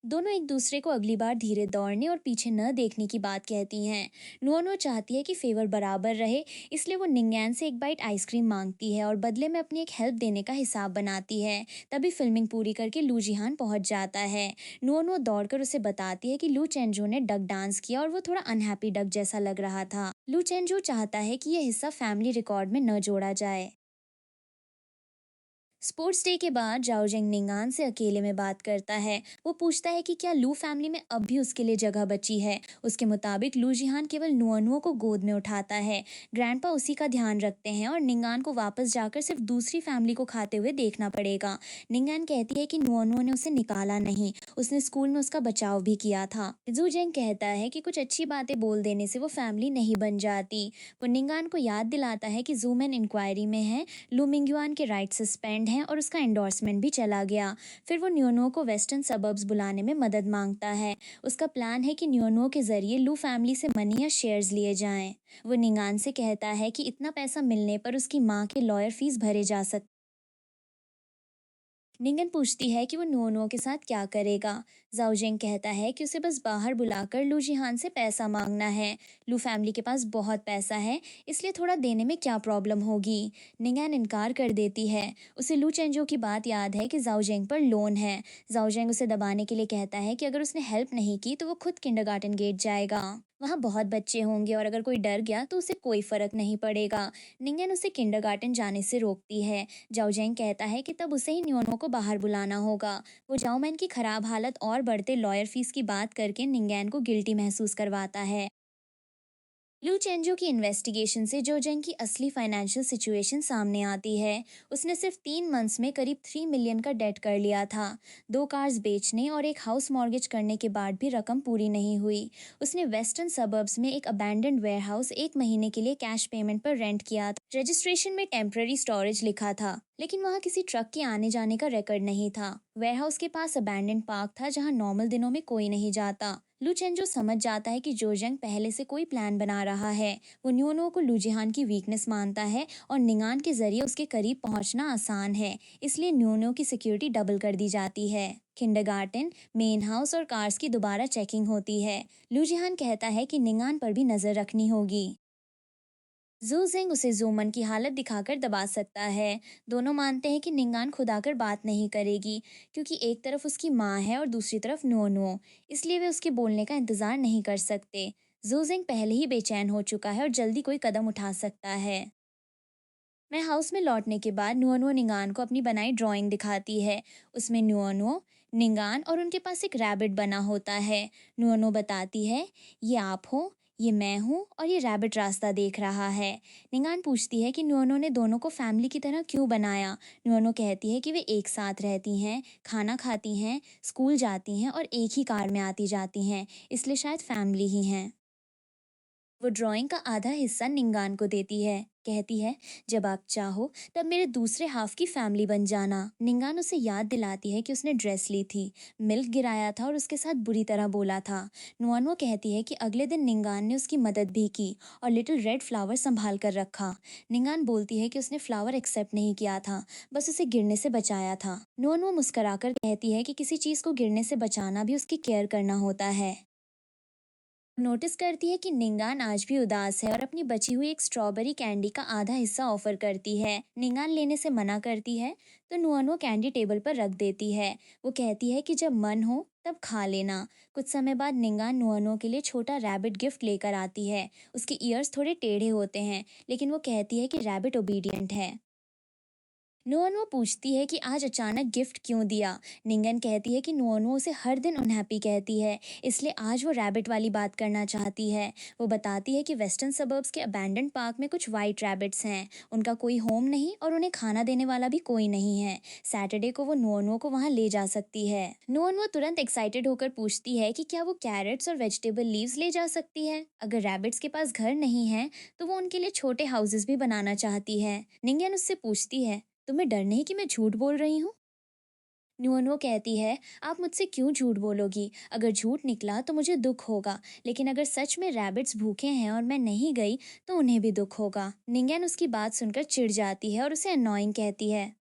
दोनों एक दूसरे को अगली बार धीरे दौड़ने और पीछे न देखने की बात कहती हैं। नुओनुओ चाहती है कि फेवर बराबर रहे, इसलिए वो निंगैन से एक बाइट आइसक्रीम मांगती है और बदले में अपनी एक हेल्प देने का हिसाब बनाती है। तभी फिल्मिंग पूरी करके लू जिहान पहुंच जाता है। नुओनुओ दौड़कर उसे बताती है कि लू चेंजो ने डक डांस किया और वो थोड़ा अनहैप्पी डक जैसा लग रहा था। लू चेंजो चाहता है कि यह हिस्सा फैमिली रिकॉर्ड में न जोड़ा जाए। स्पोर्ट्स डे के बाद जाओ जिंग निंगान से अकेले में बात करता है। वो पूछता है कि क्या लू फैमिली में अब भी उसके लिए जगह बची है। उसके मुताबिक लू जिहान केवल नुअनुओ को गोद में उठाता है। ग्रैंडपा उसी का ध्यान रखते हैं और निंगान को वापस जाकर सिर्फ दूसरी फैमिली को खाते हुए देखना पड़ेगा। निंगान कहती है कि नुअनुओ ने उसे निकाला नहीं, उसने स्कूल में उसका बचाव भी किया था। जू जेंग कहता है कि कुछ अच्छी बातें बोल देने से वो फैमिली नहीं बन जाती। वो निंगान को याद दिलाता है कि जूमैन इंक्वायरी में है, लू मिंगयुआन के राइट सस्पेंड हैं और उसका एंडोर्समेंट भी चला गया। फिर वो न्योनो को वेस्टर्न सबर्ब्स बुलाने में मदद मांगता है। उसका प्लान है कि न्योनो के जरिए लू फैमिली से मनी या शेयर्स लिए जाएं। वो निंगान से कहता है कि इतना पैसा मिलने पर उसकी माँ के लॉयर फीस भरे जा सकते। निंगन पूछती है कि वो नुओनुओ के साथ क्या करेगा। जाओजिंग कहता है कि उसे बस बाहर बुलाकर लू जिहान से पैसा मांगना है। लू फैमिली के पास बहुत पैसा है, इसलिए थोड़ा देने में क्या प्रॉब्लम होगी। निंगन इनकार कर देती है। उसे लू चेंजो की बात याद है कि जाओजिंग पर लोन है। जाओजिंग उसे दबाने के लिए कहता है कि अगर उसने हेल्प नहीं की तो वो खुद किंडरगार्टन गेट जाएगा। वहाँ बहुत बच्चे होंगे और अगर कोई डर गया तो उसे कोई फर्क नहीं पड़ेगा। निंगन उसे किंडरगार्टन जाने से रोकती है। जाओ जेंग कहता है कि तब उसे ही न्योनो को बाहर बुलाना होगा। वो जाओ मैन की खराब हालत और बढ़ते लॉयर फीस की बात करके निंगैन को गिल्टी महसूस करवाता है। लू चेंजो की इन्वेस्टिगेशन से जोजेंग की असली फाइनेंशियल सिचुएशन सामने आती है। उसने सिर्फ 3 मंथ्स में करीब 3 मिलियन का डेट कर लिया था। 2 कार्स बेचने और एक हाउस मॉर्गेज करने के बाद भी रकम पूरी नहीं हुई। उसने वेस्टर्न सबर्ब्स में एक अबैंडन्ड वेयरहाउस 1 महीने के लिए कैश पेमेंट पर रेंट किया था। रजिस्ट्रेशन में टेम्पररी स्टोरेज लिखा था, लेकिन वहाँ किसी ट्रक के आने जाने का रिकॉर्ड नहीं था। वेयरहाउस के पास अबैंडन्ड पार्क था जहाँ नॉर्मल दिनों में कोई नहीं जाता। लू चेंजो समझ जाता है कि जोजंग पहले से कोई प्लान बना रहा है। वो न्योनो को लूजिहान की वीकनेस मानता है और निंगान के जरिए उसके करीब पहुंचना आसान है, इसलिए न्योनो की सिक्योरिटी डबल कर दी जाती है। किंडरगार्टन, मेन हाउस और कार्स की दोबारा चेकिंग होती है। लूजिहान कहता है कि निंगान पर भी नजर रखनी होगी। जू जिंग उसे जूमन की हालत दिखाकर दबा सकता है। दोनों मानते हैं कि निंगान खुद आकर बात नहीं करेगी, क्योंकि एक तरफ उसकी माँ है और दूसरी तरफ नो नो, इसलिए वे उसके बोलने का इंतजार नहीं कर सकते। जू जिंग पहले ही बेचैन हो चुका है और जल्दी कोई कदम उठा सकता है। मैं हाउस में लौटने के बाद नुअनुओ निंगान को अपनी बनाई ड्राइंग दिखाती है। उसमें नुअनुओ, निंगान और उनके पास एक रैबिट बना होता है। नुअनुओ बताती है, ये आप हो, ये मैं हूँ और ये रैबिट रास्ता देख रहा है। निंगान पूछती है कि नुअनुओ ने दोनों को फैमिली की तरह क्यों बनाया। नुअनुओ कहती है कि वे एक साथ रहती हैं, खाना खाती हैं, स्कूल जाती हैं और एक ही कार में आती जाती हैं, इसलिए शायद फैमिली ही हैं। वो ड्राइंग का आधा हिस्सा निंगान को देती है। कहती है, जब आप चाहो तब मेरे दूसरे हाफ की फैमिली बन जाना। निंगान उसे याद दिलाती है कि उसने ड्रेस ली थी, मिल्क गिराया था और उसके साथ बुरी तरह बोला था। नुआनो कहती है कि अगले दिन निंगान ने उसकी मदद भी की और लिटिल रेड फ्लावर संभाल कर रखा। निंगान बोलती है कि उसने फ्लावर एक्सेप्ट नहीं किया था, बस उसे गिरने से बचाया था। नुआनो मुस्कुराकर कहती है कि किसी चीज को गिरने से बचाना भी उसकी केयर करना होता है। नोटिस करती है कि निंगान आज भी उदास है और अपनी बची हुई एक स्ट्रॉबेरी कैंडी का आधा हिस्सा ऑफर करती है। निंगान लेने से मना करती है तो नुअनुओ कैंडी टेबल पर रख देती है। वो कहती है कि जब मन हो तब खा लेना। कुछ समय बाद निंगान नुअनुओ के लिए छोटा रैबिट गिफ्ट लेकर आती है। उसके ईयर्स थोड़े टेढ़े होते हैं, लेकिन वो कहती है कि रैबिट ओबीडियंट है। नुअनुओ पूछती है कि आज अचानक गिफ्ट क्यों दिया। निंगन कहती है कि नुअनुओ उसे हर दिन अनहैप्पी कहती है, इसलिए आज वो रैबिट वाली बात करना चाहती है। वो बताती है कि वेस्टर्न सबर्ब्स के अबैंडन पार्क में कुछ वाइट रैबिट्स हैं। उनका कोई होम नहीं और उन्हें खाना देने वाला भी कोई नहीं है। सैटरडे को वो नुअनुओ को वहाँ ले जा सकती है। नुअनुओ तुरंत एक्साइटेड होकर पूछती है कि क्या वो कैरेट्स और वेजिटेबल लीव्स ले जा सकती है। अगर रैबिट्स के पास घर नहीं है तो वो उनके लिए छोटे हाउसेस भी बनाना चाहती है। निंगन उससे पूछती है, तुम्हें डर नहीं कि मैं झूठ बोल रही हूँ? नुअनुओ कहती है, आप मुझसे क्यों झूठ बोलोगी? अगर झूठ निकला तो मुझे दुख होगा, लेकिन अगर सच में रैबिट्स भूखे हैं और मैं नहीं गई तो उन्हें भी दुख होगा। निंगन उसकी बात सुनकर चिढ़ जाती है और उसे अननोइंग कहती है।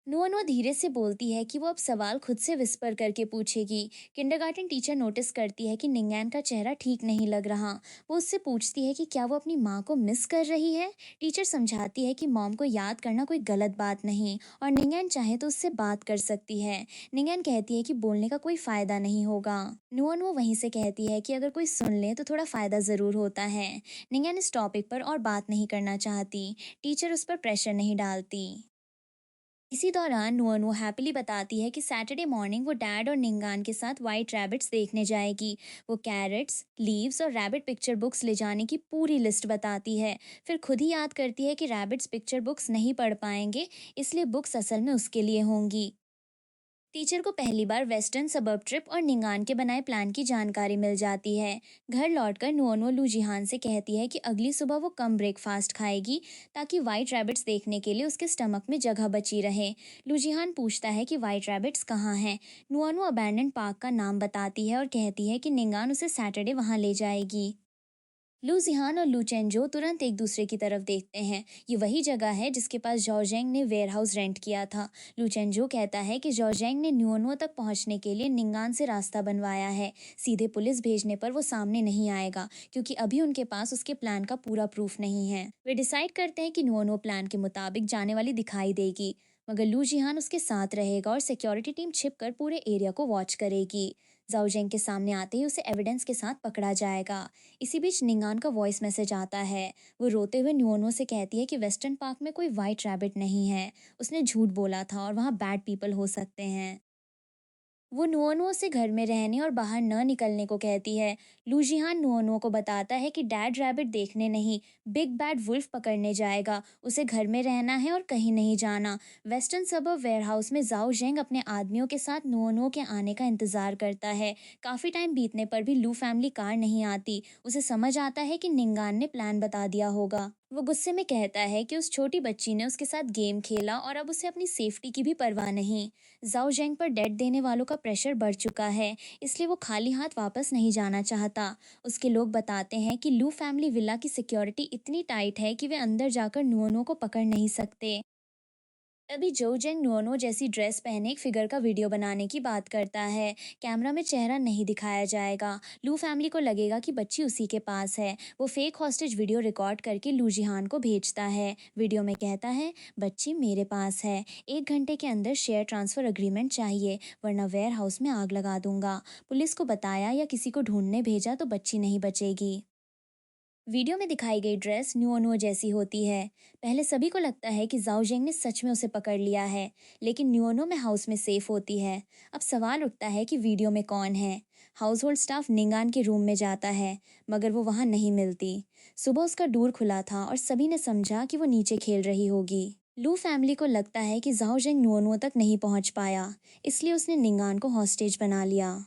नुअनुअ धीरे से बोलती है कि वो अब सवाल खुद से विस्पर करके पूछेगी। किंडरगार्टन टीचर नोटिस करती है कि निंगैन का चेहरा ठीक नहीं लग रहा। वो उससे पूछती है कि क्या वो अपनी माँ को मिस कर रही है। टीचर समझाती है कि मॉम को याद करना कोई गलत बात नहीं और निंगैन चाहे तो उससे बात कर सकती है। निंगैन कहती है कि बोलने का कोई फायदा नहीं होगा। नुअनुअ वहीं से कहती है कि अगर कोई सुन ले तो थोड़ा फायदा जरूर होता है। निंगैन इस टॉपिक पर और बात नहीं करना चाहती। टीचर उस पर प्रेशर नहीं डालती। इसी दौरान नुअनुओ हैप्पीली बताती है कि सैटरडे मॉर्निंग वो डैड और निंगान के साथ वाइट रैबिट्स देखने जाएगी। वो कैरेट्स, लीव्स और रैबिट पिक्चर बुक्स ले जाने की पूरी लिस्ट बताती है। फिर खुद ही याद करती है कि रैबिट्स पिक्चर बुक्स नहीं पढ़ पाएंगे, इसलिए बुक्स असल में उसके लिए होंगी। टीचर को पहली बार वेस्टर्न सबर्ब ट्रिप और निंगान के बनाए प्लान की जानकारी मिल जाती है। घर लौटकर नुअनुओ लू जिहान से कहती है कि अगली सुबह वो कम ब्रेकफास्ट खाएगी ताकि वाइट रैबिट्स देखने के लिए उसके स्टमक में जगह बची रहे। लू जिहान पूछता है कि वाइट रैबिट्स कहाँ हैं। नुअनुओ अबैंडन पार्क का नाम बताती है और कहती है कि निंगान उसे सैटरडे वहाँ ले जाएगी। लू जिहान और लू चेंजो तुरंत एक दूसरे की तरफ देखते हैं। ये वही जगह है जिसके पास जॉर्जेंग ने वेयरहाउस रेंट किया था। लू चेंजो कहता है कि जॉर्जेंग ने न्यूअनुओ तक पहुंचने के लिए निंगान से रास्ता बनवाया है। सीधे पुलिस भेजने पर वो सामने नहीं आएगा, क्योंकि अभी उनके पास उसके प्लान का पूरा प्रूफ नहीं है। वे डिसाइड करते हैं कि नुअनुओ प्लान के मुताबिक जाने वाली दिखाई देगी, मगर लू जिहान उसके साथ रहेगा और सिक्योरिटी टीम छिपकर पूरे एरिया को वॉच करेगी। जाओजेंग के सामने आते ही उसे एविडेंस के साथ पकड़ा जाएगा। इसी बीच निंगान का वॉइस मैसेज आता है। वो रोते हुए न्योनो से कहती है कि वेस्टर्न पार्क में कोई वाइट रैबिट नहीं है। उसने झूठ बोला था और वहाँ बैड पीपल हो सकते हैं। वो नुओनुओ से घर में रहने और बाहर न निकलने को कहती है। लूजिहान नुओनुओ को बताता है कि डैड रैबिट देखने नहीं, बिग बैड वुल्फ पकड़ने जाएगा। उसे घर में रहना है और कहीं नहीं जाना। वेस्टर्न सबर्ब वेयरहाउस में जाओ जेंग अपने आदमियों के साथ नुओनुओ के आने का इंतजार करता है। काफी टाइम बीतने पर भी लू फैमिली कार नहीं आती। उसे समझ आता है कि निंगान ने प्लान बता दिया होगा। वो गुस्से में कहता है कि उस छोटी बच्ची ने उसके साथ गेम खेला और अब उसे अपनी सेफ्टी की भी परवाह नहीं। जाओ जेंग पर डेट देने वालों का प्रेशर बढ़ चुका है, इसलिए वो खाली हाथ वापस नहीं जाना चाहता। उसके लोग बताते हैं कि लू फैमिली विला की सिक्योरिटी इतनी टाइट है कि वे अंदर जाकर नुओनो को पकड़ नहीं सकते। तभी जो जेंग नुओनो जैसी ड्रेस पहने एक फिगर का वीडियो बनाने की बात करता है। कैमरा में चेहरा नहीं दिखाया जाएगा। लू फैमिली को लगेगा कि बच्ची उसी के पास है। वो फेक हॉस्टेज वीडियो रिकॉर्ड करके लू जिहान को भेजता है। वीडियो में कहता है, बच्ची मेरे पास है, 1 घंटे के अंदर शेयर ट्रांसफर अग्रीमेंट चाहिए, वरना वेयर हाउस में आग लगा दूंगा। पुलिस को बताया या किसी को ढूंढने भेजा तो बच्ची नहीं बचेगी। वीडियो में दिखाई गई ड्रेस नुओनुओ जैसी होती है। पहले सभी को लगता है कि जाओ जेंग ने सच में उसे पकड़ लिया है, लेकिन न्यूओनो में हाउस में सेफ होती है। अब सवाल उठता है कि वीडियो में कौन है। हाउस होल्ड स्टाफ निंगान के रूम में जाता है, मगर वो वहां नहीं मिलती। सुबह उसका डोर खुला था और सभी ने समझा कि वो नीचे खेल रही होगी। लू फैमिली को लगता है कि जाओ जेंग नुओनुओ तक नहीं पहुंच पाया, इसलिए उसने निंगान को हॉस्टेज बना लिया।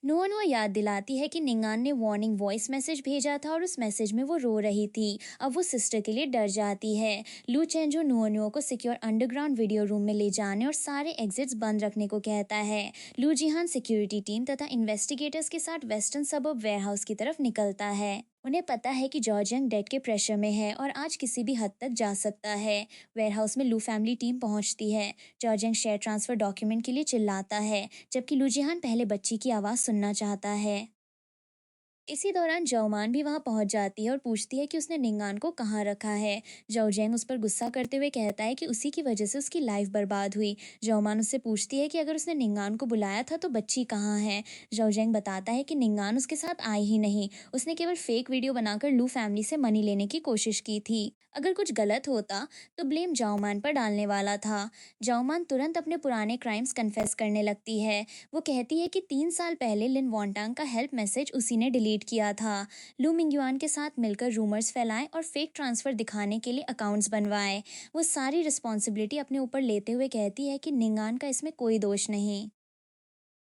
नुअनुअ याद दिलाती है कि निंगान ने वार्निंग वॉइस मैसेज भेजा था और उस मैसेज में वो रो रही थी। अब वो सिस्टर के लिए डर जाती है। लू चेंजो नुअनुअ को सिक्योर अंडरग्राउंड वीडियो रूम में ले जाने और सारे एग्जिट्स बंद रखने को कहता है। लू जिहान सिक्योरिटी टीम तथा इन्वेस्टिगेटर्स के साथ वेस्टर्न सबर्ब वेयरहाउस की तरफ निकलता है। उन्हें पता है कि जॉर्जियन डेट के प्रेशर में है और आज किसी भी हद तक जा सकता है। वेयरहाउस में लू फैमिली टीम पहुंचती है। जॉर्जियन शेयर ट्रांसफर डॉक्यूमेंट के लिए चिल्लाता है, जबकि लूजिहान पहले बच्ची की आवाज़ सुनना चाहता है। इसी दौरान जौमान भी वहां पहुंच जाती है और पूछती है कि उसने निंगान को कहाँ रखा है। जौजेंग उस पर गुस्सा करते हुए कहता है कि उसी की वजह से उसकी लाइफ बर्बाद हुई। जौमान उससे पूछती है कि अगर उसने निंगान को बुलाया था तो बच्ची कहाँ है। जौजेंग बताता है कि निंगान उसके साथ आई ही नहीं, उसने केवल फेक वीडियो बनाकर लू फैमिली से मनी लेने की कोशिश की थी। अगर कुछ गलत होता तो ब्लेम जाओमान पर डालने वाला था। जाओमान तुरंत अपने पुराने क्राइम्स कन्फेस करने लगती है। वो कहती है कि 3 साल पहले लिन वॉन्टांग का हेल्प मैसेज उसी ने डिलीट किया था। लू मिंगयुआन के साथ मिलकर रूमर्स फैलाए और फेक ट्रांसफर दिखाने के लिए अकाउंट्स बनवाए। वो सारी रिस्पॉन्सिबिलिटी अपने ऊपर लेते हुए कहती है कि निंगान का इसमें कोई दोष नहीं।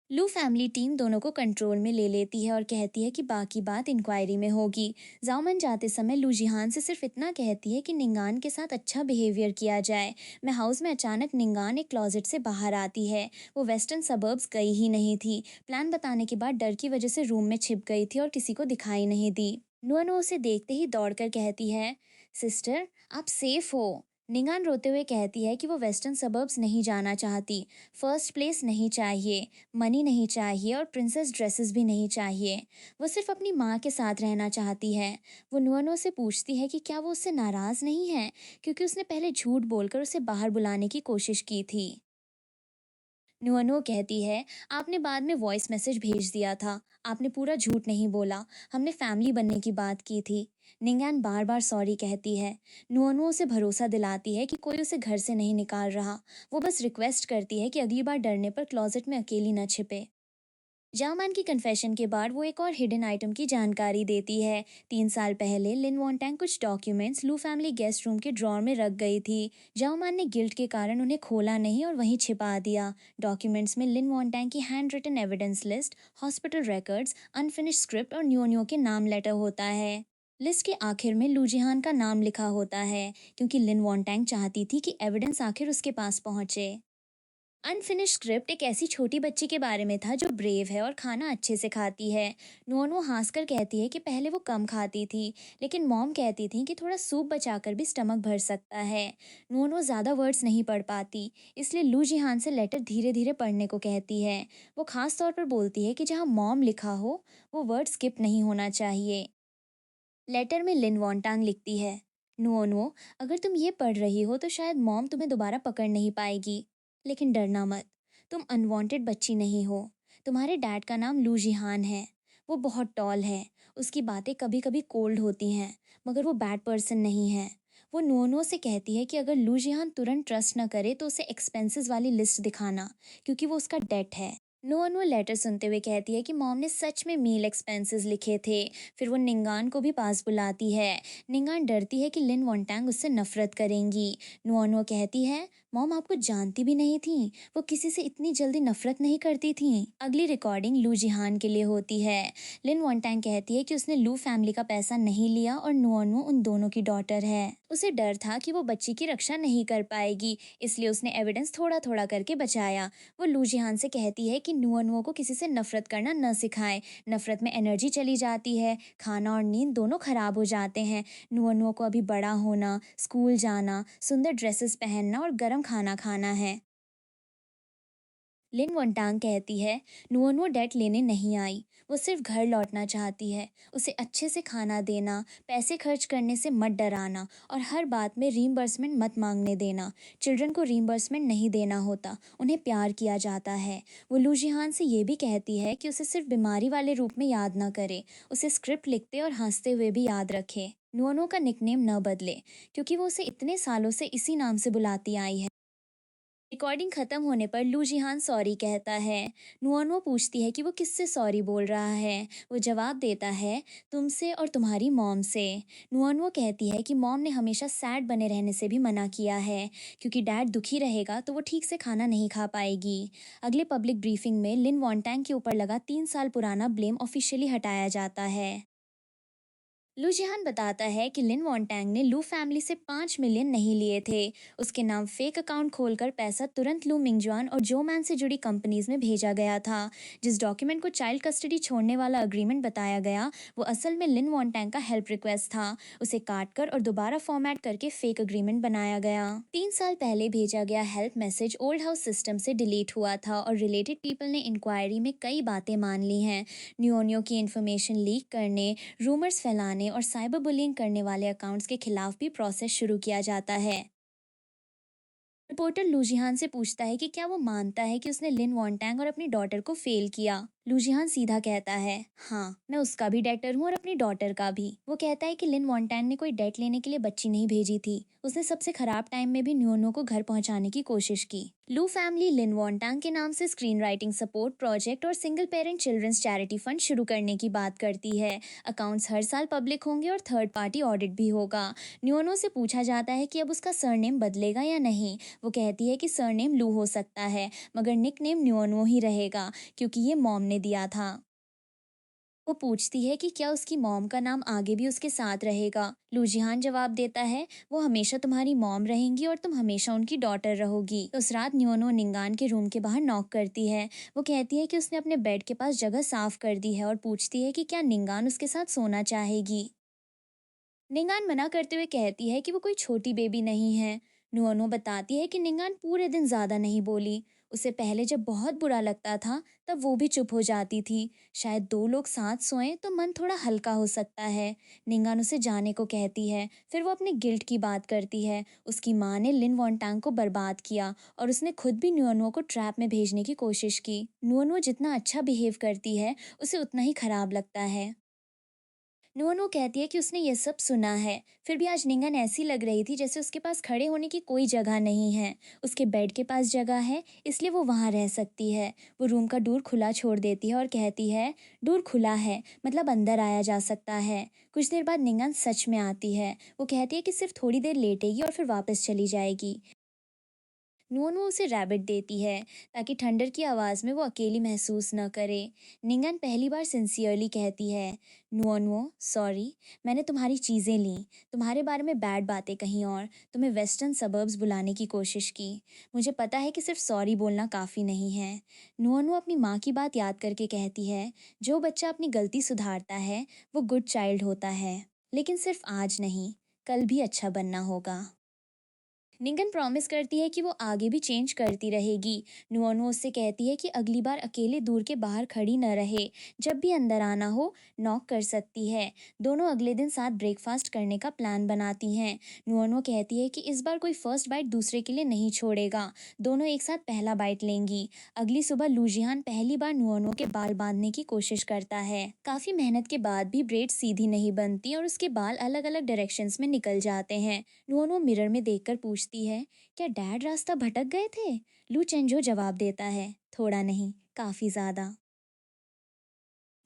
लू फैमिली टीम दोनों को कंट्रोल में ले लेती है और कहती है कि बाकी बात इंक्वायरी में होगी। जाओमन जाते समय लू जिहान से सिर्फ इतना कहती है कि निंगान के साथ अच्छा बिहेवियर किया जाए। मैं हाउस में अचानक निंगान एक क्लोजेट से बाहर आती है। वो वेस्टर्न सबर्ब्स गई ही नहीं थी। प्लान बताने के बाद डर की वजह से रूम में छिप गई थी और किसी को दिखाई नहीं दी। नुअनो उसे देखते ही दौड़कर कहती है, सिस्टर आप सेफ हो। निंगान रोते हुए कहती है कि वो वेस्टर्न सबर्ब्स नहीं जाना चाहती। फर्स्ट प्लेस नहीं चाहिए, मनी नहीं चाहिए और प्रिंसेस ड्रेसेस भी नहीं चाहिए। वो सिर्फ अपनी माँ के साथ रहना चाहती है। वो नुअनो से पूछती है कि क्या वो उससे नाराज़ नहीं है, क्योंकि उसने पहले झूठ बोलकर उसे बाहर बुलाने की कोशिश की थी। नुअनो कहती है, आपने बाद में वॉइस मैसेज भेज दिया था, आपने पूरा झूठ नहीं बोला, हमने फैमिली बनने की बात की थी। निंगैन बार बार सॉरी कहती है। नुअनो उसे भरोसा दिलाती है कि कोई उसे घर से नहीं निकाल रहा। वो बस रिक्वेस्ट करती है कि अगली बार डरने पर क्लोजेट में अकेली न छिपे। जाओमान की कन्फेशन के बाद वो एक और हिडन आइटम की जानकारी देती है। 3 साल पहले लिन वॉन्टैंग कुछ डॉक्यूमेंट्स लू फैमिली गेस्ट रूम के ड्रॉर में रख गई थी। जाओमान ने गिल्ट के कारण उन्हें खोला नहीं और वहीं छिपा दिया। डॉक्यूमेंट्स में लिन वॉन्टैंग की hand written evidence list, hospital records, unfinished script और न्योन्यो के नाम लेटर होता है। लिस्ट के आखिर में लू जिहान का नाम लिखा होता है, क्योंकि लिन वॉन्टैंग चाहती थी कि एविडेंस आखिर उसके पास पहुंचे। अनफिनिश स्क्रिप्ट एक ऐसी छोटी बच्ची के बारे में था जो ब्रेव है और खाना अच्छे से खाती है। नोनो हंसकर कहती है कि पहले वो कम खाती थी, लेकिन मॉम कहती थी कि थोड़ा सूप बचाकर भी स्टमक भर सकता है। नोनो ज़्यादा वर्ड्स नहीं पढ़ पाती, इसलिए लू जिहान से लेटर धीरे धीरे पढ़ने को कहती है। वो खास तौर पर बोलती है कि जहाँ मॉम लिखा हो वो वर्ड स्किप नहीं होना चाहिए। लेटर में लिन वॉन्टांग लिखती है, नुओ, अगर तुम ये पढ़ रही हो तो शायद मॉम तुम्हें दोबारा पकड़ नहीं पाएगी, लेकिन डरना मत, तुम अनवांटेड बच्ची नहीं हो। तुम्हारे डैड का नाम लू जिहान है। वो बहुत टॉल है, उसकी बातें कभी कभी कोल्ड होती हैं, मगर वो बैड पर्सन नहीं है। वो नुओ से कहती है कि अगर लू जिहान तुरंत ट्रस्ट न करे तो उसे एक्सपेंसेस वाली लिस्ट दिखाना, क्योंकि वो उसका डेट है। नो लेटर सुनते हुए कहती है कि मॉम ने सच में मील एक्सपेंसेस लिखे थे। फिर वो निंगान को भी पास बुलाती है। निंगान डरती है कि लिन वॉन्टैंग उससे नफरत करेंगी। नुओ कहती है, मॉम आपको जानती भी नहीं थी, वो किसी से इतनी जल्दी नफरत नहीं करती थी। अगली रिकॉर्डिंग लू जिहान के लिए होती है। लिन वॉन्टैंग कहती है कि उसने लू फैमिली का पैसा नहीं लिया और नुओ उन दोनों की डॉटर है। उसे डर था कि वो बच्ची की रक्षा नहीं कर पाएगी, इसलिए उसने एविडेंस थोड़ा थोड़ा करके बचाया। वो लू जिहान से कहती है कि नुओ को किसी से नफरत करना न सिखाए। नफरत में एनर्जी चली जाती है, खाना और नींद दोनों खराब हो जाते हैं। नुओ को अभी बड़ा होना, स्कूल जाना, सुंदर ड्रेसेस पहनना और गर्म खाना खाना है। लिन वनटांग कहती है, नुओ डेट लेने नहीं आई, वो सिर्फ घर लौटना चाहती है। उसे अच्छे से खाना देना, पैसे खर्च करने से मत डराना और हर बात में रीइंबर्समेंट मत मांगने देना। चिल्ड्रन को रीइंबर्समेंट नहीं देना होता, उन्हें प्यार किया जाता है। वो लूजिहान से ये भी कहती है कि उसे सिर्फ बीमारी वाले रूप में याद ना करे, उसे स्क्रिप्ट लिखते और हंसते हुए भी याद रखे। नुओ का निकनेम न बदले, क्योंकि वो उसे इतने सालों से इसी नाम से बुलाती आई है। रिकॉर्डिंग खत्म होने पर लू जिहान सॉरी कहता है। नुओनो पूछती है कि वो किससे सॉरी बोल रहा है। वो जवाब देता है, तुमसे और तुम्हारी मॉम से। नुओनो कहती है कि मॉम ने हमेशा सैड बने रहने से भी मना किया है, क्योंकि डैड दुखी रहेगा तो वो ठीक से खाना नहीं खा पाएगी। अगले पब्लिक ब्रीफिंग में लिन वॉन्टैंग के ऊपर लगा 3 साल पुराना ब्लेम ऑफिशियली हटाया जाता है। लू जिहान बताता है कि लिन वॉन्टैंग ने लू फैमिली से 5 मिलियन नहीं लिए थे। उसके नाम फेक अकाउंट खोलकर पैसा तुरंत लू मिंगजुआन और जो मैन से जुड़ी कंपनीज में भेजा गया था। जिस डॉक्यूमेंट को चाइल्ड कस्टडी छोड़ने वाला अग्रीमेंट बताया गया, वो असल में लिन वॉन्टैंग का हेल्प रिक्वेस्ट था। उसे काट कर और दोबारा फॉर्मेट करके फेक अग्रीमेंट बनाया गया। 3 साल पहले भेजा गया help message old house system से डिलीट हुआ था और रिलेटेड पीपल ने इंक्वायरी में कई बातें मान ली हैं। न्यूओनियो की इन्फॉर्मेशन लीक करने, रूमर्स फैलाने और साइबर बुलिंग करने वाले अकाउंट्स के खिलाफ भी प्रोसेस शुरू किया जाता है। रिपोर्टर लूजिहान से पूछता है कि क्या वो मानता है कि उसने लिन वॉन्टैंग और अपनी डॉटर को फेल किया। लूजिहान सीधा कहता है, हाँ, मैं उसका भी डेटर हूँ और अपनी डॉटर का भी। वो कहता है कि लिन वॉन्टैंग ने कोई डेट लेने के लिए बच्ची नहीं भेजी थी। उसने सबसे खराब टाइम में भी न्योनो को घर पहुंचाने की कोशिश की। लू फैमिली लिन वॉन्टैंग के नाम से स्क्रीन राइटिंग सपोर्ट प्रोजेक्ट और single parent children's charity fund शुरू करने की बात करती है। अकाउंट्स हर साल पब्लिक होंगे और थर्ड पार्टी ऑडिट भी होगा। न्योनो से पूछा जाता है कि अब उसका सरनेम बदलेगा या नहीं। वो कहती है कि सरनेम लू हो सकता है, मगर निक नेम न्योनो ही रहेगा, क्योंकि ये मॉम ने दिया था। वो पूछती है कि क्या उसकी मॉम का नाम आगे भी उसके साथ रहेगा। लूजिहान जवाब देता है, वो हमेशा तुम्हारी मॉम रहेंगी और तुम हमेशा उनकी डॉटर रहोगी। उस रात न्योनो निंगान के रूम के बाहर नॉक करती है। वो कहती है कि उसने अपने बेड के पास जगह साफ कर दी है और पूछती है कि क्या निंगान उसके साथ सोना चाहेगी। निंगान मना करते हुए कहती है कि वो कोई छोटी बेबी नहीं है। नुअनो बताती है कि निंगान पूरे दिन ज्यादा नहीं बोली। उसे पहले जब बहुत बुरा लगता था, तब वो भी चुप हो जाती थी। शायद दो लोग साथ सोएं तो मन थोड़ा हल्का हो सकता है। निंगान उसे जाने को कहती है। फिर वो अपने गिल्ट की बात करती है। उसकी माँ ने लिन वॉन्टांग को बर्बाद किया और उसने खुद भी नुअनो को ट्रैप में भेजने की कोशिश की। नुअनो जितना अच्छा बिहेव करती है, उसे उतना ही खराब लगता है। नुअनु कहती है कि उसने ये सब सुना है, फिर भी आज निंगन ऐसी लग रही थी जैसे उसके पास खड़े होने की कोई जगह नहीं है। उसके बेड के पास जगह है, इसलिए वो वहां रह सकती है। वो रूम का डोर खुला छोड़ देती है और कहती है, डोर खुला है, मतलब अंदर आया जा सकता है। कुछ देर बाद निंगन सच में आती है। वो कहती है कि सिर्फ थोड़ी देर लेटेगी और फिर वापस चली जाएगी। नुअनुओ उसे रैबिट देती है ताकि ठंडर की आवाज़ में वो अकेली महसूस न करे। निंगन पहली बार सिंसियरली कहती है, नुअनुओ सॉरी, मैंने तुम्हारी चीज़ें ली, तुम्हारे बारे में बैड बातें कहीं और तुम्हें वेस्टर्न सबर्ब्स बुलाने की कोशिश की। मुझे पता है कि सिर्फ सॉरी बोलना काफ़ी नहीं है। नुअनुओ अपनी माँ की बात याद करके कहती है, जो बच्चा अपनी गलती सुधारता है वो गुड चाइल्ड होता है, लेकिन सिर्फ आज नहीं, कल भी अच्छा बनना होगा। निंगन प्रॉमिस करती है कि वो आगे भी चेंज करती रहेगी। नुअनु उससे कहती है कि अगली बार अकेले दूर के बाहर खड़ी न रहे। जब भी अंदर आना हो, नॉक कर सकती है। दोनों अगले दिन साथ ब्रेकफास्ट करने का प्लान बनाती हैं। नुअनु कहती है कि इस बार कोई फर्स्ट बाइट दूसरे के लिए नहीं छोड़ेगा। दोनों एक साथ पहला बाइट लेंगी। अगली सुबह लूजियान पहली बार नुअनु के बाल बांधने की कोशिश करता है। काफी मेहनत के बाद भी ब्रेड सीधी नहीं बनती और उसके बाल अलग अलग डायरेक्शंस में निकल जाते हैं। नुअनु मिरर में देखकर पूछती है, क्या डैड रास्ता भटक गए थे? लू चेंजो जवाब देता है, थोड़ा नहीं, काफी ज्यादा।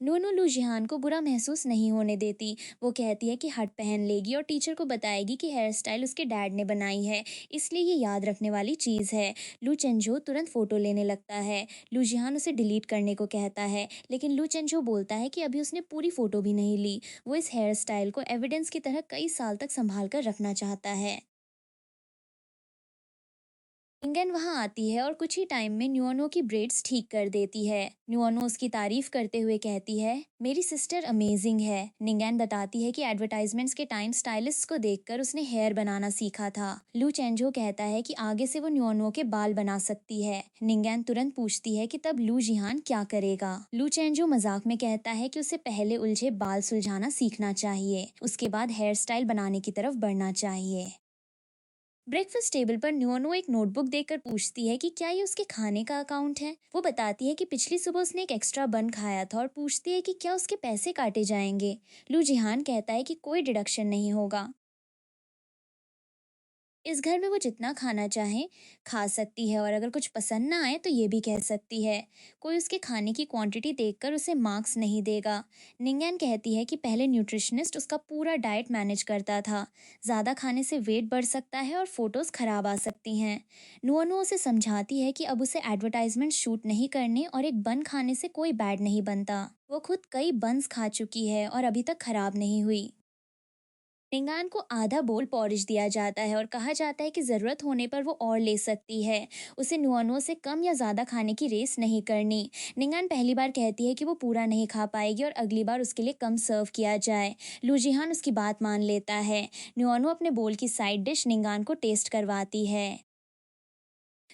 नूनू लू जिहान को बुरा महसूस नहीं होने देती। वो कहती है कि हट पहन लेगी और टीचर को बताएगी कि हेयर स्टाइल उसके डैड ने बनाई है, इसलिए ये याद रखने वाली चीज़ है। लू चेंजो तुरंत फोटो लेने लगता है। लू जिहान उसे डिलीट करने को कहता है, लेकिन लू चेंजो बोलता है कि अभी उसने पूरी फोटो भी नहीं ली। वो इस हेयर स्टाइल को एविडेंस की तरह कई साल तक संभाल कर रखना चाहता है। निंगन वहां आती है और कुछ ही टाइम में न्यूअनो की ब्रेड्स ठीक कर देती है। न्यूअनो उसकी तारीफ करते हुए कहती है, मेरी सिस्टर अमेजिंग है। निंगन बताती है कि एडवर्टाइजमेंट्स के टाइम स्टाइलिस्ट को देखकर उसने हेयर बनाना सीखा था। लू चेंजो कहता है कि आगे से वो न्यूअनो के बाल बना सकती है। निंगन तुरंत पूछती है कि तब लू जिहान क्या करेगा। लू चेंजो मजाक में कहता है कि उसे पहले उलझे बाल सुलझाना सीखना चाहिए, उसके बाद हेयर स्टाइल बनाने की तरफ बढ़ना चाहिए। ब्रेकफास्ट टेबल पर न्योनो एक नोटबुक देखकर पूछती है कि क्या ये उसके खाने का अकाउंट है। वो बताती है कि पिछली सुबह उसने एक एक्स्ट्रा बन खाया था और पूछती है कि क्या उसके पैसे काटे जाएंगे। लू जिहान कहता है कि कोई डिडक्शन नहीं होगा। इस घर में वो जितना खाना चाहे खा सकती है और अगर कुछ पसंद ना आए तो ये भी कह सकती है। कोई उसके खाने की क्वांटिटी देखकर उसे मार्क्स नहीं देगा। निंगन कहती है कि पहले न्यूट्रिशनिस्ट उसका पूरा डाइट मैनेज करता था। ज़्यादा खाने से वेट बढ़ सकता है और फोटोज़ खराब आ सकती हैं। नुअनु उसे समझाती है कि अब उसे एडवर्टाइजमेंट शूट नहीं करने और एक बन खाने से कोई बैड नहीं बनता। वो खुद कई बन्स खा चुकी है और अभी तक खराब नहीं हुई। निंगान को आधा बोल पॉरिश दिया जाता है और कहा जाता है कि ज़रूरत होने पर वो और ले सकती है। उसे नुआनुआ से कम या ज़्यादा खाने की रेस नहीं करनी। निंगान पहली बार कहती है कि वो पूरा नहीं खा पाएगी और अगली बार उसके लिए कम सर्व किया जाए। लूजिहान उसकी बात मान लेता है। नुआनुआ अपने बोल की साइड डिश निंगान को टेस्ट करवाती है।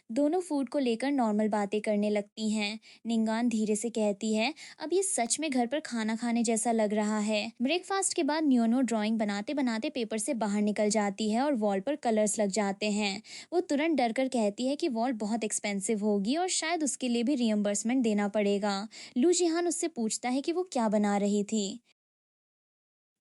दोनों फूड को लेकर नॉर्मल बातें करने लगती हैं। निंगान धीरे से कहती है, अब ये सच में घर पर खाना खाने जैसा लग रहा है। ब्रेकफास्ट के बाद न्योनो ड्राइंग बनाते बनाते पेपर से बाहर निकल जाती है और वॉल पर कलर्स लग जाते हैं। वो तुरंत डर कर कहती है कि वॉल बहुत एक्सपेंसिव होगी और शायद उसके लिए भी रियम्बर्समेंट देना पड़ेगा। लू जिहान उससे पूछता है कि वो क्या बना रही थी।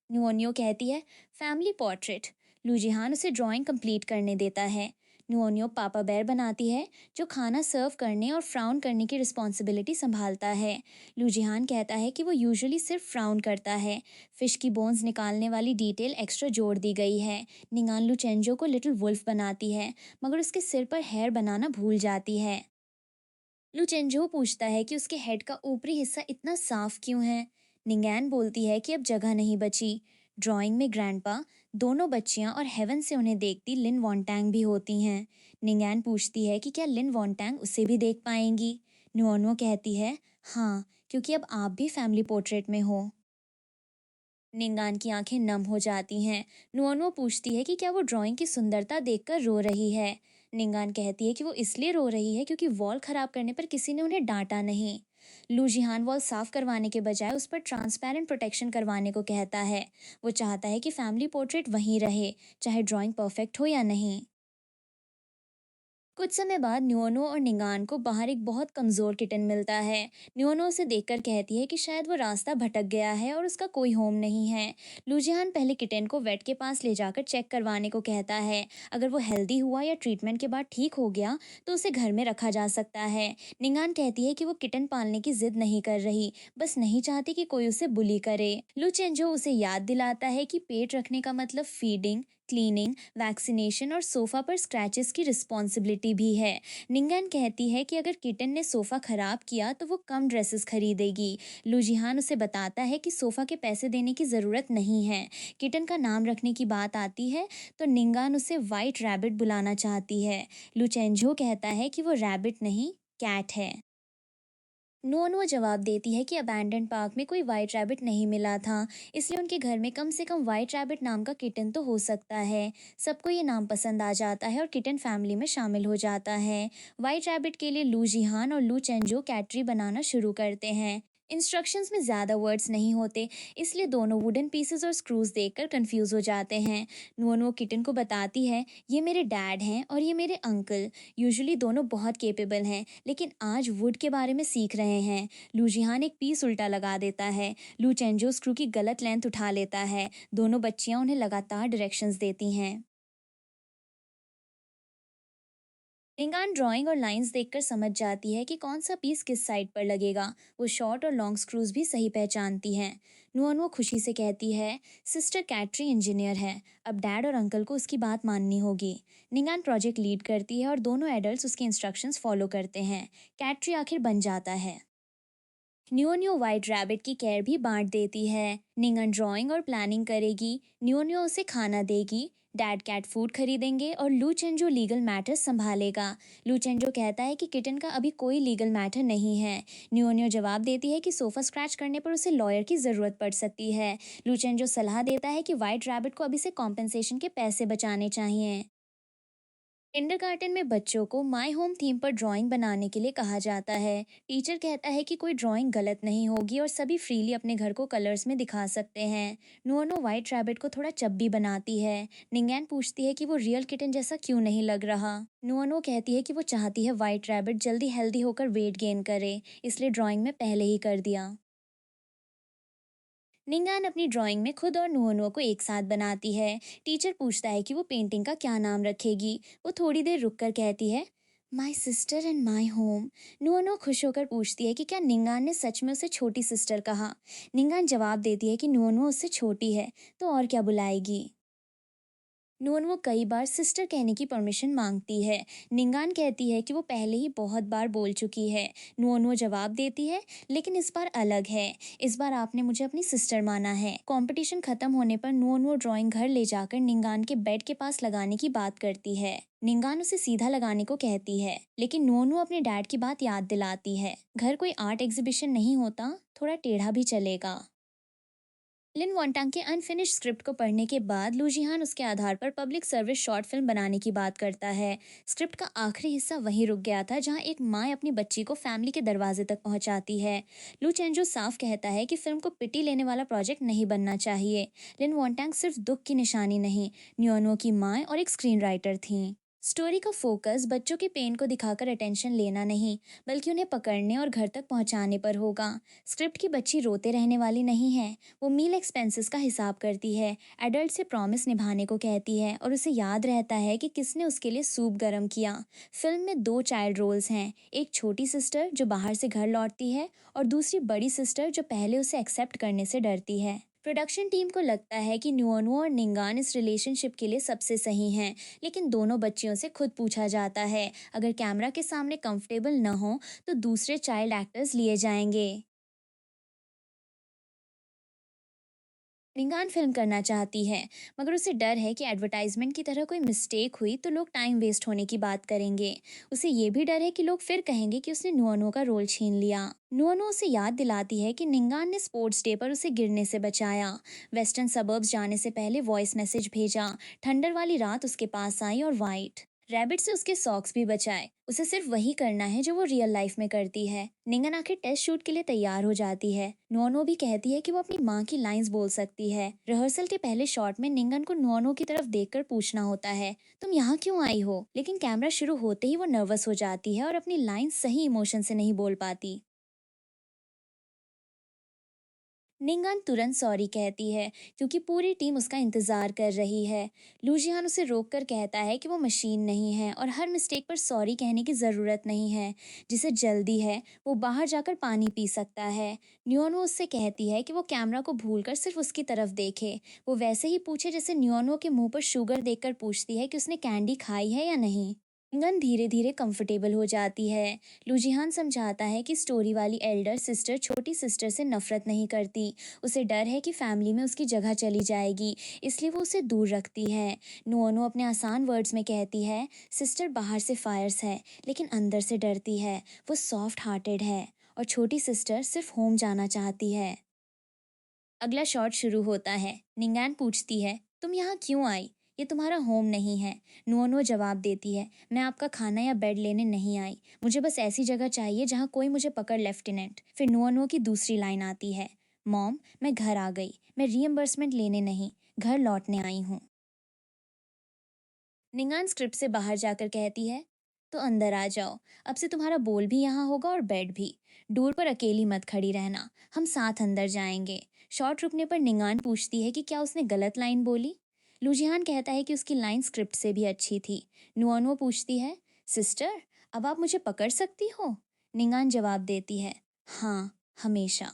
नुओनियो कहती है, फैमिली पोर्ट्रेट। लूजिहान उसे ड्राइंग कंप्लीट करने देता है। नुओनियो पापा बेर बनाती है, जो खाना सर्व करने और फ्राउन करने की रिस्पॉन्सिबिलिटी संभालता है। लूजिहान कहता है कि वो यूजुअली सिर्फ फ्राउन करता है। फिश की बोन्स निकालने वाली डिटेल एक्स्ट्रा जोड़ दी गई है। निंगान लुचेंजो को लिटिल वुल्फ बनाती है, मगर उसके सिर पर हेयर बनाना भूल जाती है। लुचेंजो पूछता है कि उसके हेड का ऊपरी हिस्सा इतना साफ क्यों है। निंगैन बोलती है कि अब जगह नहीं बची। ड्राइंग में ग्रैंडपा, दोनों बच्चियां और हेवन से उन्हें देखती लिन वॉन्टैंग भी होती हैं। निंगैन पूछती है कि क्या लिन वॉन्टैंग उसे भी देख पाएंगी। नुओनो कहती है, हाँ, क्योंकि अब आप भी फैमिली पोर्ट्रेट में हो। निंगान की आंखें नम हो जाती हैं। नुओनो पूछती है कि क्या वो ड्राइंग की सुंदरता देखकर रो रही है। निंगान कहती है कि वो इसलिए रो रही है क्योंकि वॉल खराब करने पर किसी ने उन्हें डांटा नहीं। लू जिहान वॉल साफ करवाने के बजाय उस पर ट्रांसपेरेंट प्रोटेक्शन करवाने को कहता है। वो चाहता है कि फैमिली पोर्ट्रेट वहीं रहे, चाहे ड्राइंग परफेक्ट हो या नहीं। कुछ समय बाद न्योनो और निंगान को बाहर एक बहुत कमजोर किटन मिलता है। न्योनो उसे देखकर कहती है कि शायद वो रास्ता भटक गया है और उसका कोई होम नहीं है। लूजिहान पहले किटन को वेट के पास ले जाकर चेक करवाने को कहता है। अगर वो हेल्दी हुआ या ट्रीटमेंट के बाद ठीक हो गया तो उसे घर में रखा जा सकता है। निंगान कहती है कि वो किटन पालने की जिद नहीं कर रही, बस नहीं चाहती कि कोई उसे बुली करे। लुचेंजो उसे याद दिलाता है कि पेट रखने का मतलब फीडिंग, क्लीनिंग, वैक्सीनेशन और सोफा पर स्क्रैचेस की रिस्पॉन्सिबिलिटी भी है। निंगन कहती है कि अगर किटन ने सोफा खराब किया तो वो कम ड्रेसेस खरीदेगी। लुजिहान उसे बताता है कि सोफा के पैसे देने की ज़रूरत नहीं है। किटन का नाम रखने की बात आती है तो निंगान उसे वाइट रैबिट बुलाना चाहती है। लुचेंजो कहता है कि वो रैबिट नहीं, कैट है। नोनो जवाब देती है कि अबैंडन पार्क में कोई वाइट रैबिट नहीं मिला था, इसलिए उनके घर में कम से कम वाइट रैबिट नाम का किटन तो हो सकता है। सबको ये नाम पसंद आ जाता है और किटन फैमिली में शामिल हो जाता है। वाइट रैबिट के लिए लू जिहान और लू चेंजो कैटरी बनाना शुरू करते हैं। इंस्ट्रक्शंस में ज़्यादा वर्ड्स नहीं होते, इसलिए दोनों वुडन पीसेस और स्क्रूज देखकर कंफ्यूज हो जाते हैं। नोनो किटन को बताती है, ये मेरे डैड हैं और ये मेरे अंकल। यूजुअली दोनों बहुत केपेबल हैं, लेकिन आज वुड के बारे में सीख रहे हैं। लूजिहान एक पीस उल्टा लगा देता है। लू चेंजो स्क्रू की गलत लेंथ उठा लेता है। दोनों बच्चियां उन्हें लगातार डायरेक्शंस देती हैं। रिंगान ड्राइंग और लाइंस देखकर समझ जाती है कि कौन सा पीस किस साइड पर लगेगा। वो शॉर्ट और लॉन्ग स्क्रूज भी सही पहचानती हैं। नुअनुओ खुशी से कहती है, सिस्टर कैटरी इंजीनियर है, अब डैड और अंकल को उसकी बात माननी होगी। निंगान प्रोजेक्ट लीड करती है और दोनों एडल्ट्स उसके इंस्ट्रक्शंस फॉलो करते हैं। कैटरी आखिर बन जाता है। न्योन्यो वाइट रैबिट की केयर भी बांट देती है। निंगन ड्राइंग और प्लानिंग करेगी। न्योन्यो उसे खाना देगी। डैड कैट फूड खरीदेंगे और लू चेंजो लीगल मैटर्स संभालेगा। लू चेंजो कहता है कि किटन का अभी कोई लीगल मैटर नहीं है। न्योन्यो जवाब देती है कि सोफा स्क्रैच करने पर उसे लॉयर की ज़रूरत पड़ सकती है। लू चेंजो सलाह देता है कि वाइट रैबिट को अभी से कॉम्पेंसेशन के पैसे बचाने चाहिए। किंडरगार्टन में बच्चों को माय होम थीम पर ड्राइंग बनाने के लिए कहा जाता है। टीचर कहता है कि कोई ड्राइंग गलत नहीं होगी और सभी फ्रीली अपने घर को कलर्स में दिखा सकते हैं। नुअनो वाइट रैबिट को थोड़ा चब्बी बनाती है। निंगैन पूछती है कि वो रियल किटन जैसा क्यों नहीं लग रहा। नुअनो कहती है कि वो चाहती है वाइट रैबिट जल्दी हेल्दी होकर वेट गेन करे, इसलिए ड्राइंग में पहले ही कर दिया। निंगान अपनी ड्राइंग में खुद और नुओनुओ को एक साथ बनाती है। टीचर पूछता है कि वो पेंटिंग का क्या नाम रखेगी। वो थोड़ी देर रुककर कहती है, my sister and my home. Nuonuo खुश होकर पूछती है कि क्या निंगान ने सच में उसे छोटी सिस्टर कहा। निंगान जवाब देती है कि नुओनुओ उससे छोटी है तो और क्या बुलाएगी। नून वो कई बार सिस्टर कहने की परमिशन मांगती है। निंगान कहती है कि वो पहले ही बहुत बार बोल चुकी है। नून वो जवाब देती है, लेकिन इस बार अलग है। इस बार आपने मुझे अपनी सिस्टर माना है। कंपटीशन खत्म होने पर नून वो ड्राइंग घर ले जाकर निंगान के बेड के पास लगाने की बात करती है। निंगान उसे सीधा लगाने को कहती है, लेकिन नोनू अपने डैड की बात याद दिलाती है। घर कोई आर्ट एग्जीबिशन नहीं होता, थोड़ा टेढ़ा भी चलेगा। लिन वॉन्टांग के अनफिनिश्ड स्क्रिप्ट को पढ़ने के बाद लूजिहान उसके आधार पर पब्लिक सर्विस शॉर्ट फिल्म बनाने की बात करता है। स्क्रिप्ट का आखिरी हिस्सा वहीं रुक गया था जहां एक माँ अपनी बच्ची को फैमिली के दरवाजे तक पहुंचाती है। लू चेंजो साफ कहता है कि फिल्म को पिटी लेने वाला प्रोजेक्ट नहीं बनना चाहिए। लिन वॉन्टांग सिर्फ दुख की निशानी नहीं, न्योनो की माँ और एक स्क्रीन राइटर थी। स्टोरी का फोकस बच्चों के पेन को दिखाकर अटेंशन लेना नहीं, बल्कि उन्हें पकड़ने और घर तक पहुंचाने पर होगा। स्क्रिप्ट की बच्ची रोते रहने वाली नहीं है। वो मील एक्सपेंसेस का हिसाब करती है, एडल्ट से प्रॉमिस निभाने को कहती है और उसे याद रहता है कि किसने उसके लिए सूप गर्म किया। फिल्म में दो चाइल्ड रोल्स हैं, एक छोटी सिस्टर जो बाहर से घर लौटती है और दूसरी बड़ी सिस्टर जो पहले उसे एक्सेप्ट करने से डरती है। प्रोडक्शन टीम को लगता है कि न्यूअनू और निंगान इस रिलेशनशिप के लिए सबसे सही हैं, लेकिन दोनों बच्चियों से खुद पूछा जाता है, अगर कैमरा के सामने कंफर्टेबल न हो तो दूसरे चाइल्ड एक्टर्स लिए जाएंगे। निंगान फिल्म करना चाहती है, मगर उसे डर है कि एडवर्टाइजमेंट की तरह कोई मिस्टेक हुई तो लोग टाइम वेस्ट होने की बात करेंगे। उसे ये भी डर है कि लोग फिर कहेंगे कि उसने नुअनो का रोल छीन लिया। नुअनो उसे याद दिलाती है कि निंगान ने स्पोर्ट्स डे पर उसे गिरने से बचाया, वेस्टर्न सबर्ब्स जाने से पहले वॉइस मैसेज भेजा, ठंडर वाली रात उसके पास आई और वाइट रैबिट से उसके सॉक्स भी बचाए। उसे सिर्फ वही करना है जो वो रियल लाइफ में करती है। निंगन आखिर टेस्ट शूट के लिए तैयार हो जाती है। नोनो भी कहती है कि वो अपनी माँ की लाइंस बोल सकती है। रिहर्सल के पहले शॉट में निंगन को नोनो की तरफ देखकर पूछना होता है, तुम यहाँ क्यों आई हो? लेकिन कैमरा शुरू होते ही वो नर्वस हो जाती है और अपनी लाइन सही इमोशन से नहीं बोल पाती। निंगान तुरंत सॉरी कहती है, क्योंकि पूरी टीम उसका इंतजार कर रही है। लूजियान उसे रोककर कहता है कि वो मशीन नहीं है और हर मिस्टेक पर सॉरी कहने की ज़रूरत नहीं है। जिसे जल्दी है वो बाहर जाकर पानी पी सकता है। न्योनो उससे कहती है कि वो कैमरा को भूलकर सिर्फ उसकी तरफ देखे। वो वैसे ही पूछे जैसे न्योनो के मुंह पर शुगर देखकर पूछती है कि उसने कैंडी खाई है या नहीं। इंगन धीरे धीरे कंफर्टेबल हो जाती है। लूजिहान समझाता है कि स्टोरी वाली एल्डर सिस्टर छोटी सिस्टर से नफरत नहीं करती, उसे डर है कि फैमिली में उसकी जगह चली जाएगी, इसलिए वो उसे दूर रखती है। नोनो अपने आसान वर्ड्स में कहती है, सिस्टर बाहर से फायर्स है लेकिन अंदर से डरती है, वो सॉफ्ट हार्टेड है और छोटी सिस्टर सिर्फ होम जाना चाहती है। अगला शॉट शुरू होता है। निंगान पूछती है, तुम यहाँ क्यों आई? ये तुम्हारा होम नहीं है। नुओनो जवाब देती है, मैं आपका खाना या बेड लेने नहीं आई, मुझे बस ऐसी जगह चाहिए जहाँ कोई मुझे पकड़ लेफ्टिनेंट। फिर नुओनो की दूसरी लाइन आती है, मॉम मैं घर आ गई, मैं रीएम्बर्समेंट लेने नहीं, घर लौटने आई हूँ। निंगान स्क्रिप्ट से बाहर जाकर कहती है, तो अंदर आ जाओ, अब से तुम्हारा बोल भी यहाँ होगा और बेड भी। डोर पर अकेली मत खड़ी रहना, हम साथ अंदर जाएंगे। शॉट रुकने पर निंगान पूछती है कि क्या उसने गलत लाइन बोली। लूजिहान कहता है कि उसकी लाइन स्क्रिप्ट से भी अच्छी थी। नुअनो पूछती है, सिस्टर अब आप मुझे पकड़ सकती हो? निंगान जवाब देती है, हाँ हमेशा।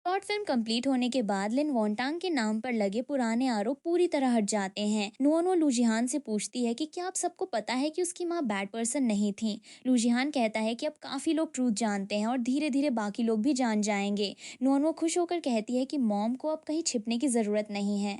शॉर्ट फिल्म कंप्लीट होने के बाद लिन वोंटांग के नाम पर लगे पुराने आरोप पूरी तरह हट जाते हैं। नुओनो लूजिहान से पूछती है कि क्या आप सबको पता है कि उसकी माँ बैड पर्सन नहीं थी। लूजिहान कहता है कि अब काफी लोग ट्रूथ जानते हैं और धीरे धीरे बाकी लोग भी जान जाएंगे। नुओनो खुश होकर कहती है कि मॉम को अब कहीं छिपने की जरूरत नहीं है।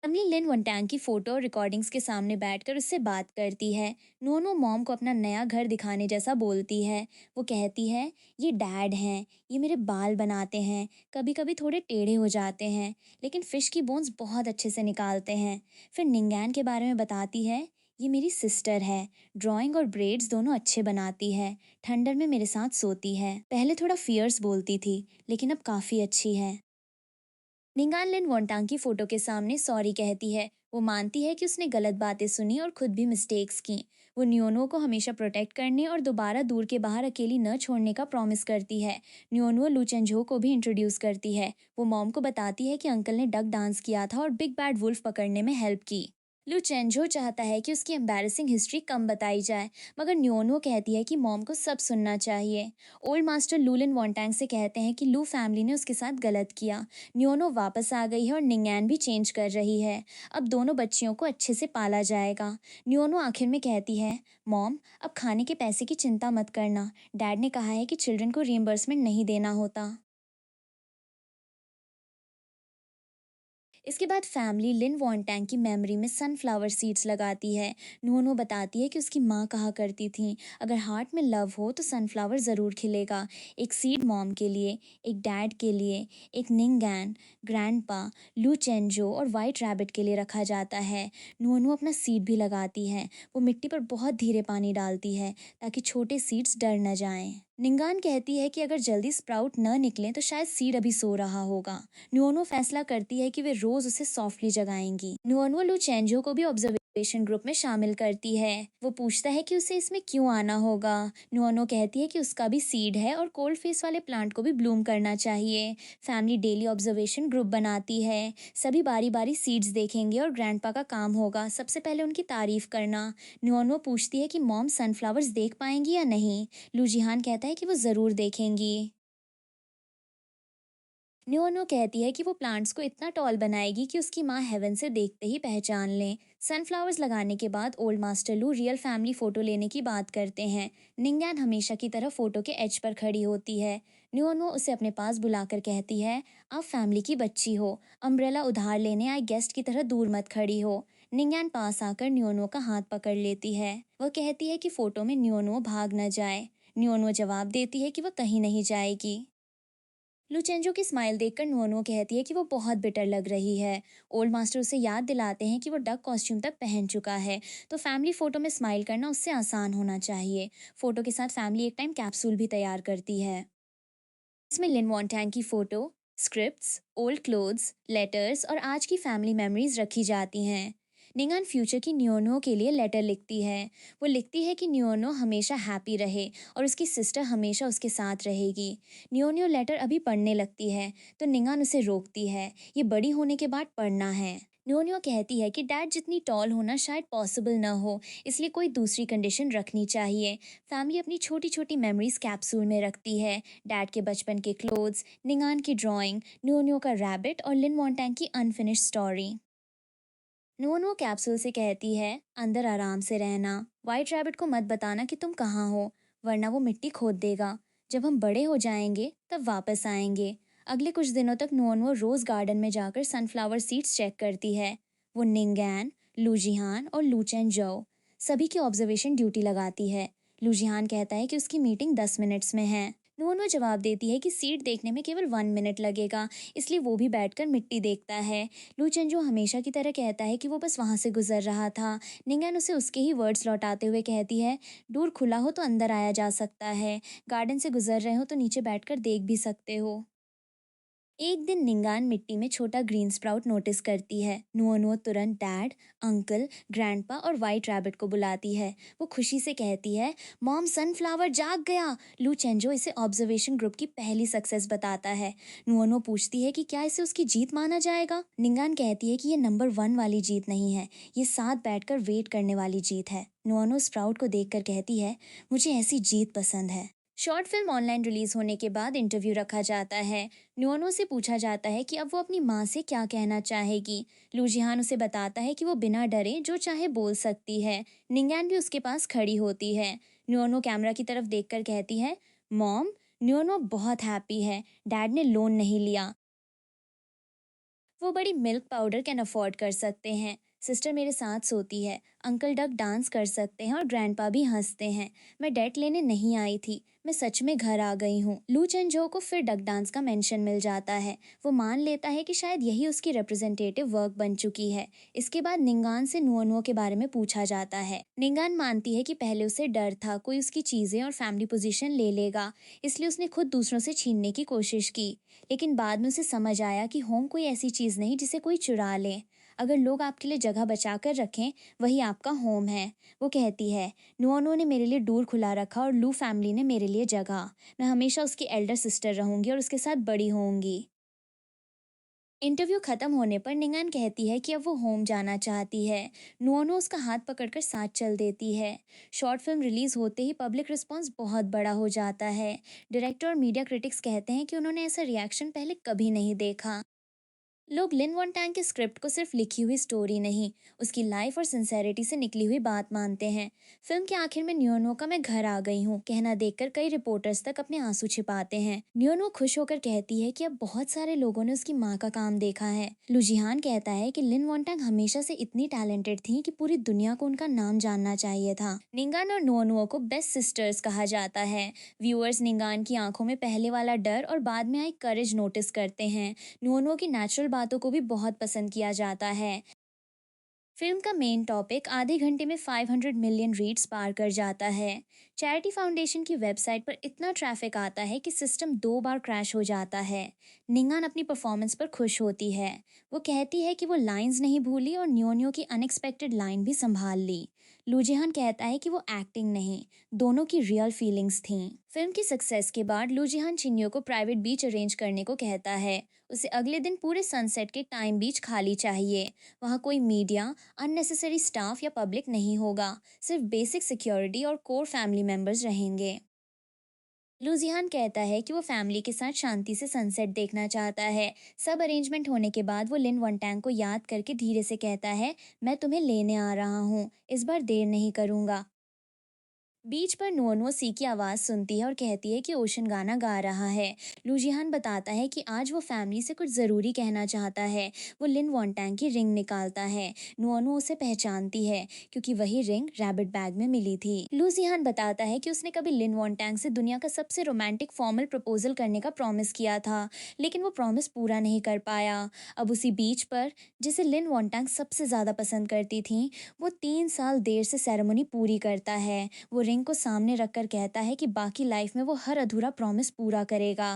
तमली लिन वनटैंग की फोटो और रिकॉर्डिंग्स के सामने बैठकर उससे बात करती है। नोनो मॉम को अपना नया घर दिखाने जैसा बोलती है। वो कहती है, ये डैड हैं, ये मेरे बाल बनाते हैं, कभी कभी थोड़े टेढ़े हो जाते हैं, लेकिन फिश की बोन्स बहुत अच्छे से निकालते हैं। फिर निंगैन के बारे में बताती है, ये मेरी सिस्टर है, ड्राइंग और ब्रेड्स दोनों अच्छे बनाती है, ठंडर में मेरे साथ सोती है, पहले थोड़ा फियर्स बोलती थी लेकिन अब काफ़ी अच्छी है। निंगान लिन वोंटांग की फोटो के सामने सॉरी कहती है। वो मानती है कि उसने गलत बातें सुनी और खुद भी मिस्टेक्स की। वो न्योनो को हमेशा प्रोटेक्ट करने और दोबारा दूर के बाहर अकेली न छोड़ने का प्रॉमिस करती है। न्योनो लूचेंझो को भी इंट्रोड्यूस करती है। वो मॉम को बताती है कि अंकल ने डक डांस किया था और बिग बैड वुल्फ पकड़ने में हेल्प की। लू चेंजो चाहता है कि उसकी एम्बैरेसिंग हिस्ट्री कम बताई जाए, मगर न्योनो कहती है कि मॉम को सब सुनना चाहिए। ओल्ड मास्टर लूलिन वॉन्टैंग से कहते हैं कि लू फैमिली ने उसके साथ गलत किया। न्योनो वापस आ गई है और निंगैन भी चेंज कर रही है। अब दोनों बच्चियों को अच्छे से पाला जाएगा। न्योनो आखिर में कहती है, मॉम अब खाने के पैसे की चिंता मत करना, डैड ने कहा है कि चिल्ड्रन को रिइम्बर्समेंट नहीं देना होता। इसके बाद फैमिली लिन वॉन्टैंग की मेमोरी में सनफ्लावर सीड्स लगाती है। नूनो बताती है कि उसकी माँ कहा करती थी, अगर हार्ट में लव हो तो सनफ्लावर ज़रूर खिलेगा। एक सीड मॉम के लिए, एक डैड के लिए, एक निंगैन, ग्रैंडपा, लू चेंजो और वाइट रैबिट के लिए रखा जाता है। नूनो अपना सीड भी लगाती है। वो मिट्टी पर बहुत धीरे पानी डालती है ताकि छोटे सीड्स डर न जाएं। निंगान कहती है कि अगर जल्दी स्प्राउट न निकलें तो शायद सीड अभी सो रहा होगा। नुओनो फैसला करती है कि वे रोज उसे सॉफ्टली जगाएंगी। नुओनो लू चेंजो को भी ऑब्जर्वेशन ग्रुप में शामिल करती है। वो पूछता है कि उसे इसमें क्यों आना होगा। नुओनो कहती है कि उसका भी सीड है और कोल्ड फेस वाले प्लांट को भी ब्लूम करना चाहिए। फैमिली डेली ऑब्जर्वेशन ग्रुप बनाती है। सभी बारी बारी सीड्स देखेंगे और ग्रैंडपा का काम होगा सबसे पहले उनकी तारीफ करना। नुओनो पूछती है कि मॉम सनफ्लावर्स देख पाएंगी या नहीं। लूजिहान कहता है कि वो ज़रूर देखेंगी। न्योनो कहती है कि वो प्लांट्स को इतना टॉल बनाएगी कि उसकी माँ हेवन से देखते ही पहचान लें। सनफ्लावर्स लगाने के बाद ओल्ड मास्टर लू रियल फैमिली फोटो लेने की बात करते हैं। निंगैन हमेशा की तरह फोटो के एज पर खड़ी होती है। न्योनो उसे अपने पास बुलाकर कहती है, आप फैमिली की बच्ची हो, अम्ब्रेला उधार लेने आए गेस्ट की तरह दूर मत खड़ी हो। निंगैन पास आकर न्योनो का हाथ पकड़ लेती है। वह कहती है कि फोटो में न्योनो भाग न जाए। न्योनो जवाब देती है कि वह कहीं नहीं जाएगी। लुचेंजो की स्माइल देखकर नुओनो कहती है कि वो बहुत बिटर लग रही है। ओल्ड मास्टर उसे याद दिलाते हैं कि वो डक कॉस्ट्यूम तक पहन चुका है, तो फैमिली फोटो में स्माइल करना उससे आसान होना चाहिए। फोटो के साथ फैमिली एक टाइम कैप्सूल भी तैयार करती है। इसमें लिन वॉन्टैंग की photo, scripts, old clothes, letters और आज की फैमिली मेमोरीज रखी जाती हैं। निंगन फ्यूचर की न्योनो के लिए लेटर लिखती है। वो लिखती है कि न्योनो हमेशा हैप्पी रहे और उसकी सिस्टर हमेशा उसके साथ रहेगी। न्योनो लेटर अभी पढ़ने लगती है तो निंगन उसे रोकती है, ये बड़ी होने के बाद पढ़ना है। न्योन्यो कहती है कि डैड जितनी टॉल होना शायद पॉसिबल न हो, इसलिए कोई दूसरी कंडीशन रखनी चाहिए। फैमिली अपनी छोटी छोटी मेमोरीज कैप्सूल में रखती है। डैड के बचपन के क्लोथ्स, निंगान की ड्राइंग, न्योन्यो का रैबिट और लिन मॉन्टैंग की अनफिनिश्ड स्टोरी। नुओ कैप्सूल से कहती है, अंदर आराम से रहना, वाइट रैबिट को मत बताना कि तुम कहाँ हो, वरना वो मिट्टी खोद देगा। जब हम बड़े हो जाएंगे तब वापस आएंगे। अगले कुछ दिनों तक नुओ रोज गार्डन में जाकर सनफ्लावर सीड्स चेक करती है। वो निंगैन, लूजिहान और लूचेन जो सभी की ऑब्जर्वेशन ड्यूटी लगाती है। लूजिहान कहता है कि उसकी मीटिंग 10 मिनट्स में है। नुओ जवाब देती है कि सीड देखने में केवल 1 मिनट लगेगा, इसलिए वो भी बैठकर मिट्टी देखता है। लू चेंजो हमेशा की तरह कहता है कि वो बस वहाँ से गुजर रहा था। निंगन उसे उसके ही वर्ड्स लौटाते हुए कहती है, डोर खुला हो तो अंदर आया जा सकता है, गार्डन से गुजर रहे हो तो नीचे बैठकर देख भी सकते हो। एक दिन निंगान मिट्टी में छोटा ग्रीन स्प्राउट नोटिस करती है। नुओ तुरंत डैड, अंकल, ग्रैंडपा और वाइट रैबिट को बुलाती है। वो खुशी से कहती है, मॉम सनफ्लावर जाग गया। लू चेंजो इसे ऑब्जर्वेशन ग्रुप की पहली सक्सेस बताता है। नुओनो पूछती है कि क्या इसे उसकी जीत माना जाएगा। निंगान कहती है कि ये नंबर 1 वाली जीत नहीं है, ये साथ बैठकर वेट करने वाली जीत है। नुओनो स्प्राउट को देखकर कहती है, मुझे ऐसी जीत पसंद है। शॉर्ट फिल्म ऑनलाइन रिलीज होने के बाद इंटरव्यू रखा जाता है। न्योनो से पूछा जाता है कि अब वो अपनी माँ से क्या कहना चाहेगी। लूजिहान उसे बताता है कि वो बिना डरे जो चाहे बोल सकती है। निंगैन भी उसके पास खड़ी होती है। न्योनो कैमरा की तरफ देखकर कहती है, मॉम, न्योनो बहुत हैप्पी है, डैड ने लोन नहीं लिया, वो बड़ी मिल्क पाउडर कैन अफोर्ड कर सकते हैं। सिस्टर मेरे साथ सोती है, अंकल डक डांस कर सकते हैं और ग्रैंडपा भी हंसते हैं। मैं डेट लेने नहीं आई थी, मैं सच में घर आ गई हूँ। लू चेंजो को फिर डक डांस का मेंशन मिल जाता है। वो मान लेता है कि शायद यही उसकी रिप्रेजेंटेटिव वर्क बन चुकी है। इसके बाद निंगान से नुओ के बारे में पूछा जाता है। निंगान मानती है कि पहले उसे डर था कोई उसकी चीजें और फैमिली पोजीशन ले लेगा, इसलिए उसने खुद दूसरों से छीनने की कोशिश की। लेकिन बाद में उसे समझ आया कि होम कोई ऐसी चीज़ नहीं जिसे कोई चुरा ले। अगर लोग आपके लिए जगह बचा कर रखें, वही आपका होम है। वो कहती है, नुओनो ने मेरे लिए डोर खुला रखा और लू फैमिली ने मेरे लिए जगह। मैं हमेशा उसकी एल्डर सिस्टर रहूंगी और उसके साथ बड़ी होंगी। इंटरव्यू खत्म होने पर निंगान कहती है कि अब वो होम जाना चाहती है। नुओनो उसका हाथ पकड़कर साथ चल देती है। शॉर्ट फिल्म रिलीज होते ही पब्लिक रिस्पांस बहुत बड़ा हो जाता है। डायरेक्टर और मीडिया क्रिटिक्स कहते हैं कि उन्होंने ऐसा रिएक्शन पहले कभी नहीं देखा। लोग लिन वन टैंग के स्क्रिप्ट को सिर्फ लिखी हुई स्टोरी नहीं, उसकी लाइफ और सिंसेरिटी से निकली हुई बात मानते हैं। फिल्म के आखिर में न्योनो का मैं घर आ गई हूँ कहना देखकर कई रिपोर्टर्स तक अपने आंसू छिपाते हैं। न्योनो खुश होकर कहती है कि अब बहुत सारे लोगों ने उसकी माँ का काम देखा है। लुजिहान कहता है कि लिन वन टैंग हमेशा से इतनी टैलेंटेड थी कि पूरी दुनिया को उनका नाम जानना चाहिए था। निंगान और नुओनुओ को बेस्ट सिस्टर्स कहा जाता है। व्यूअर्स निंगान की आंखों में पहले वाला डर और बाद में आई करेज नोटिस करते हैं। नुओनुओ की नेचुरल बातों को भी बहुत पसंद किया जाता है। फिल्म का मेन टॉपिक आधे घंटे में 500 मिलियन रीड्स पार कर जाता है। चैरिटी फाउंडेशन की वेबसाइट पर इतना ट्रैफिक आता है कि सिस्टम 2 बार क्रैश हो जाता है। निंगान अपनी परफॉर्मेंस पर खुश होती है। वो कहती है कि वो लाइंस नहीं भूली और न्योन्यो की अनएक्सपेक्टेड लाइन भी संभाल ली। लूजिहान कहता है कि वो एक्टिंग नहीं, दोनों की रियल फीलिंग्स थीं। फिल्म की सक्सेस के बाद लूजिहान चिन्यो को प्राइवेट बीच अरेंज करने को कहता है। उसे अगले दिन पूरे सनसेट के टाइम बीच खाली चाहिए। वहाँ कोई मीडिया, अननेसेसरी स्टाफ या पब्लिक नहीं होगा। सिर्फ बेसिक सिक्योरिटी और कोर फैमिली मेंबर्स रहेंगे। लुजियान कहता है कि वो फैमिली के साथ शांति से सनसेट देखना चाहता है। सब अरेंजमेंट होने के बाद वो लिन वनटैंग को याद करके धीरे से कहता है, मैं तुम्हें लेने आ रहा हूँ, इस बार देर नहीं करूँगा। बीच पर नुओनुओ सी की आवाज़ सुनती है और कहती है कि ओशन गाना गा रहा है। लूजिहान बताता है कि आज वो फैमिली से कुछ ज़रूरी कहना चाहता है। वो लिन वॉन्टैंग की रिंग निकालता है। नुओनुओ उसे पहचानती है क्योंकि वही रिंग रैबिट बैग में मिली थी। लूजिहान बताता है कि उसने कभी लिन वॉन्टैंग से दुनिया का सबसे रोमांटिक फॉर्मल प्रपोजल करने का प्रॉमिस किया था, लेकिन वो प्रॉमिस पूरा नहीं कर पाया। अब उसी बीच पर, जिसे लिन वॉन्टैंग सबसे ज़्यादा पसंद करती थी, वो 3 साल देर से सेरेमनी पूरी करता है। वो रिंग को सामने रखकर कहता है कि बाकी लाइफ में वो हर अधूरा प्रॉमिस पूरा करेगा।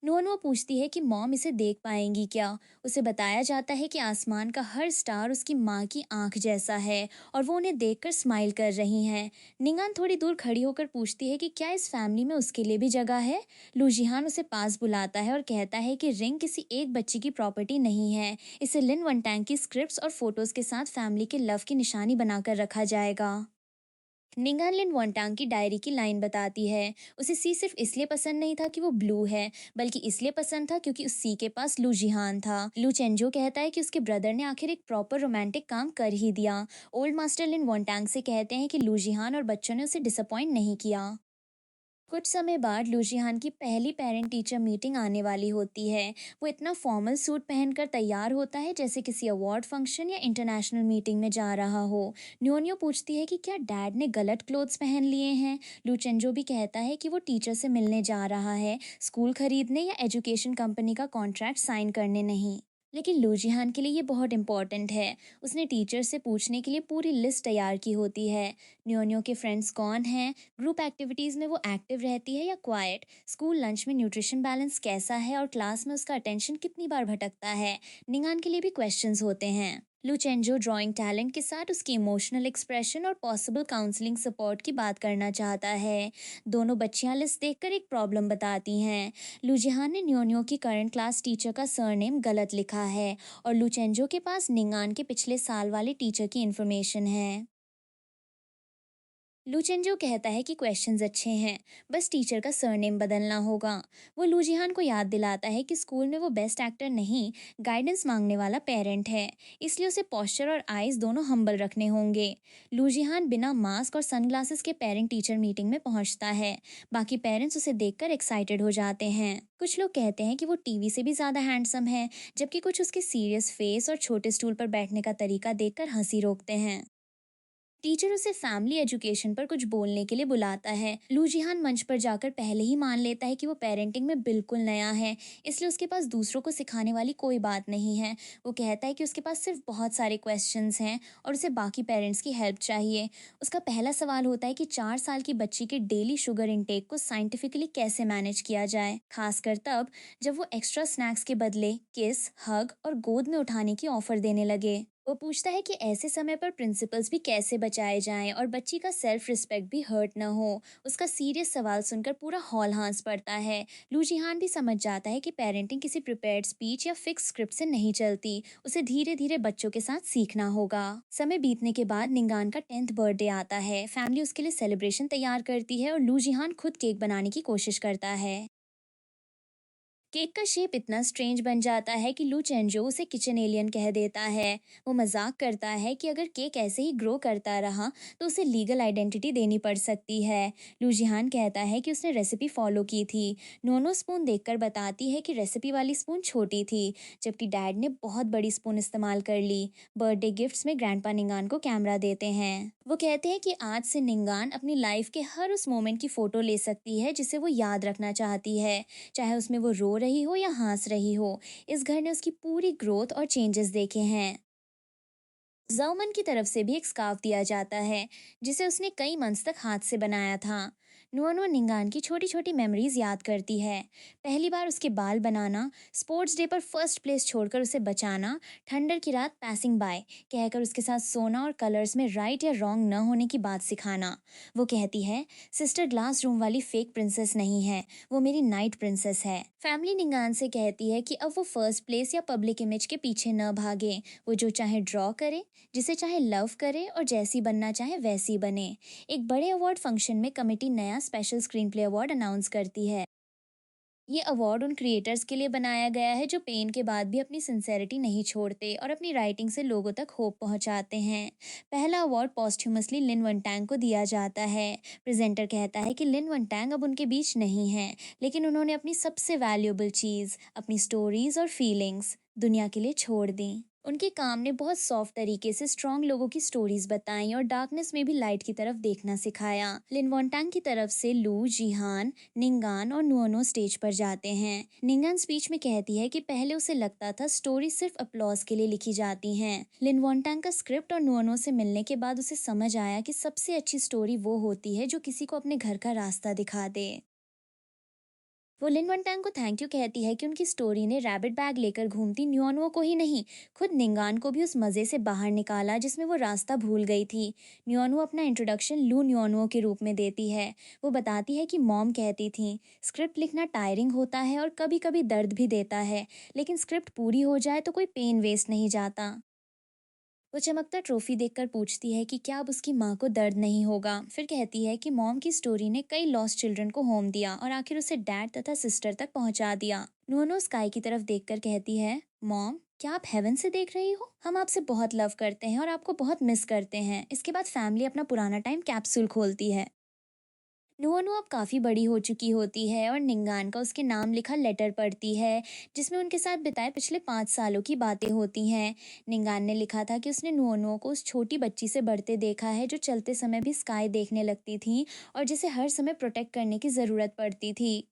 नोनवा पूछती है कि मॉम इसे देख पाएंगी क्या। उसे बताया जाता है कि आसमान का हर स्टार उसकी माँ की आंख जैसा है और वो उन्हें देखकर स्माइल कर रही हैं। निंगान थोड़ी दूर खड़ी होकर पूछती है कि क्या इस फैमिली में उसके लिए भी जगह है। लूजिहान उसे पास बुलाता है और कहता है कि रिंग किसी एक बच्ची की प्रॉपर्टी नहीं है, इसे लिन वनटैंग की स्क्रिप्ट्स और फोटोज के साथ फैमिली के लव की निशानी बनाकर रखा जाएगा। निंगानलिन वोंटांग की डायरी की लाइन बताती है, उसे सी सिर्फ इसलिए पसंद नहीं था कि वो ब्लू है, बल्कि इसलिए पसंद था क्योंकि उस सी के पास लू जिहान था। लू चेंजो कहता है कि उसके ब्रदर ने आखिर एक प्रॉपर रोमांटिक काम कर ही दिया। ओल्ड मास्टर लिन वोंटांग से कहते हैं कि लू जिहान और बच्चों ने उसे डिसअपॉइंट नहीं किया। कुछ समय बाद लूजिहान की पहली पेरेंट टीचर मीटिंग आने वाली होती है। वो इतना फॉर्मल सूट पहनकर तैयार होता है जैसे किसी अवार्ड फंक्शन या इंटरनेशनल मीटिंग में जा रहा हो। न्योन्यो पूछती है कि क्या डैड ने गलत क्लोथ्स पहन लिए हैं। लूचेंजो भी कहता है कि वो टीचर से मिलने जा रहा है, स्कूल खरीदने या एजुकेशन कंपनी का कॉन्ट्रैक्ट साइन करने नहीं। लेकिन लूजिहान के लिए ये बहुत इंपॉर्टेंट है। उसने टीचर से पूछने के लिए पूरी लिस्ट तैयार की होती है। न्योन्यो के फ्रेंड्स कौन हैं, ग्रुप एक्टिविटीज़ में वो एक्टिव रहती है या क्वाइट, स्कूल लंच में न्यूट्रिशन बैलेंस कैसा है और क्लास में उसका अटेंशन कितनी बार भटकता है। निंगान के लिए भी क्वेश्चंस होते हैं। लुचेंजो ड्राइंग टैलेंट के साथ उसकी इमोशनल एक्सप्रेशन और पॉसिबल काउंसलिंग सपोर्ट की बात करना चाहता है। दोनों बच्चियां लिस्ट देखकर एक प्रॉब्लम बताती हैं। लुजिहान ने न्योन्यो की करंट क्लास टीचर का सरनेम गलत लिखा है और लुचेंजो के पास निंगान के पिछले साल वाले टीचर की इन्फॉर्मेशन है। लूचेंजो कहता है कि क्वेश्चंस अच्छे हैं, बस टीचर का सरनेम बदलना होगा। वो लूजिहान को याद दिलाता है कि स्कूल में वो बेस्ट एक्टर नहीं, गाइडेंस मांगने वाला पेरेंट है, इसलिए उसे पोस्चर और आइज दोनों हम्बल रखने होंगे। लूजिहान बिना मास्क और सनग्लासेस के पेरेंट टीचर मीटिंग में पहुंचता है। बाकी पेरेंट्स उसे देखकर एक्साइटेड हो जाते हैं। कुछ लोग कहते हैं कि वो टीवी से भी ज़्यादा हैंडसम है, जबकि कुछ उसके सीरियस फेस और छोटे स्टूल पर बैठने का तरीका देखकर हंसी रोकते हैं। टीचर उसे फैमिली एजुकेशन पर कुछ बोलने के लिए बुलाता है। लूजिहान मंच पर जाकर पहले ही मान लेता है कि वो पेरेंटिंग में बिल्कुल नया है, इसलिए उसके पास दूसरों को सिखाने वाली कोई बात नहीं है। वो कहता है कि उसके पास सिर्फ बहुत सारे क्वेश्चंस हैं और उसे बाकी पेरेंट्स की हेल्प चाहिए। उसका पहला सवाल होता है कि 4 साल की बच्ची के डेली शुगर इनटेक को साइंटिफिकली कैसे मैनेज किया जाए, खासकर तब जब वो एक्स्ट्रा स्नैक्स के बदले किस, हग और गोद में उठाने की ऑफर देने लगे। वो पूछता है कि ऐसे समय पर प्रिंसिपल्स भी कैसे बचाए जाएं और बच्ची का सेल्फ रिस्पेक्ट भी हर्ट ना हो। उसका सीरियस सवाल सुनकर पूरा हॉल हंस पड़ता है। लू जिहान भी समझ जाता है कि पेरेंटिंग किसी प्रिपेयर्ड स्पीच या फिक्स स्क्रिप्ट से नहीं चलती। उसे धीरे धीरे बच्चों के साथ सीखना होगा। समय बीतने के बाद निंगान का 10th बर्थडे आता है। फैमिली उसके लिए सेलिब्रेशन तैयार करती है और लू जिहान खुद केक बनाने की कोशिश करता है। केक का शेप इतना स्ट्रेंज बन जाता है कि लू चेंजो उसे किचन एलियन कह देता है। वो मजाक करता है कि अगर केक ऐसे ही ग्रो करता रहा तो उसे लीगल आइडेंटिटी देनी पड़ सकती है। लू जिहान कहता है कि उसने रेसिपी फॉलो की थी। नोनो स्पून देखकर बताती है कि रेसिपी वाली स्पून छोटी थी, जबकि डैड ने बहुत बड़ी स्पून इस्तेमाल कर ली। बर्थडे गिफ्ट्स में ग्रैंडपा निंगान को कैमरा देते हैं। वो कहते हैं कि आज से निंगान अपनी लाइफ के हर उस मोमेंट की फोटो ले सकती है जिसे वो याद रखना चाहती है, चाहे उसमें वो रो रही हो या हंस रही हो। इस घर ने उसकी पूरी ग्रोथ और चेंजेस देखे हैं। जर्मन की तरफ से भी एक स्कार्फ दिया जाता है, जिसे उसने कई मंथ्स तक हाथ से बनाया था। नुअनुआ निंगान की छोटी छोटी मेमोरीज याद करती है। पहली बार उसके बाल बनाना, स्पोर्ट्स डे पर फर्स्ट प्लेस छोड़कर उसे बचाना, ठंडर की रात पैसिंग बाय कहकर उसके साथ सोना और कलर्स में राइट या रॉन्ग न होने की बात सिखाना। वो कहती है, सिस्टर ग्लास रूम वाली फेक प्रिंसेस नहीं है, वो मेरी नाइट प्रिंसेस है। फैमिली निंगान से कहती है कि अब वो फर्स्ट प्लेस या पब्लिक इमेज के पीछे न भागे। वो जो चाहे ड्रॉ करे, जिसे चाहे लव करे और जैसी बनना चाहे वैसी बने। एक बड़े अवार्ड फंक्शन में कमेटी नया special screen play award announce करती है। ये अवार्ड उन क्रिएटर्स के लिए बनाया गया है जो पेन के बाद भी अपनी सिंसेरिटी नहीं छोड़ते और अपनी राइटिंग से लोगों तक होप पहुंचाते हैं। पहला अवार्ड पॉस्ट्यूमसली लिन वनटैंग को दिया जाता है। प्रेजेंटर कहता है कि लिन वनटैंग अब उनके बीच नहीं है, लेकिन उन्होंने अपनी सबसे वैल्यूएबल चीज़, अपनी स्टोरीज और फीलिंग्स दुनिया के लिए छोड़ दी। उनके काम ने बहुत सॉफ्ट तरीके से स्ट्रॉन्ग लोगों की स्टोरीज बताई और डार्कनेस में भी लाइट की तरफ देखना सिखाया। लिन वोंटांग की तरफ से लू, जिहान, निंगान और नुओनो स्टेज पर जाते हैं। निंगान स्पीच में कहती है कि पहले उसे लगता था स्टोरी सिर्फ अपलॉज के लिए लिखी जाती हैं। लिन वोंटांग का स्क्रिप्ट और नुओनो से मिलने के बाद उसे समझ आया कि सबसे अच्छी स्टोरी वो होती है जो किसी को अपने घर का रास्ता दिखा दे। वो लिन वनटैंग को थैंक यू कहती है कि उनकी स्टोरी ने रैबिट बैग लेकर घूमती न्योनुओ को ही नहीं, खुद निंगान को भी उस मज़े से बाहर निकाला जिसमें वो रास्ता भूल गई थी। न्योनुओ अपना इंट्रोडक्शन लू न्योनुओ के रूप में देती है। वो बताती है कि मॉम कहती थी, स्क्रिप्ट लिखना टायरिंग होता है और कभी कभी दर्द भी देता है, लेकिन स्क्रिप्ट पूरी हो जाए तो कोई पेन वेस्ट नहीं जाता। वो चमकता ट्रॉफी देखकर पूछती है कि क्या अब उसकी माँ को दर्द नहीं होगा। फिर कहती है कि मॉम की स्टोरी ने कई लॉस्ट चिल्ड्रन को होम दिया और आखिर उसे डैड तथा सिस्टर तक पहुंचा दिया। नोनो स्काई की तरफ देखकर कहती है, मॉम क्या आप हेवन से देख रही हो? हम आपसे बहुत लव करते हैं और आपको बहुत मिस करते हैं। इसके बाद फैमिली अपना पुराना टाइम कैप्सूल खोलती है। नुअनु अब काफ़ी बड़ी हो चुकी होती है और निंगान का उसके नाम लिखा लेटर पढ़ती है, जिसमें उनके साथ बिताए पिछले 5 सालों की बातें होती हैं। निंगान ने लिखा था कि उसने नुअनुओ को उस छोटी बच्ची से बढ़ते देखा है जो चलते समय भी स्काई देखने लगती थी और जिसे हर समय प्रोटेक्ट करने की ज़रूरत पड़ती थी।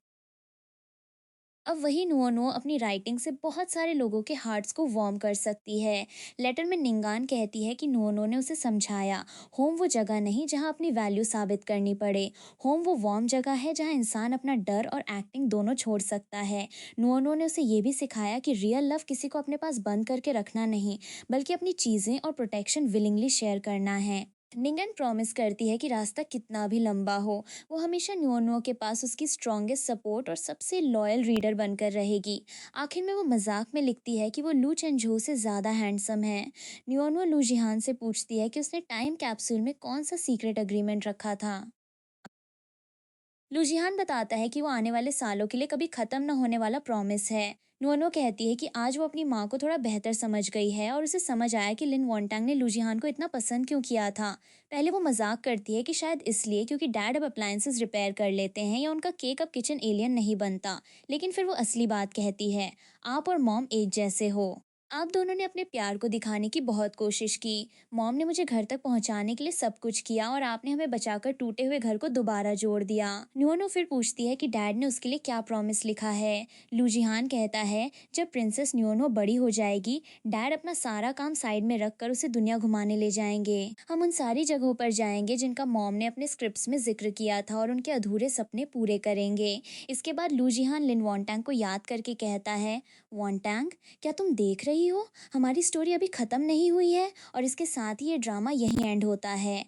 अब वही नुओनुओ अपनी राइटिंग से बहुत सारे लोगों के हार्ट्स को वार्म कर सकती है। लेटर में निंगान कहती है कि नुओनुओ ने उसे समझाया, होम वो जगह नहीं जहां अपनी वैल्यू साबित करनी पड़े। होम वो वार्म जगह है जहां इंसान अपना डर और एक्टिंग दोनों छोड़ सकता है। नुओनुओ ने उसे ये भी सिखाया कि रियल लव किसी को अपने पास बंद करके रखना नहीं, बल्कि अपनी चीज़ें और प्रोटेक्शन विलिंगली शेयर करना है। निंगन प्रॉमिस करती है कि रास्ता कितना भी लंबा हो, वो हमेशा न्योनुओ के पास उसकी स्ट्रॉन्गेस्ट सपोर्ट और सबसे लॉयल रीडर बनकर रहेगी। आखिर में वो मजाक में लिखती है कि वो लू चेंझू से ज़्यादा हैंडसम है। न्योनुओ लू जिहान से पूछती है कि उसने टाइम कैप्सूल में कौन सा सीक्रेट अग्रीमेंट रखा था। लुजियान बताता है कि वो आने वाले सालों के लिए कभी खत्म न होने वाला प्रॉमिस है। नुअनो कहती है कि आज वो अपनी माँ को थोड़ा बेहतर समझ गई है और उसे समझ आया कि लिन वॉन्टांग ने लुजियान को इतना पसंद क्यों किया था। पहले वो मजाक करती है कि शायद इसलिए क्योंकि डैड अब अप्लायंसेस रिपेयर कर लेते हैं या उनका केक अब किचन एलियन नहीं बनता, लेकिन फिर वो असली बात कहती है, आप और मॉम एक जैसे हो। आप दोनों ने अपने प्यार को दिखाने की बहुत कोशिश की। मॉम ने मुझे घर तक पहुंचाने के लिए सब कुछ किया और आपने हमें बचाकर टूटे हुए घर को दोबारा जोड़ दिया। नुअनो फिर पूछती है कि डैड ने उसके लिए क्या प्रॉमिस लिखा है। लूजिहान कहता है, जब प्रिंसेस न्योनो बड़ी हो जाएगी, डैड अपना सारा काम साइड में रखकर उसे दुनिया घुमाने ले जाएंगे। हम उन सारी जगहों पर जाएंगे जिनका मॉम ने अपने स्क्रिप्ट्स में जिक्र किया था और उनके अधूरे सपने पूरे करेंगे। इसके बाद लूजिहान लिन वॉन्टैंग को याद करके कहता है, वॉन्टैंग क्या तुम देख रही रही हो? हमारी स्टोरी अभी ख़त्म नहीं हुई है और इसके साथ ही ये ड्रामा यहीं एंड होता है।